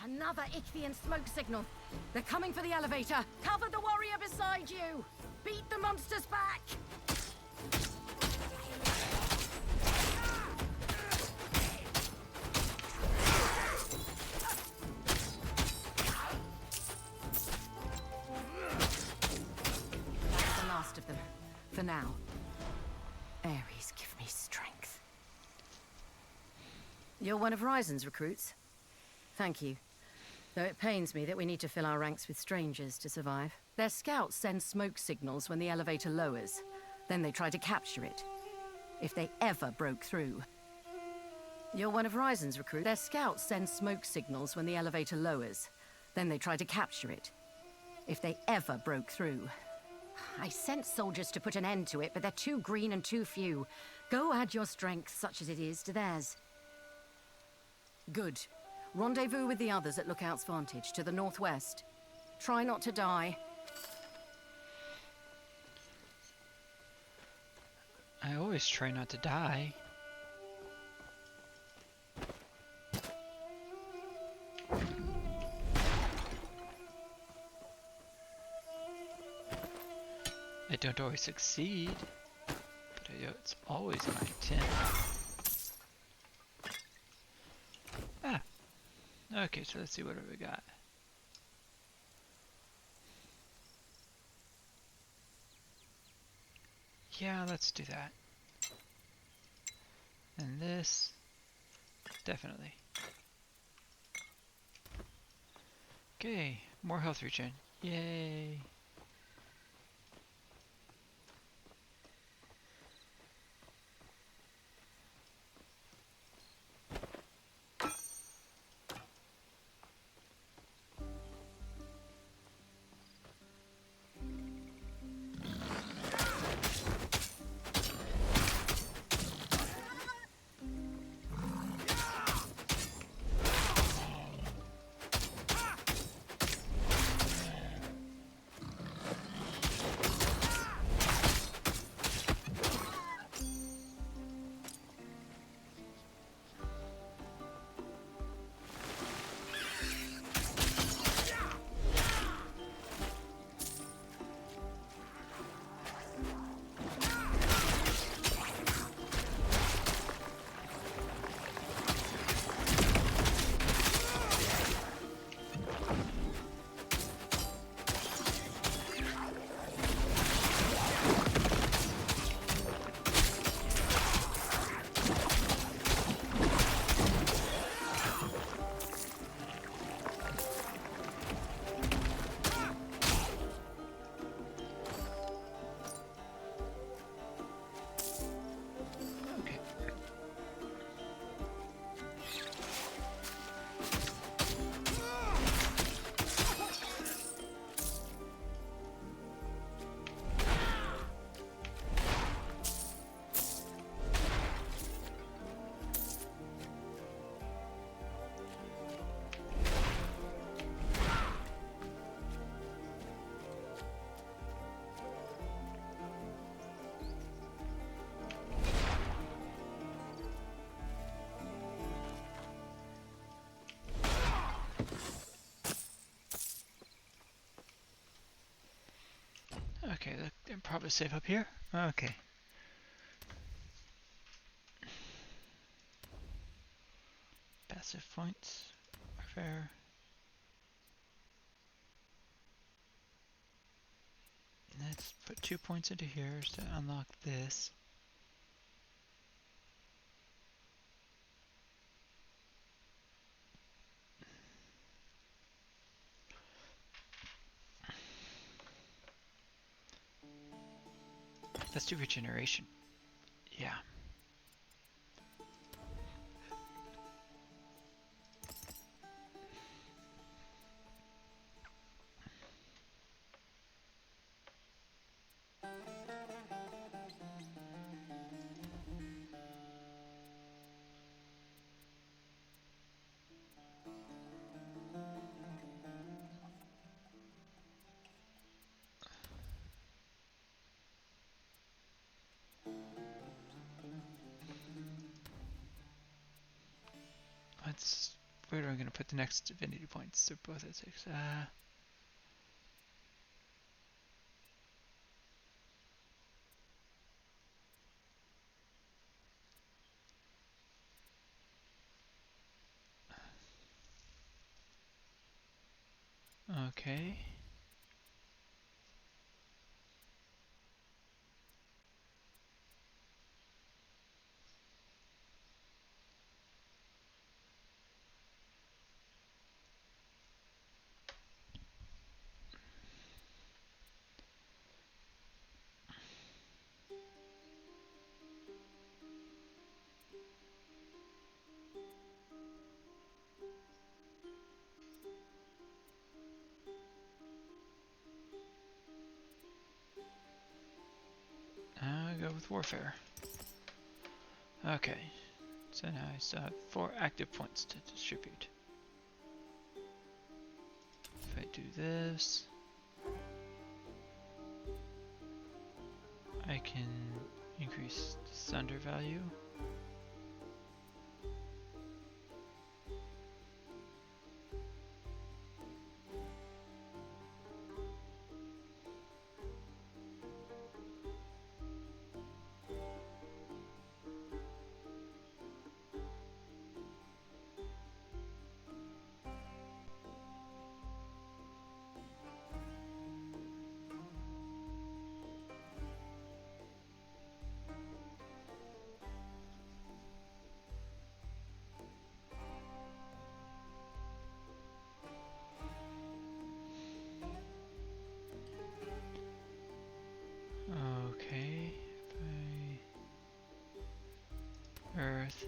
Another Ichthian smoke signal. They're coming for the elevator. Cover the warrior beside you. Beat the monsters back. For now. Ares, give me strength. You're one of Ryzen's recruits? Thank you. Though it pains me that we need to fill our ranks with strangers to survive. Their scouts send smoke signals when the elevator lowers. Then they try to capture it. If they ever broke through. You're one of Ryzen's recruits. Their scouts send smoke signals when the elevator lowers. Then they try to capture it. If they ever broke through. I sent soldiers to put an end to it, but they're too green and too few. Go add your strength, such as it is, to theirs. Good. Rendezvous with the others at Lookout's Vantage, to the northwest. Try not to die. I always try not to die. I don't always succeed, but it's always my intent. Ah! Okay, so let's see what we got. Yeah, let's do that. And this, definitely. Okay, more health regen. Yay! Okay, they're probably safe up here. Okay. Passive points are fair. Let's put 2 points into here to unlock this. Let's do regeneration. Yeah. Where am I going to put the next divinity points? They're both at 6. Okay. with warfare. Okay, so now I still have 4 active points to distribute. If I do this, I can increase the sunder value. Okay, Earth.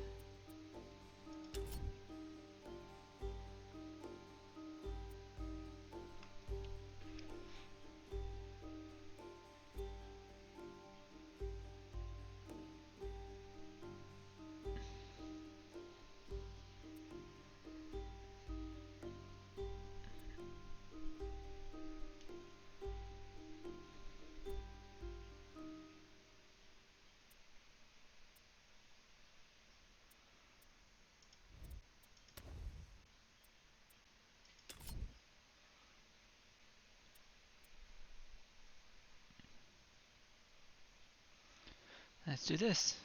Let's do this.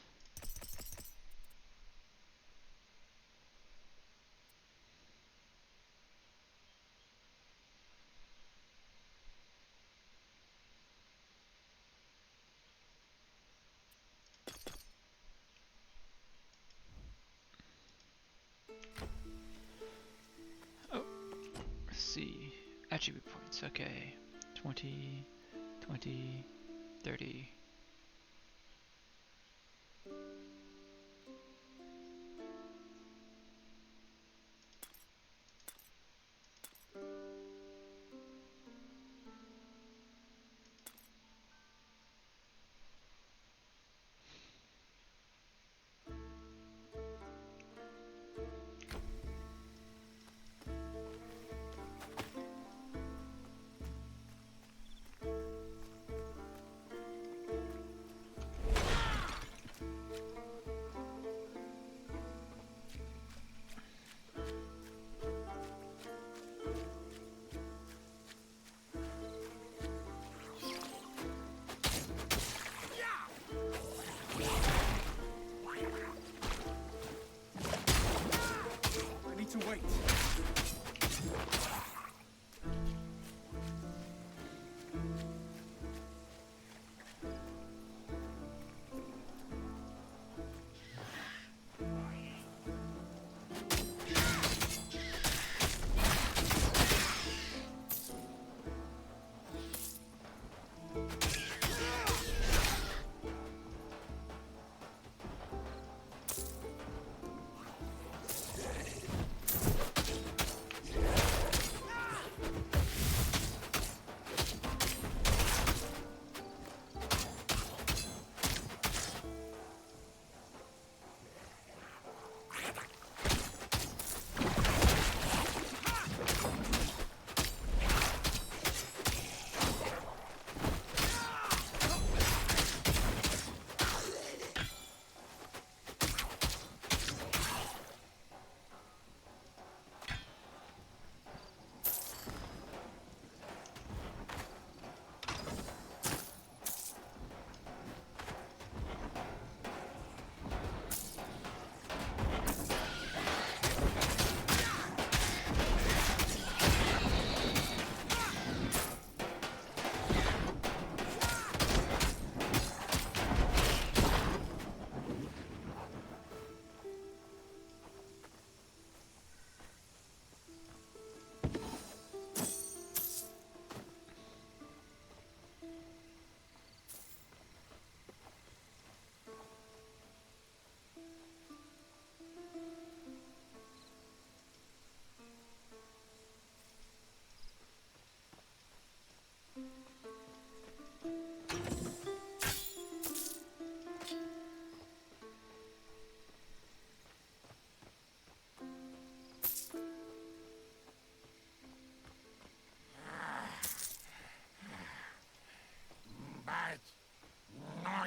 Oh, let's see. Attribute points, okay. 20, 20, 30.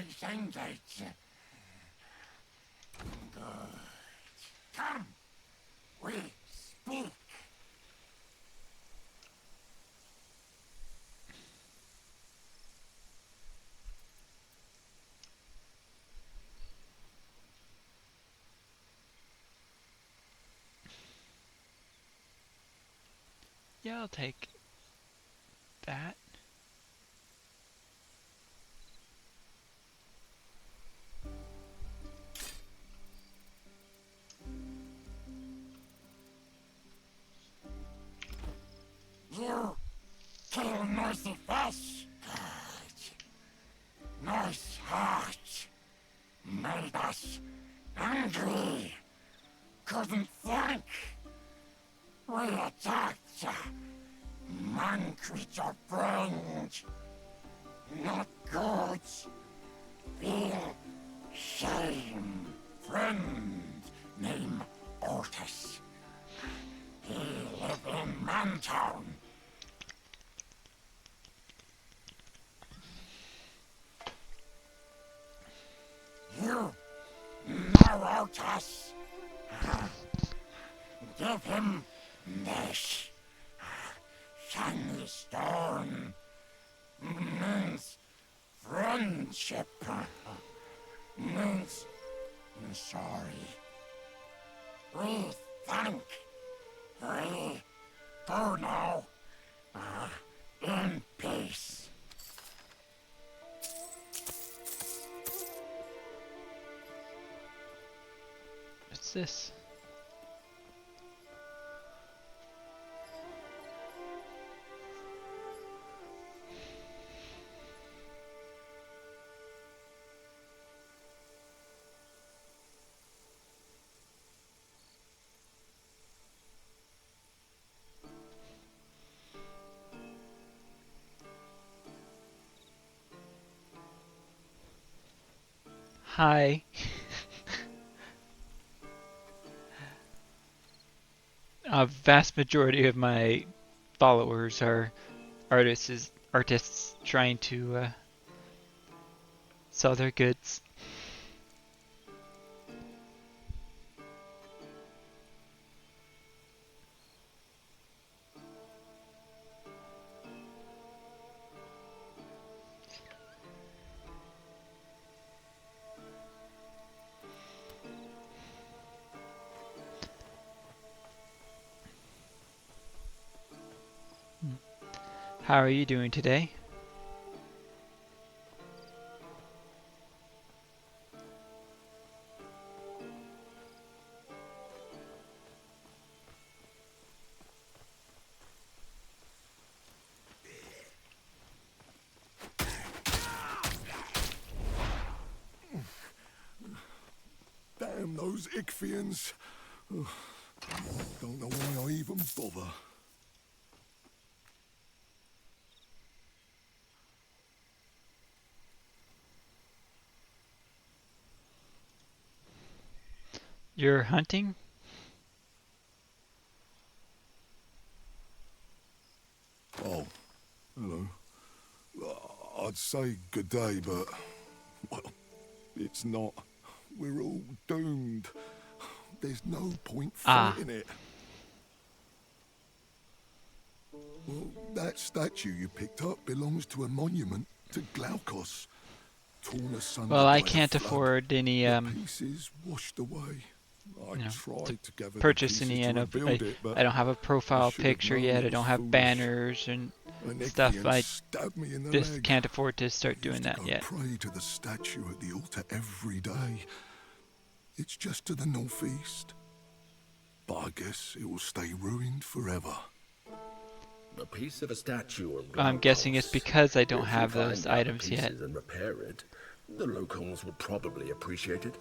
disengage. Good. Come, we speak. Yeah, I'll take that. You kill noisy fish. Good. Nice heart. Made us angry. Couldn't think. We attacked. Man creature friend. Not good. Feel shame. Friend name Otis. He live in Mantown. You know Otis. Give him this. Shiny stone. Means friendship. Means sorry. We thank. We go now. In peace. What's this? Hi. A vast majority of my followers are artists trying to sell their goods. How are you doing today? Damn those Ichthyans. Don't know why I even bother. You're hunting? Oh, hello. I'd say good day, but, well, it's not. We're all doomed. There's no point fighting it. Well, that statue you picked up belongs to a monument to Glaukos. Torn asunder Well, I by the can't flood. afford any The pieces washed away. I tried to gather the purchase pieces any. to rebuild it, but I don't have a profile should have picture known yet. it I don't was have foolish. banners and An stuff. Ichthian I stabbed me in the just leg. can't afford to start doing used to that go yet. Pray to the statue at the altar every day. It's just to the northeast. But I guess it will stay ruined forever. A piece of a statue of I'm guessing it's Glaukos. because I don't If have you find those the other items yet. pieces and repair it, the locals will probably appreciate it.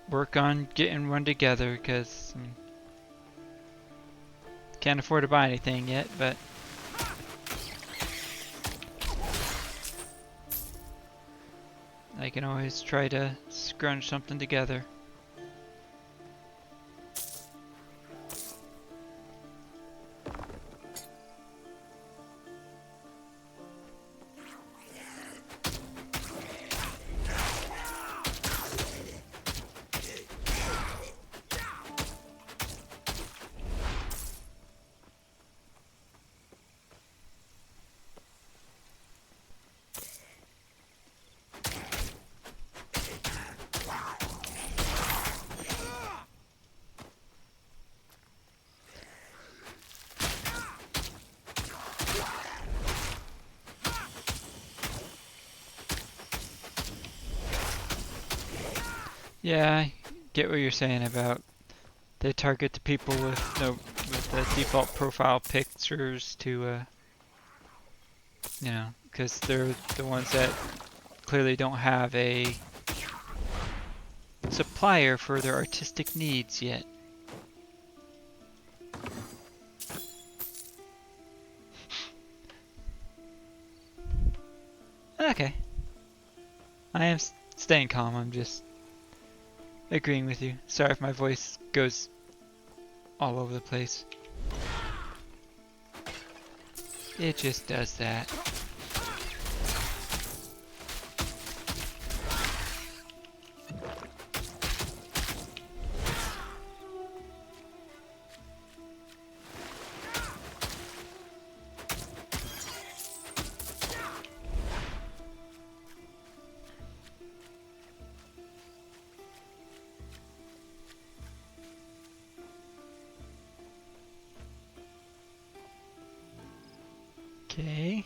work on getting one together, because I mean, can't afford to buy anything yet, but I can always try to scrunch something together. Yeah, I get what you're saying about they target the people with the default profile pictures to you know, because they're the ones that clearly don't have a supplier for their artistic needs yet. Okay. I am staying calm, I'm just agreeing with you. Sorry if my voice goes all over the place. It just does that. Okay.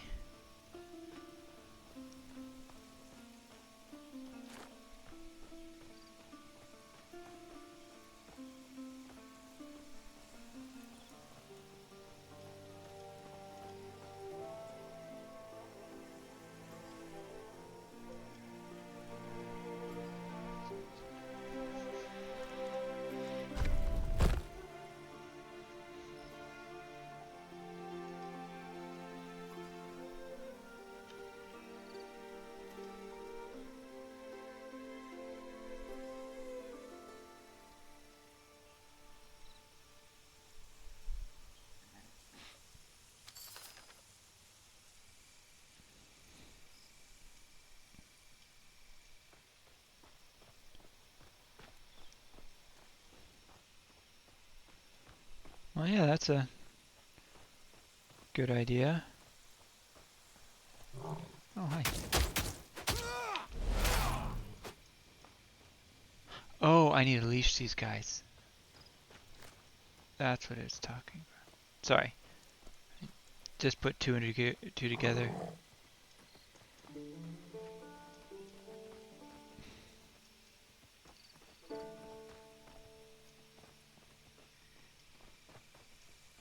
Well, yeah, that's a good idea. Oh, hi. Oh, I need to leash these guys. That's what it's talking about. Sorry. Just put two together.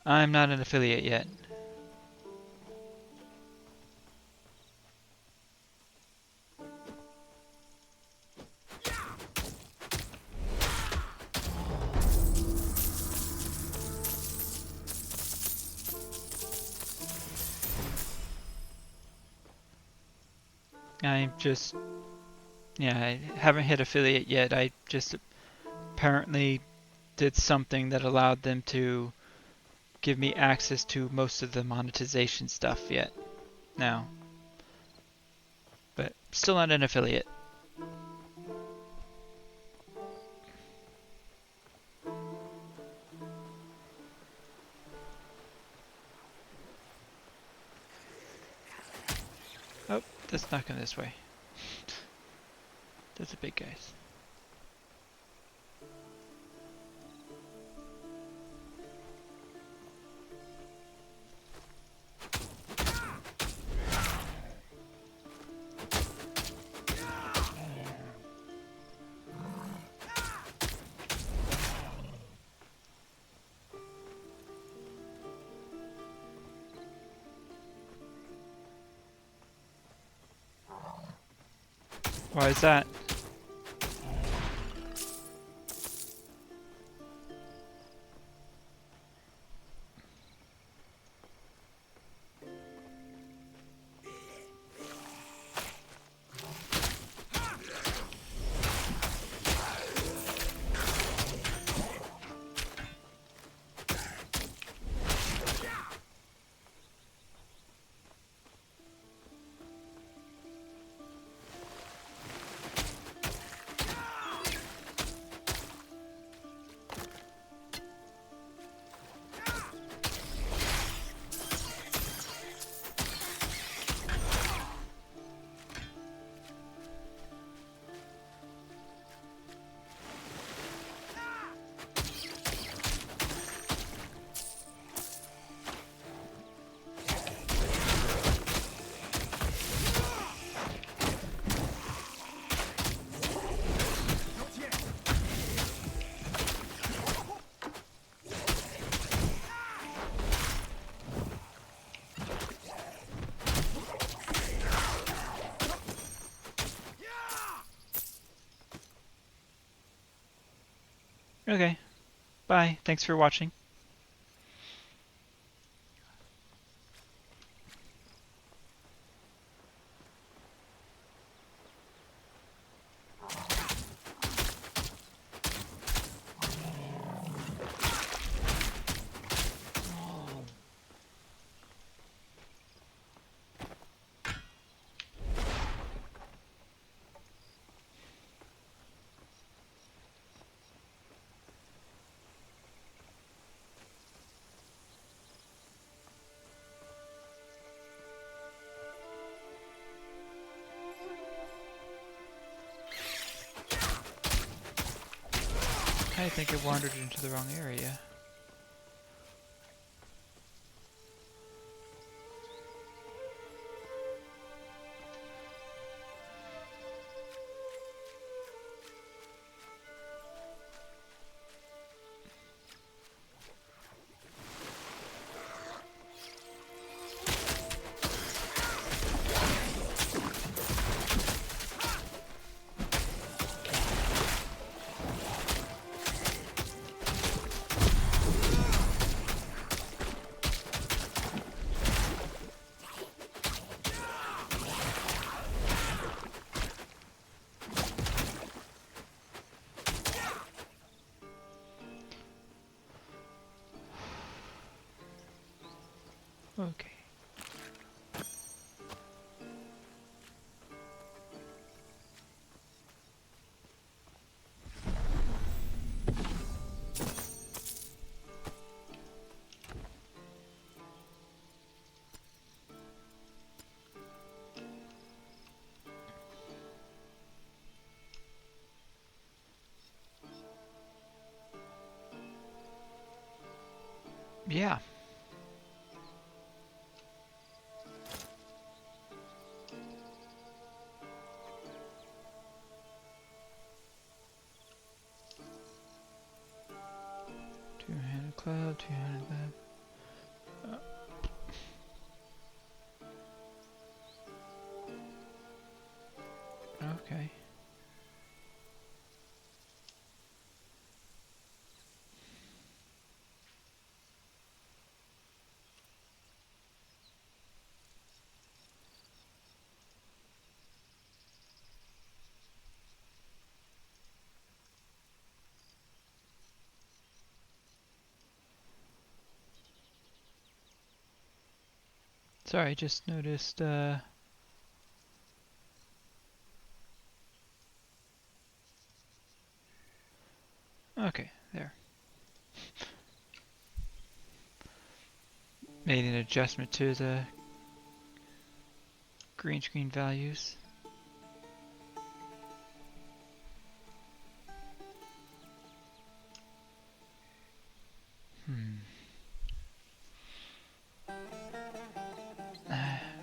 I'm not an affiliate yet. I'm just, yeah, I haven't hit affiliate yet. I just apparently did something that allowed them to give me access to most of the monetization stuff yet now. But still not an affiliate. Oh, that's not going this way. That's the big guys. Why is that? Okay. Bye. Thanks for watching. I think it wandered into the wrong area. Okay. Yeah. Two-handed club, two-handed club. Okay. Sorry, I just noticed, okay, there. Made an adjustment to the green screen values.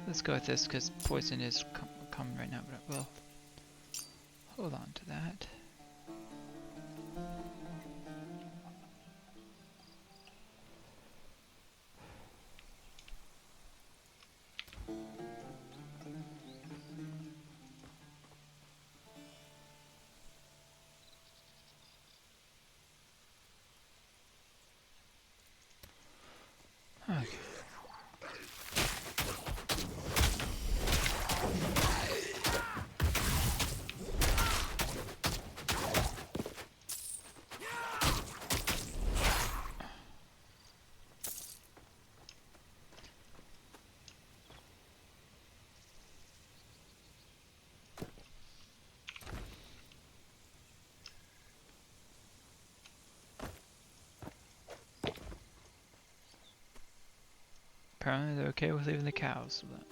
Let's go with this because poison is coming right now, but I will hold on to that. Okay. Apparently they're okay with leaving the cows. So that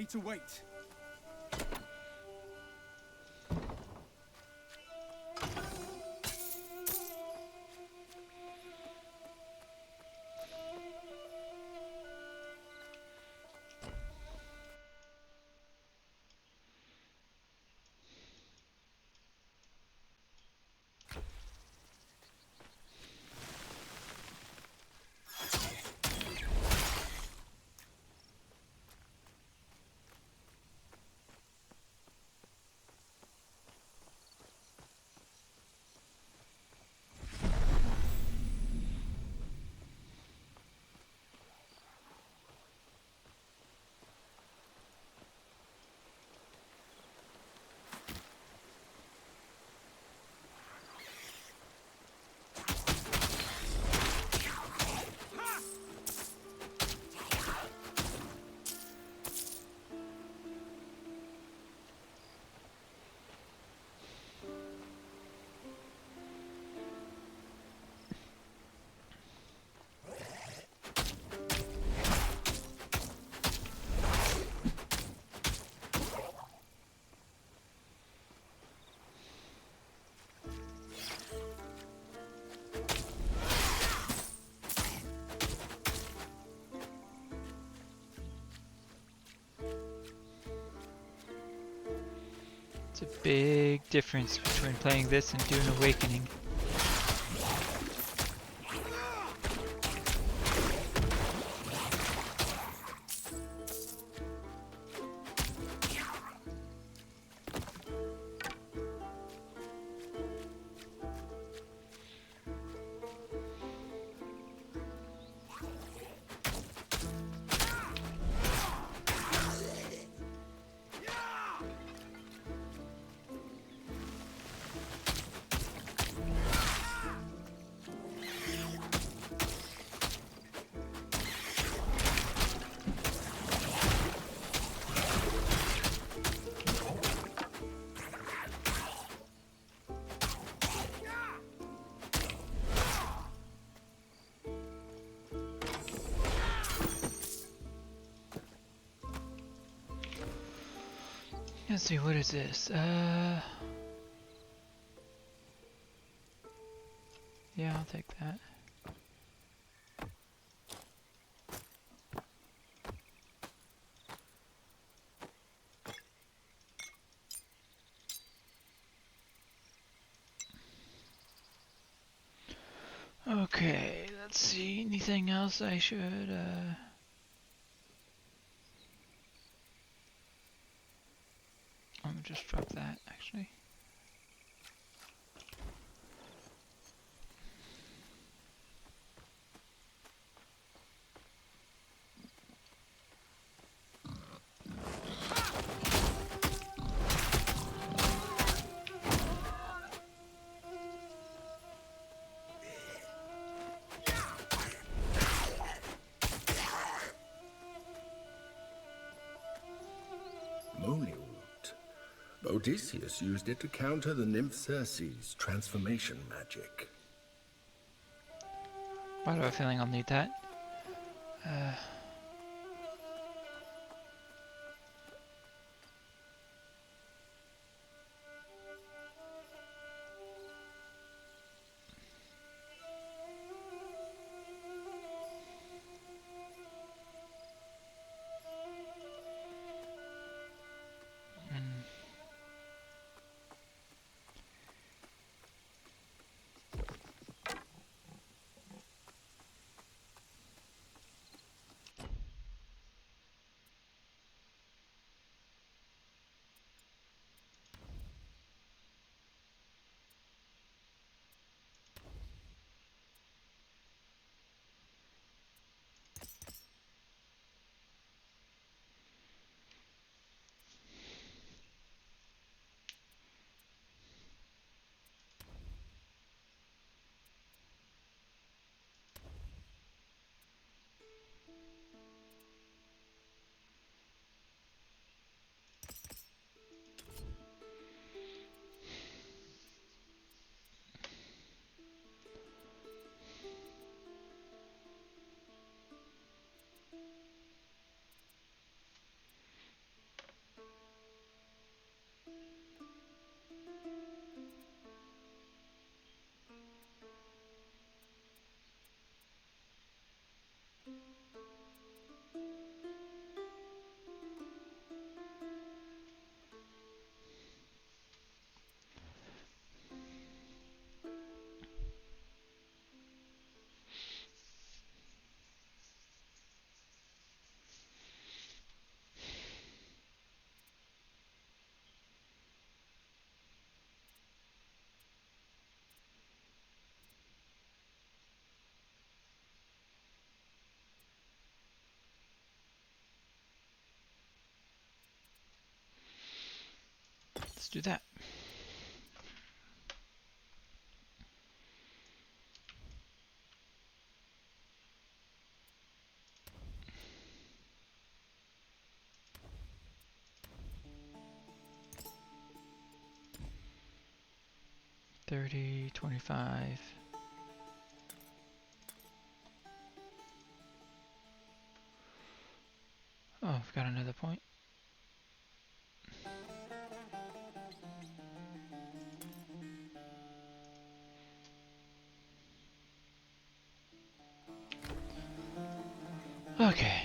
need to wait. It's a big difference between playing this and Dune Awakening. Let's see, what is this? Yeah, I'll take that. Okay, let's see, anything else I should, I'm gonna just drop that, actually. Moly root. Odysseus used it to counter the nymph Circe's transformation magic. Why do I have a feeling I'll need that? Let's do that. $30, $25. Oh, I've got another point. Okay.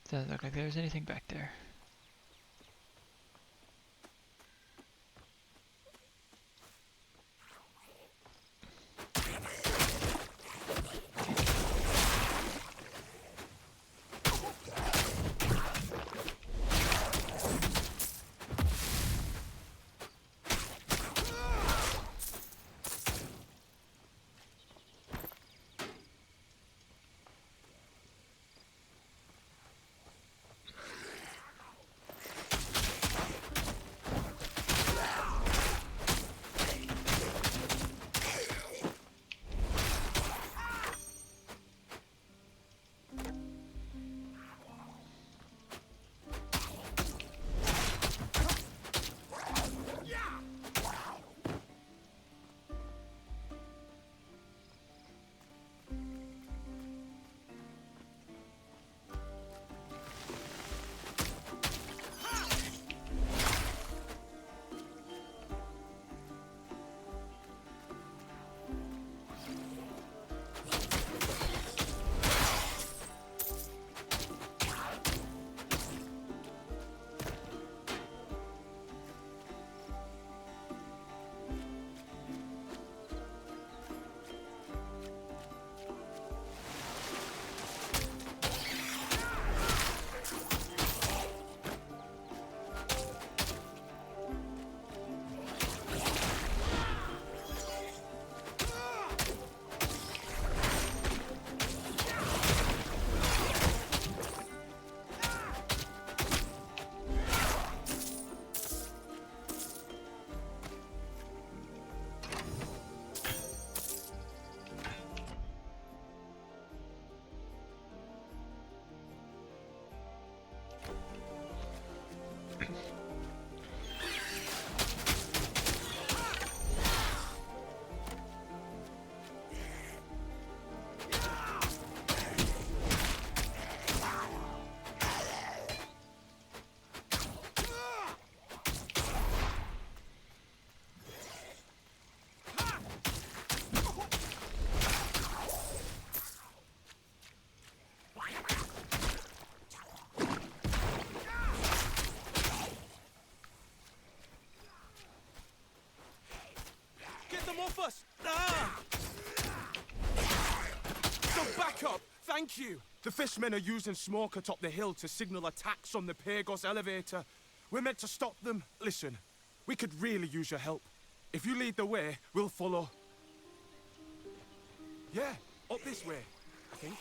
Doesn't look like there's anything back there. Us! Ah! So back up! Thank you! The fishmen are using smoke atop the hill to signal attacks on the Pagos elevator. We're meant to stop them. Listen, we could really use your help. If you lead the way, we'll follow. Yeah, up this way, I think.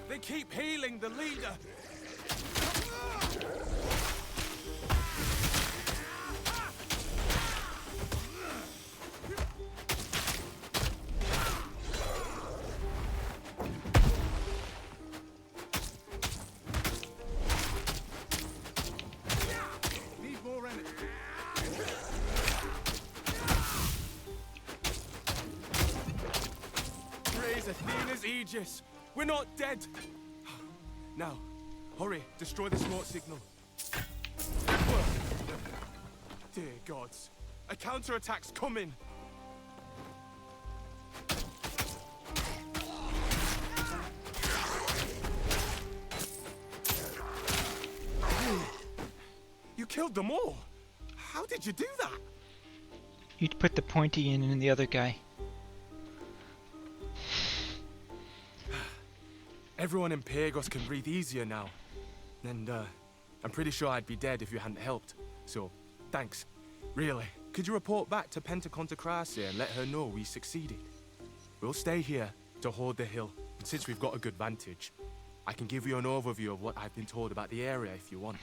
They keep healing the leader. Need more energy. Praise Athena's Aegis. We're not dead. Now, hurry, destroy the smoke signal. Good work. Dear gods, a counterattack's coming. killed them all. How did you do that? You'd put the pointy in the other guy. Everyone in Pagos can breathe easier now. And, I'm pretty sure I'd be dead if you hadn't helped. So, thanks. Really. Could you report back to Pentaconta Crasse and let her know we succeeded? We'll stay here to hold the hill. And since we've got a good vantage, I can give you an overview of what I've been told about the area if you want.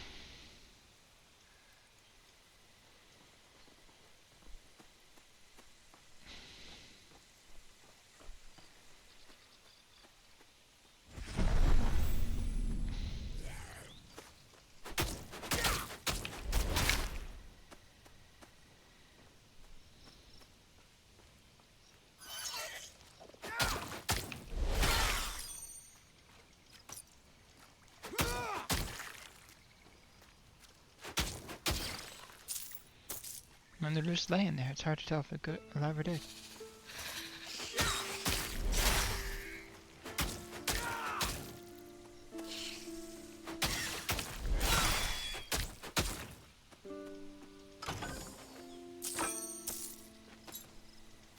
And they're just laying there. It's hard to tell if they're good, alive or dead.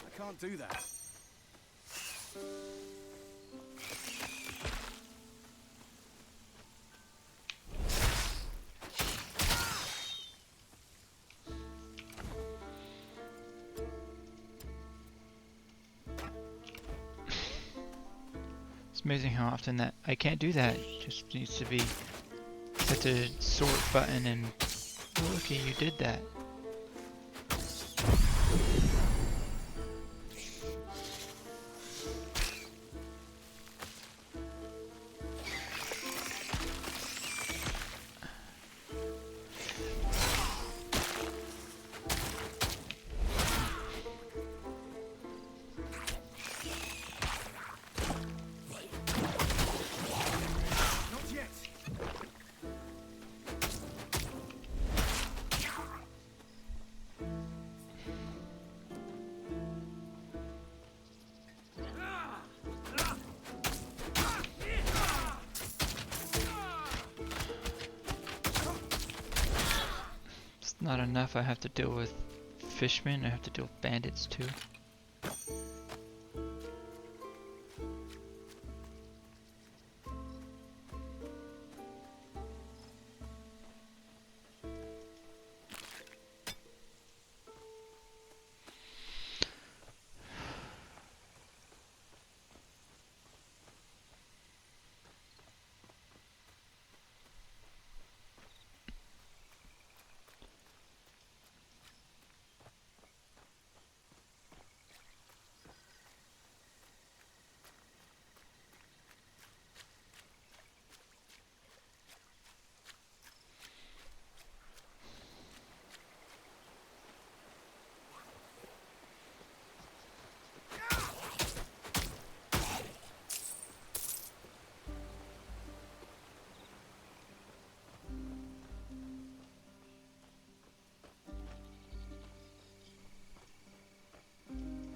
I can't do that. It's amazing how often that I can't do that. It just needs to be hit the sort button and oh, okay, you did that. Not enough. I have to deal with fishmen. I have to deal with bandits too.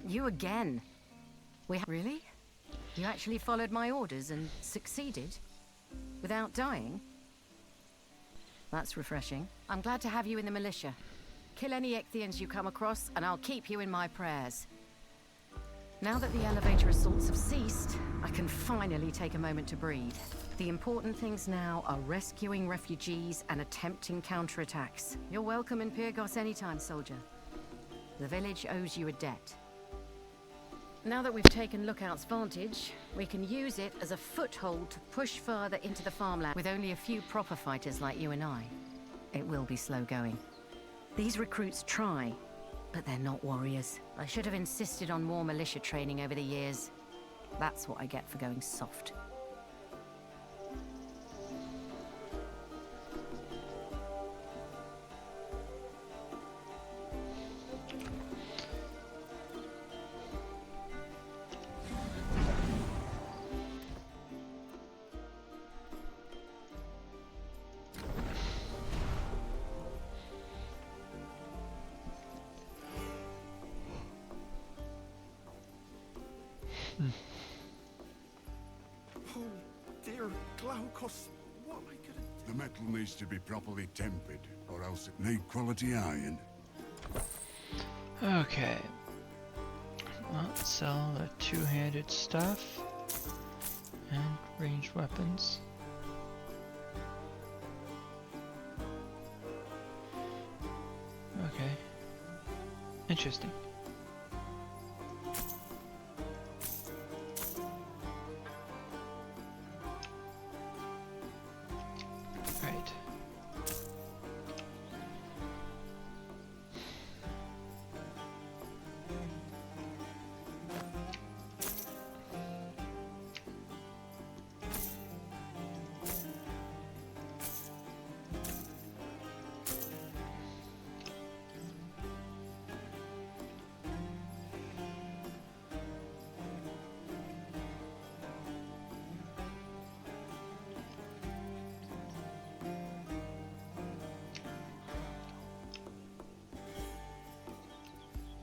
You again? Really? You actually followed my orders and succeeded? Without dying? That's refreshing. I'm glad to have you in the militia. Kill any Ichthyans you come across, and I'll keep you in my prayers. Now that the elevator assaults have ceased, I can finally take a moment to breathe. The important things now are rescuing refugees and attempting counterattacks. You're welcome in Pyrgos anytime, soldier. The village owes you a debt. Now that we've taken Lookout's vantage, we can use it as a foothold to push further into the farmland. With only a few proper fighters like you and I, it will be slow going. These recruits try, but they're not warriors. I should have insisted on more militia training over the years. That's what I get for going soft. Oh, dear Glaukos, what am I gonna do? The metal needs to be properly tempered, or else it need quality iron. Okay. Let's sell the two-handed stuff and ranged weapons. Okay. Interesting. Right.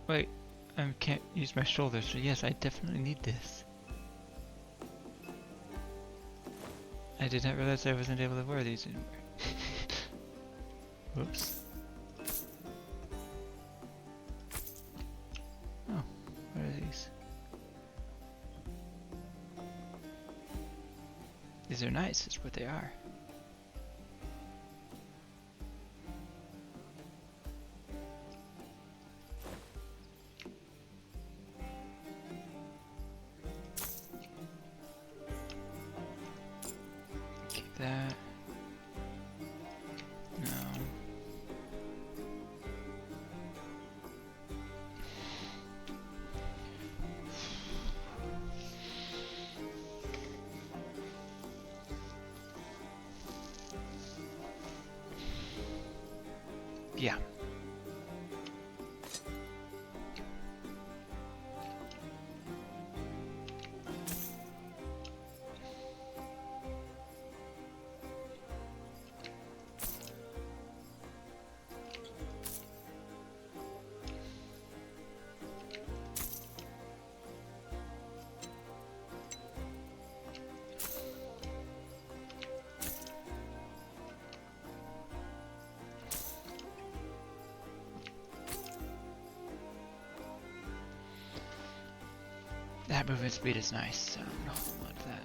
Wait, I can't use my shoulders, so yes, I definitely need this. I did not realize I wasn't able to wear these anymore. Whoops. Oh, what are these? These are nice, is what they are. Keep that. No. Yeah. That movement speed is nice, so I'll love that.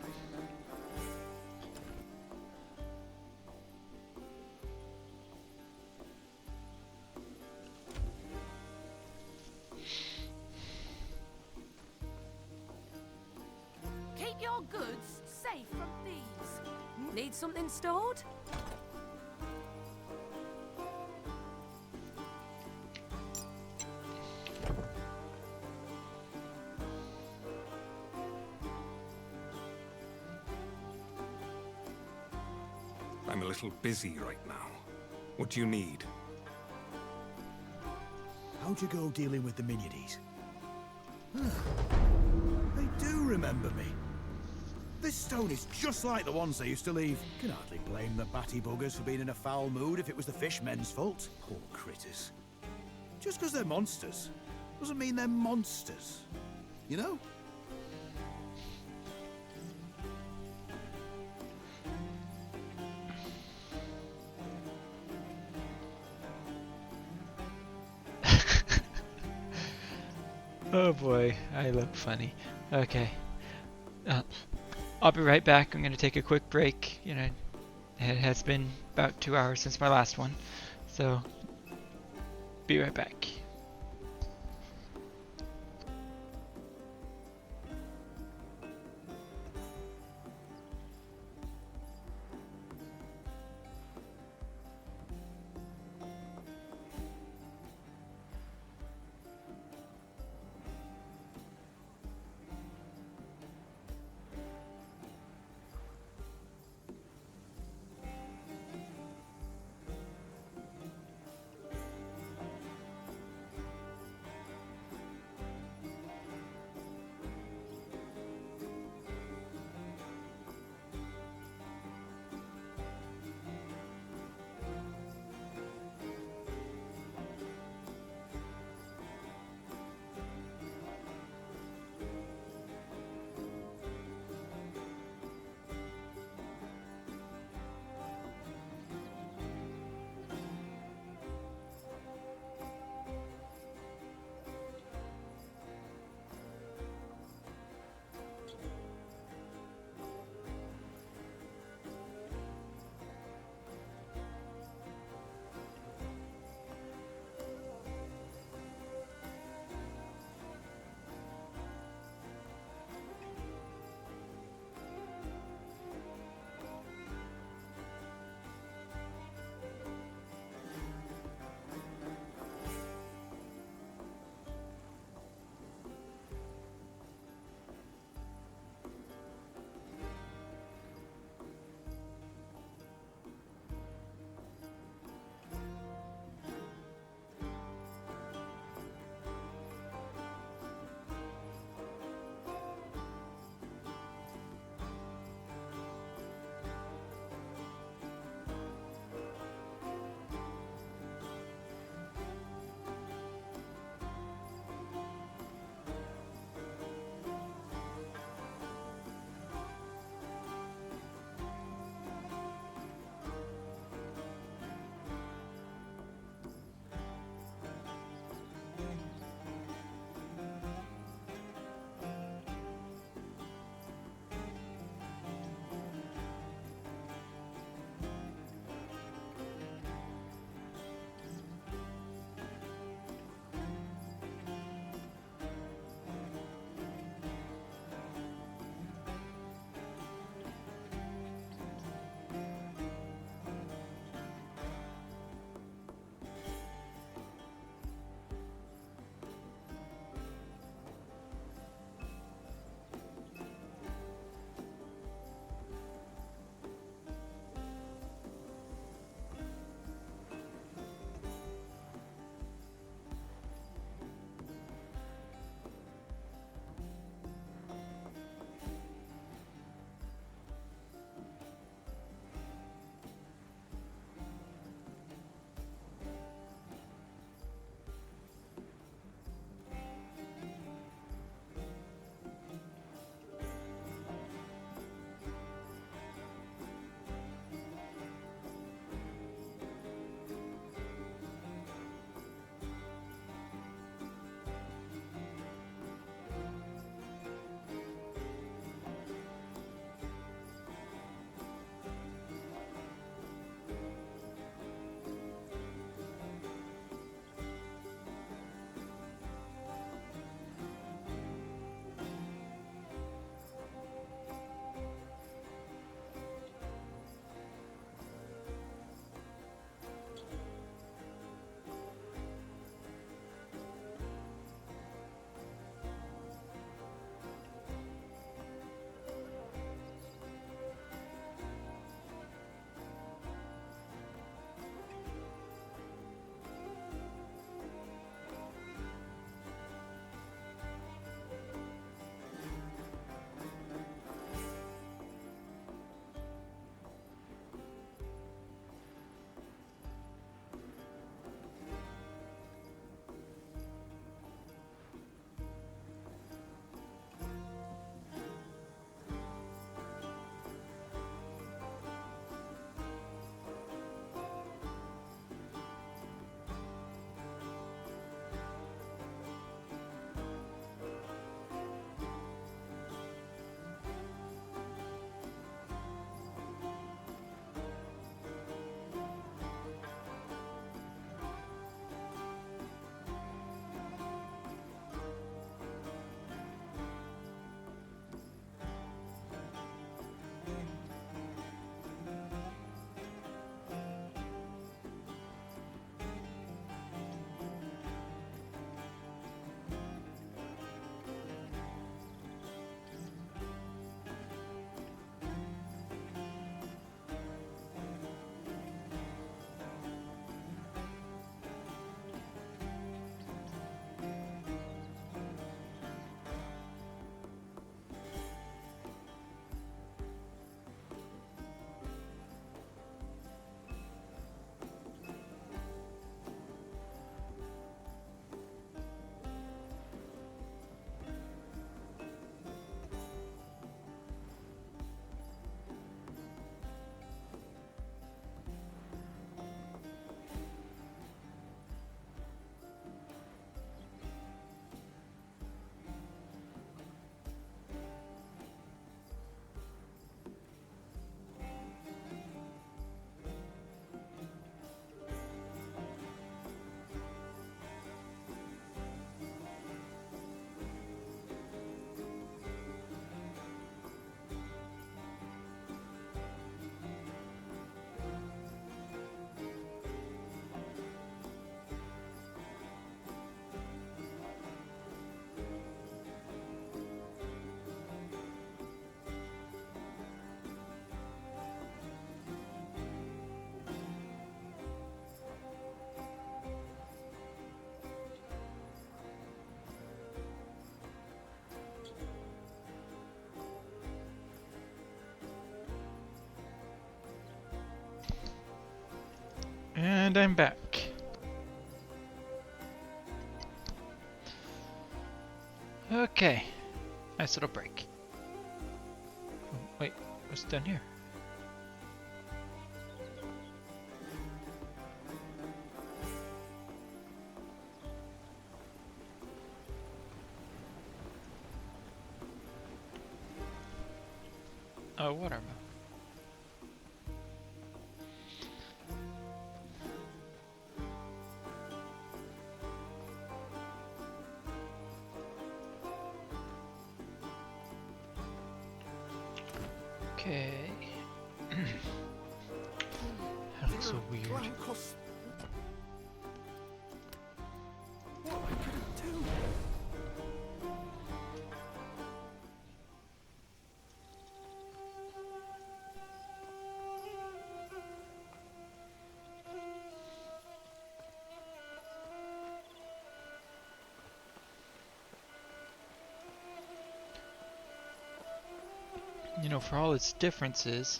Keep your goods safe from thieves. Need something stored? I'm a little busy right now. What do you need? How'd you go dealing with the Minions? They do remember me. This stone is just like the ones they used to leave. Can hardly blame the batty buggers for being in a foul mood if it was the fishmen's fault. Poor critters. Just because they're monsters doesn't mean they're monsters. You know? Oh boy, I look funny. Okay. I'll be right back. I'm going to take a quick break. You know, it has been about 2 hours since my last one. So, be right back. And I'm back. Okay. Nice little break. Oh, wait, what's done here? Oh, whatever. Okay. That looks so weird. Glaukos. What am I gonna do? You know, for all its differences,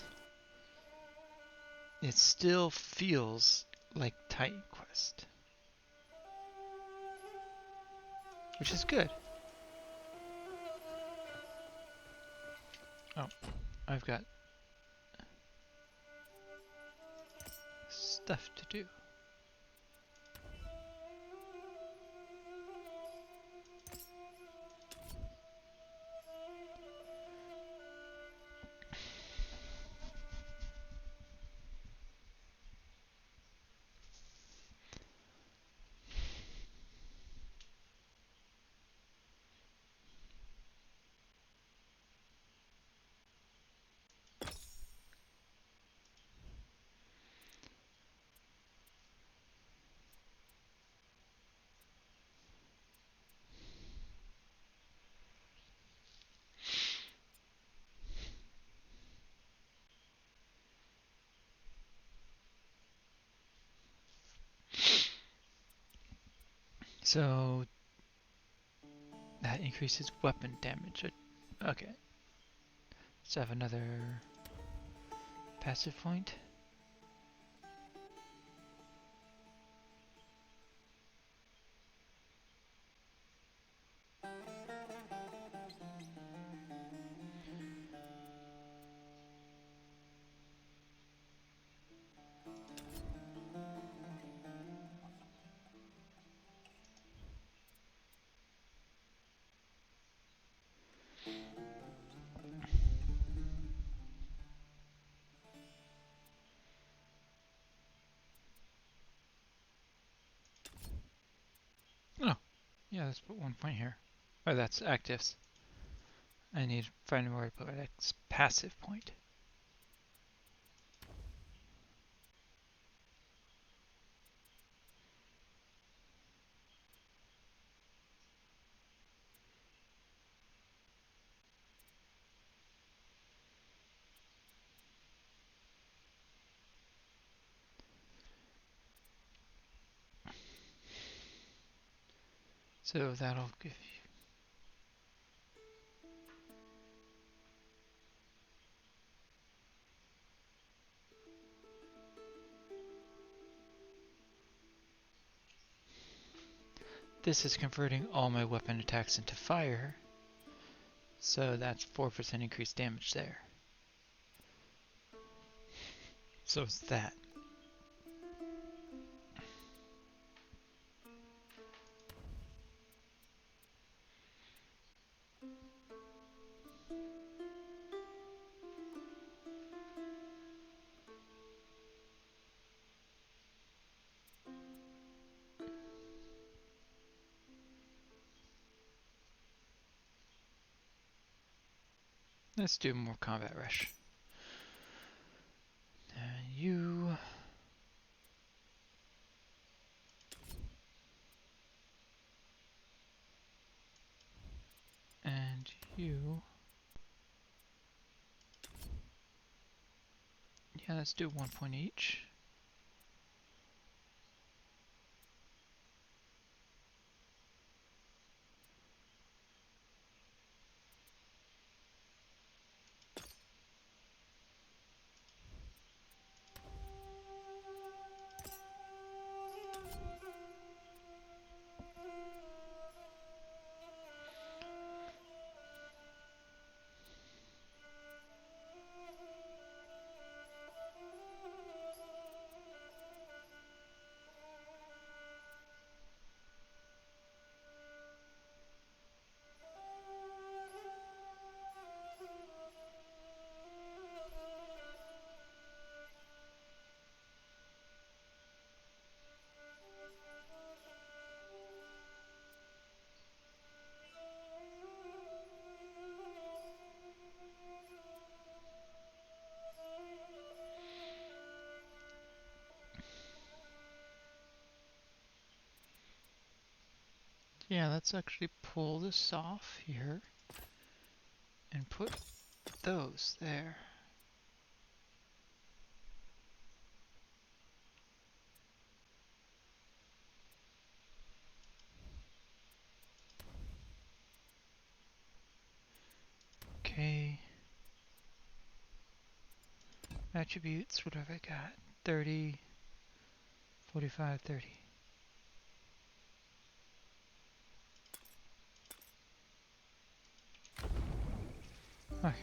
it still feels like Titan Quest. Which is good. Oh, I've got stuff to do. So that increases weapon damage. Okay. Let's have another passive point. Oh, yeah, let's put 1 point here. Oh, that's actives. I need to find where I put my next passive point. So that'll give you... This is converting all my weapon attacks into fire. So that's 4% increased damage there. So is that. Let's do more combat rush. And you... And you... Yeah, let's do 1 point each. Yeah, let's actually pull this off here and put those there. Okay. Attributes, what have I got? 30, 45, 30. Okay.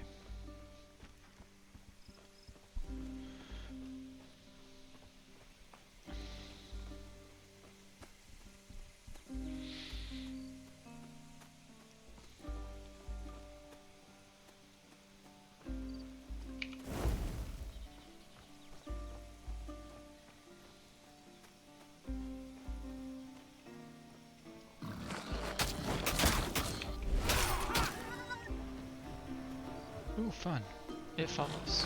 Ooh, fun. It follows.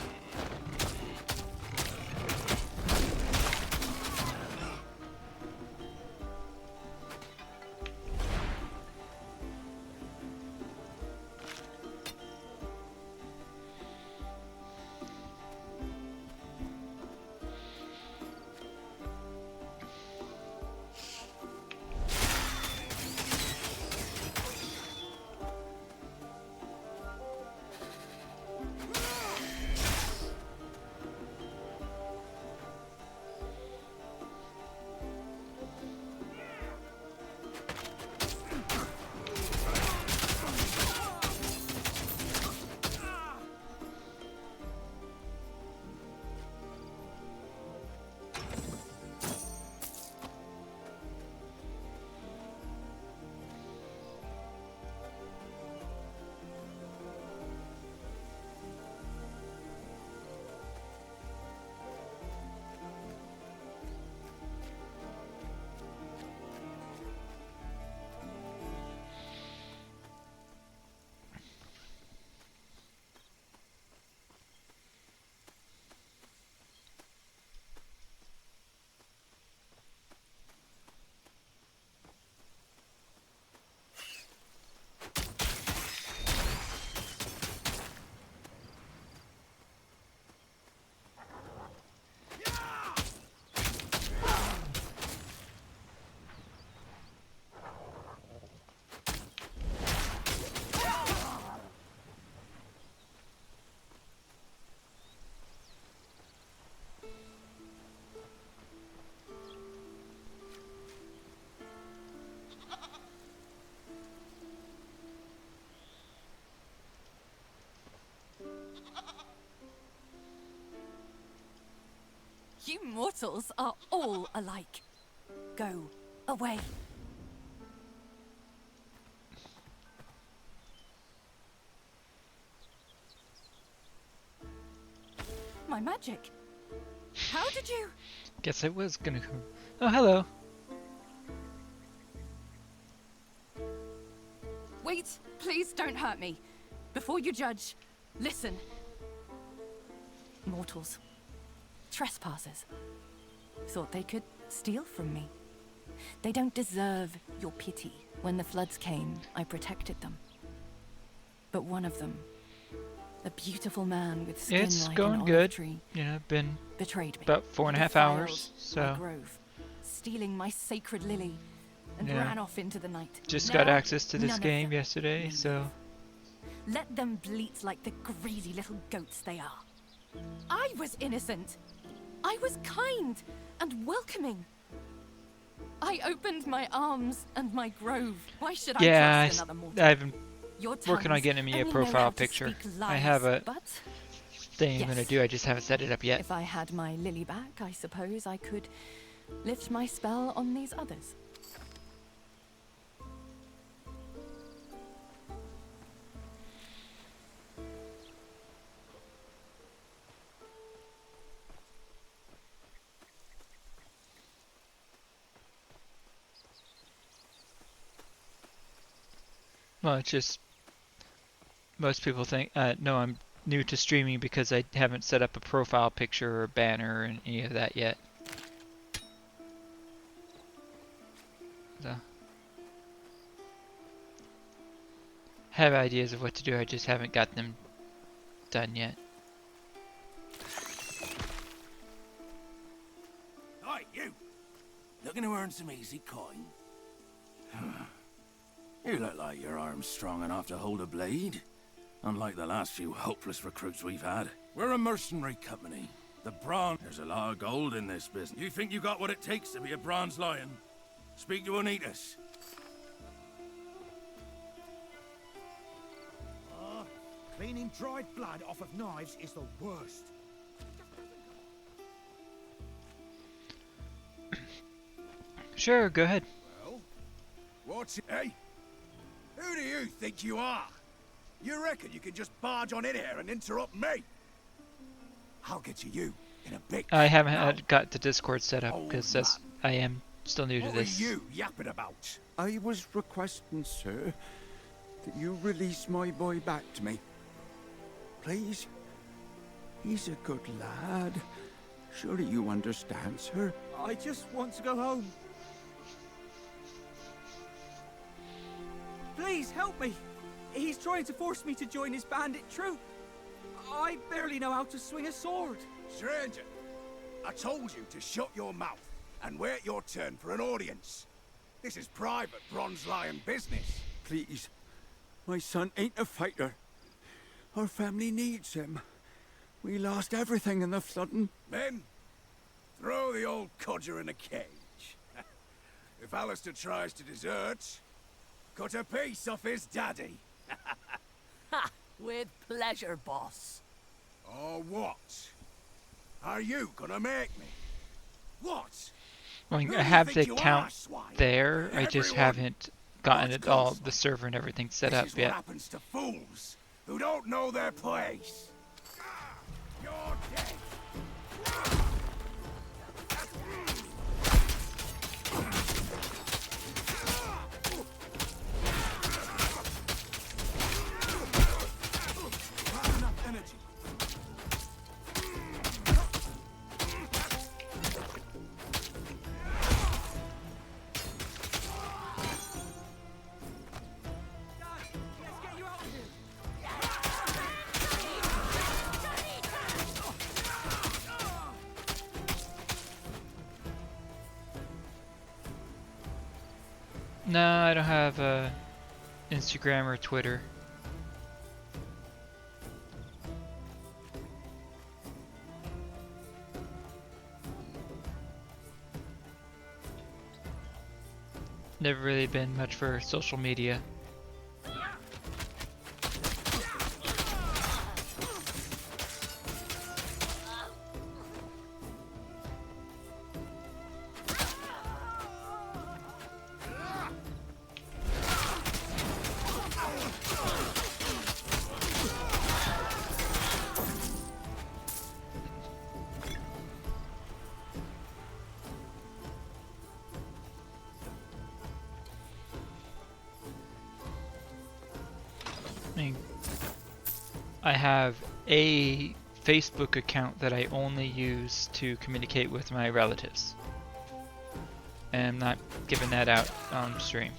You mortals are all alike. Go away. My magic. How did you? Guess I was gonna come. Oh, hello. Wait, please don't hurt me. Before you judge, listen. Mortals. Trespassers. Thought they could steal from me. They don't deserve your pity. When the floods came, I protected them. But one of them, a beautiful man with skin It's like going an olive good. tree, You know, been betrayed me. about 4.5 Defiled hours, my so grove, stealing my sacred lily, and Yeah. ran off into the night. just Now, got access to this none of game them yesterday, may so live. Let them bleat like the greedy little goats they are. I was innocent. I was kind and welcoming. I opened my arms and my grove. Why should I yeah, trust another mortal? I've been Your working on tongues getting me a only know how profile to picture. speak I lies, have a but thing I'm gonna yes. do. I just haven't set it up yet. If I had my lily back, I suppose I could lift my spell on these others. Well, it's just most people think no, I'm new to streaming because I haven't set up a profile picture or banner and any of that yet. So have ideas of what to do. I just haven't got them done yet. Hi, you! Looking to earn some easy coin? You look like your arm's strong enough to hold a blade. Unlike the last few hopeless recruits we've had. We're a mercenary company. The Bronze... There's a lot of gold in this business. You think you got what it takes to be a Bronze Lion? Speak to Anitas. Cleaning dried blood off of knives is the worst. Sure, go ahead. Well, what's it? Hey, who do you think you are? You reckon you can just barge on in here and interrupt me? I'll get you in a big... I haven't got the Discord set up because I am still new to this. What are you yapping about? I was requesting, sir, that you release my boy back to me. Please? He's a good lad. Surely you understand, sir? I just want to go home. Please help me. He's trying to force me to join his bandit troop. I barely know how to swing a sword. Stranger, I told you to shut your mouth and wait your turn for an audience. This is private Bronze Lion business. Please. My son ain't a fighter. Our family needs him. We lost everything in the flooding. Men, throw the old codger in a cage. If Alistair tries to desert, cut a piece off his daddy. Ha! With pleasure, boss. Or what? Are you gonna make me? What? Well, Who I do have you the think you are, account swine? there. I just Everyone haven't gotten wants it all, console. the server and everything set This up is what yet. happens to fools who don't know their place. You're dead. Not enough energy. No, I don't have Instagram or Twitter. Never really been much for social media. I have a Facebook account that I only use to communicate with my relatives. And I'm not giving that out on stream.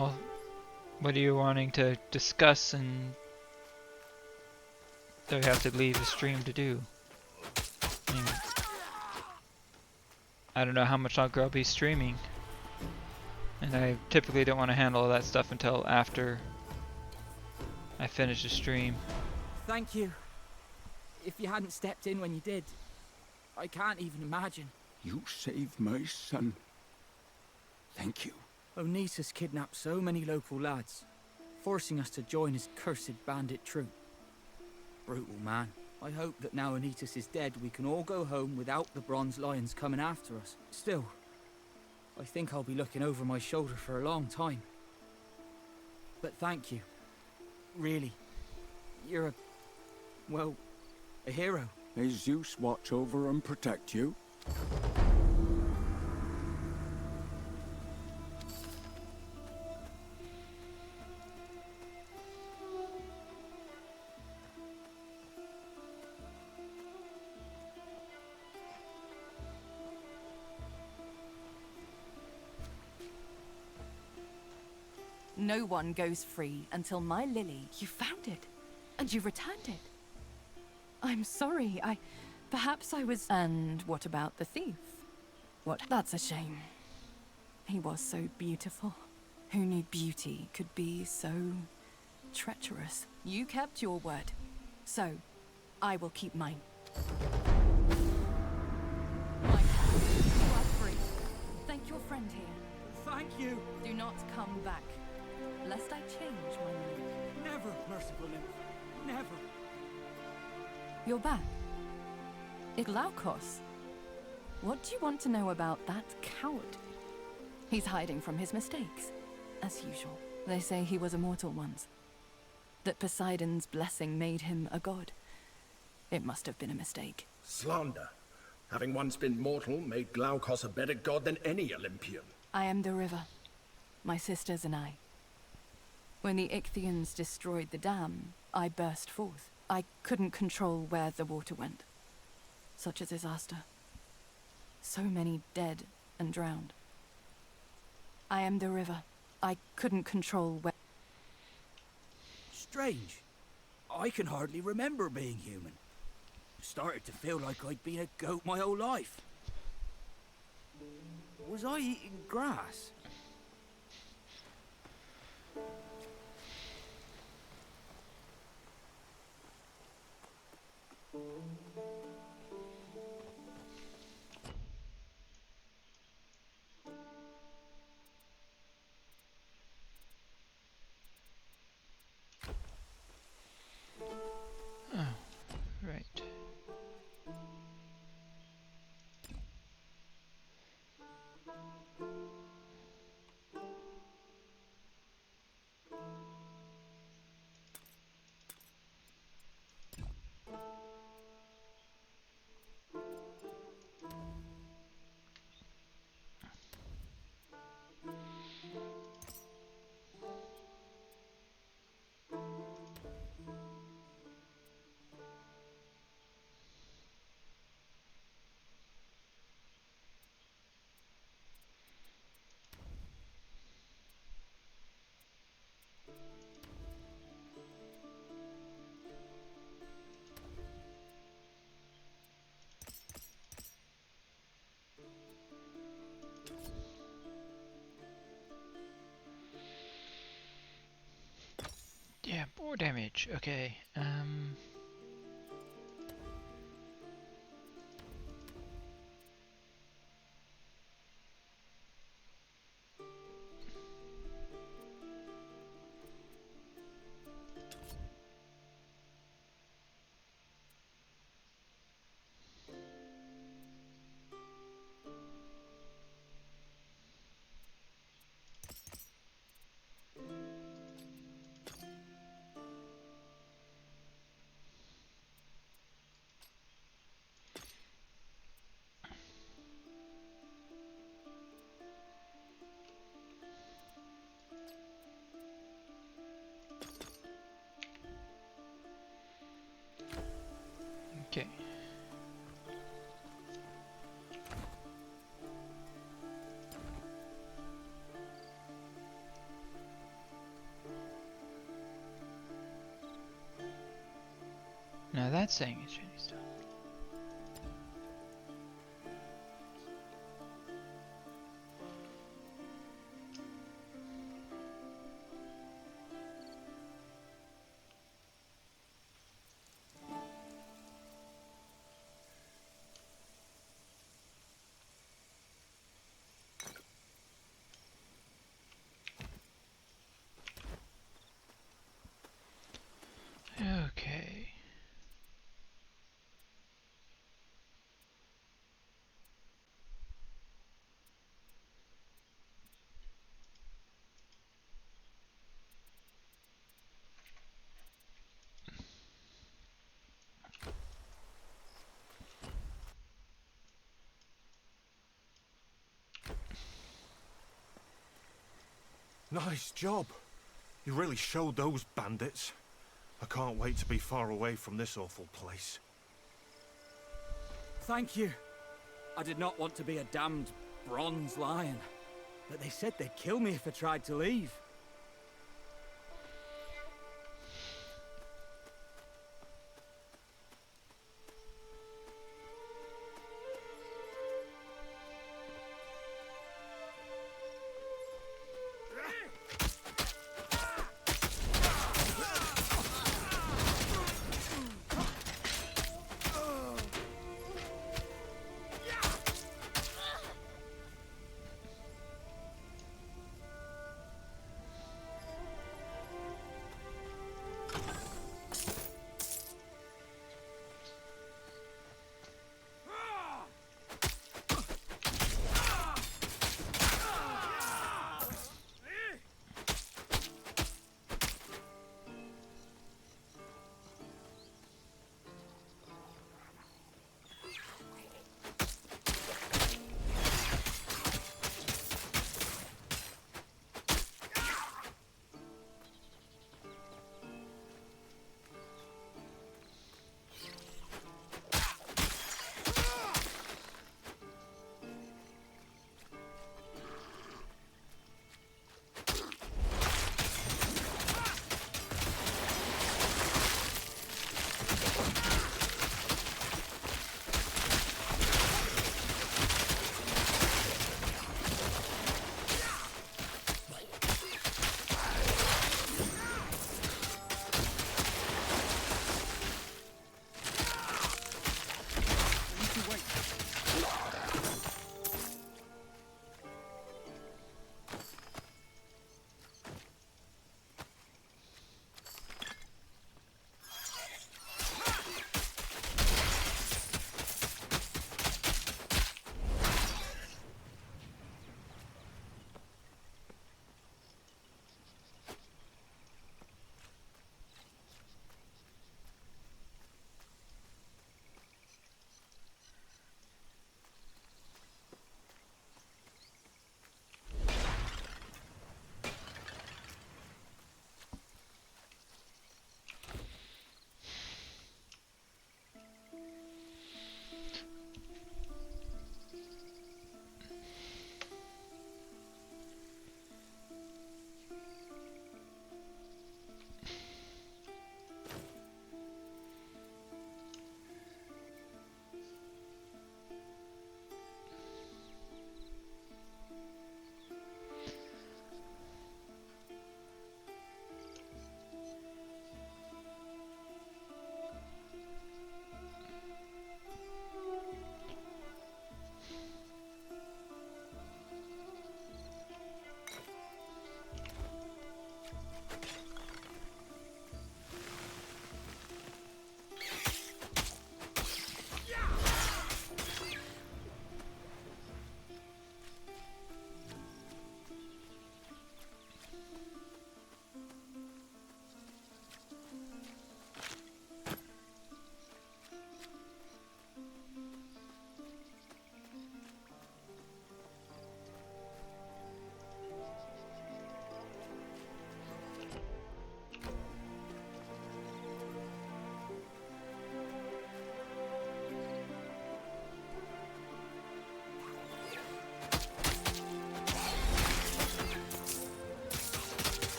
Well, what are you wanting to discuss and do we have to leave the stream to do? I mean, I don't know how much longer I'll be streaming. And I typically don't want to handle all that stuff until after I finish the stream. Thank you. If you hadn't stepped in when you did, I can't even imagine. You saved my son. Thank you. Onisus kidnapped so many local lads, forcing us to join his cursed bandit troop. Brutal man. I hope that now Onitus is dead, we can all go home without the Bronze Lions coming after us. Still, I think I'll be looking over my shoulder for a long time. But thank you. Really. You're a hero. May Zeus watch over and protect you. No one goes free until my Lily, you found it, and you returned it. I'm sorry, perhaps I was... And what about the thief? What? That's a shame. He was so beautiful. Who knew beauty could be so treacherous? You kept your word, so I will keep mine. You are free. Thank your friend here. Thank you. Do not come back, lest I change my mind. Never, merciful nymph. Never. You're back. Iglaukos. What do you want to know about that coward? He's hiding from his mistakes, as usual. They say he was immortal once. That Poseidon's blessing made him a god. It must have been a mistake. Slander. Having once been mortal made Glaukos a better god than any Olympian. I am the river. My sisters and I. When the Ichthyans destroyed the dam, I burst forth. I couldn't control where the water went. Such a disaster. So many dead and drowned. I am the river. I couldn't control where... Strange. I can hardly remember being human. Started to feel like I'd been a goat my whole life. Was I eating grass? Oh, right. Yeah, more damage. Okay. Okay. Now that's saying it shouldn't stop. Okay. Nice job. You really showed those bandits. I can't wait to be far away from this awful place. Thank you. I did not want to be a damned bronze lion, but they said they'd kill me if I tried to leave.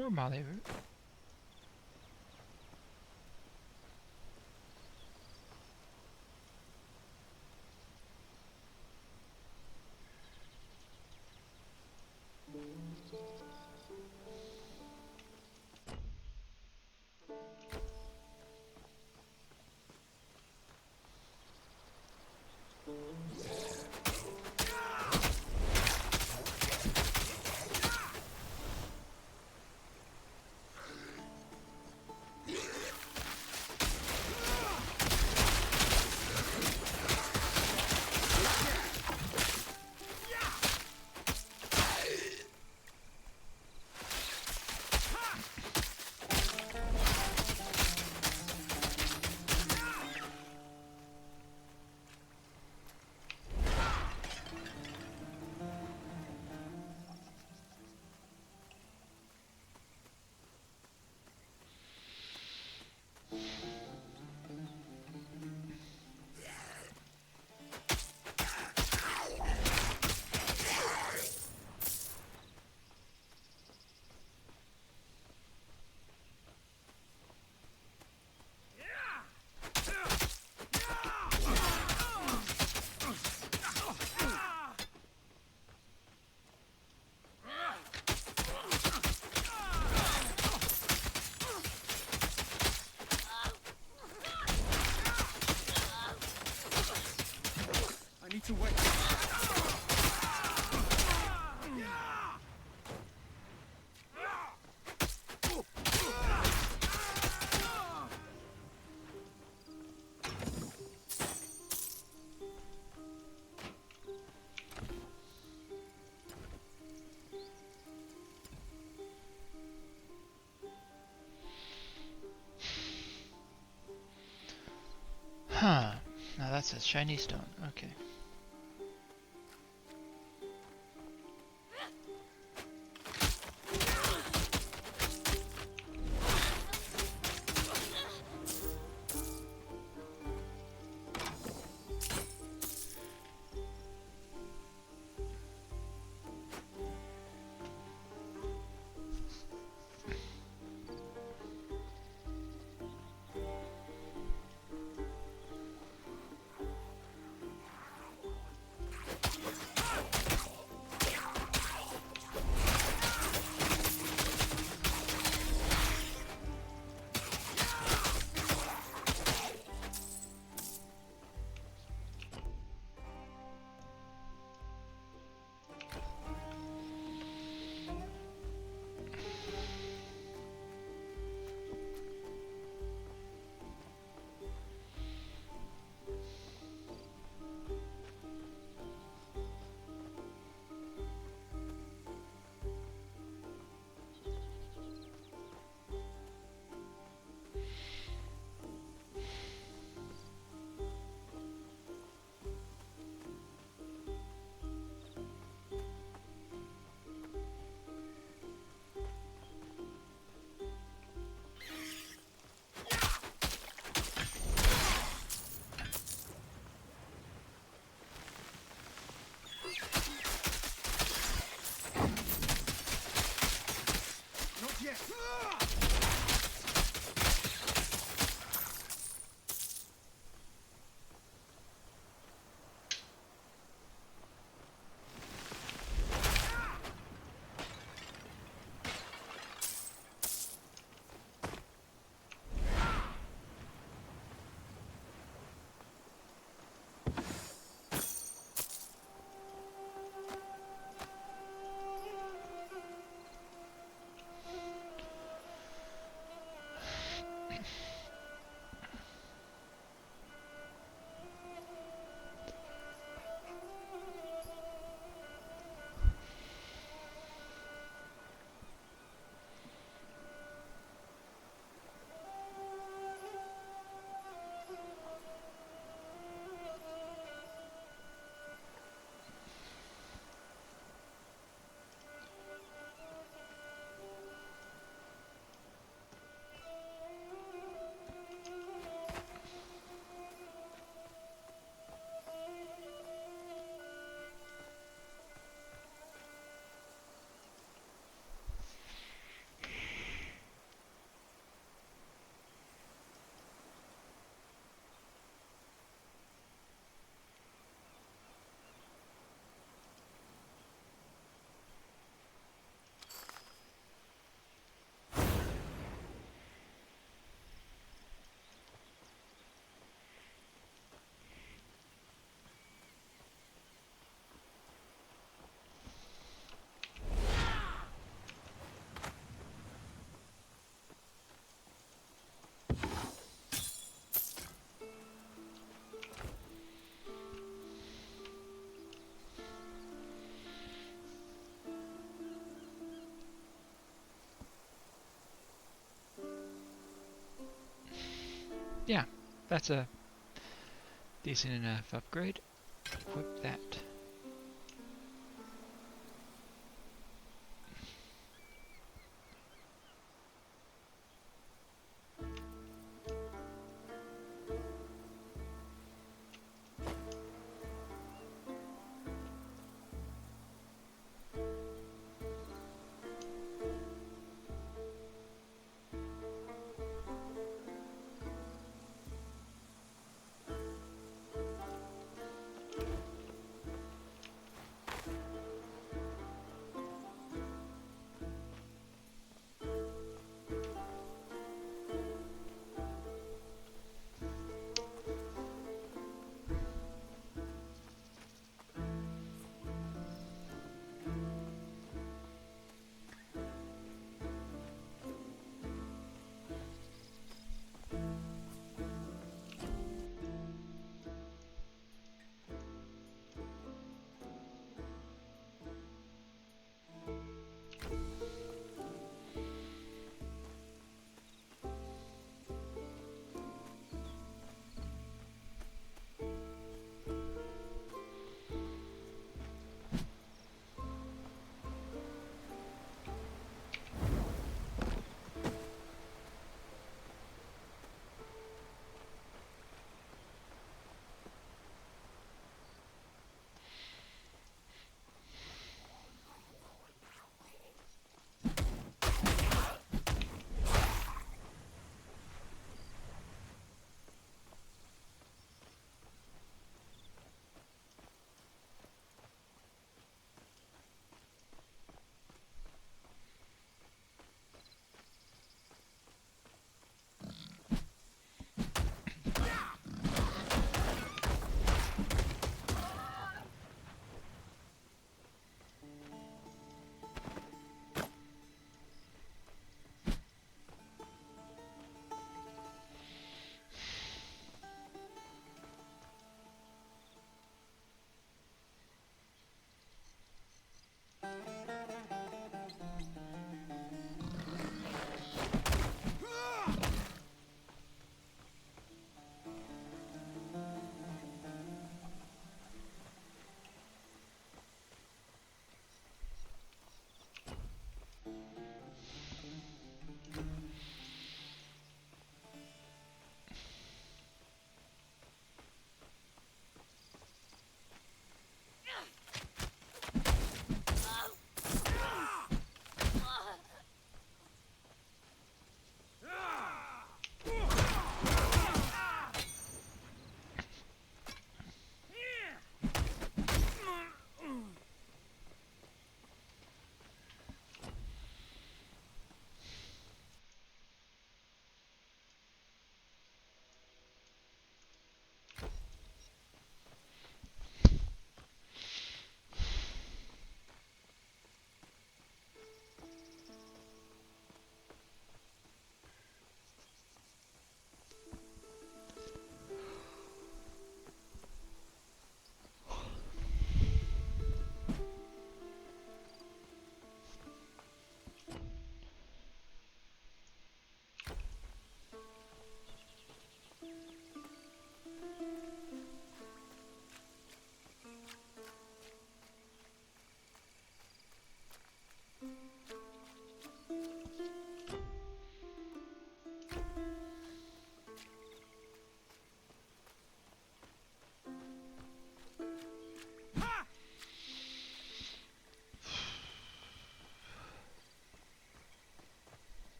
More Molly root. I need to wait. Huh. Now that says shiny stone. Okay. yeah, that's a decent enough upgrade. Equip that.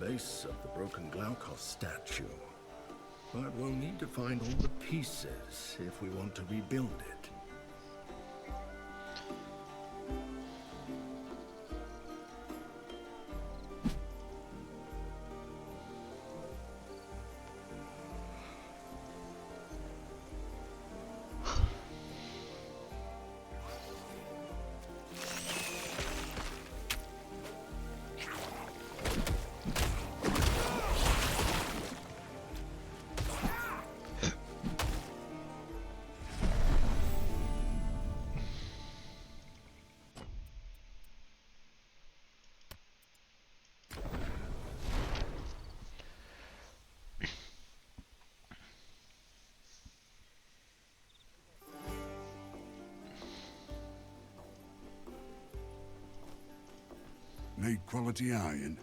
base of the broken Glaukos statue. But we'll need to find all the pieces if we want to rebuild it. Need quality iron.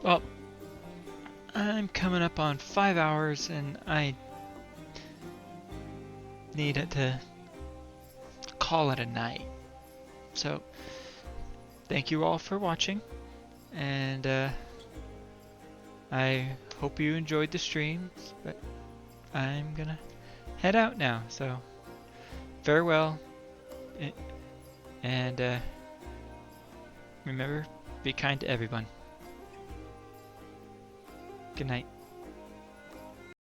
Well, I'm coming up on 5 hours and I need it to call it a night. So, thank you all for watching, and I hope you enjoyed the stream, but I'm gonna head out now, so farewell, and remember, be kind to everyone. Good night.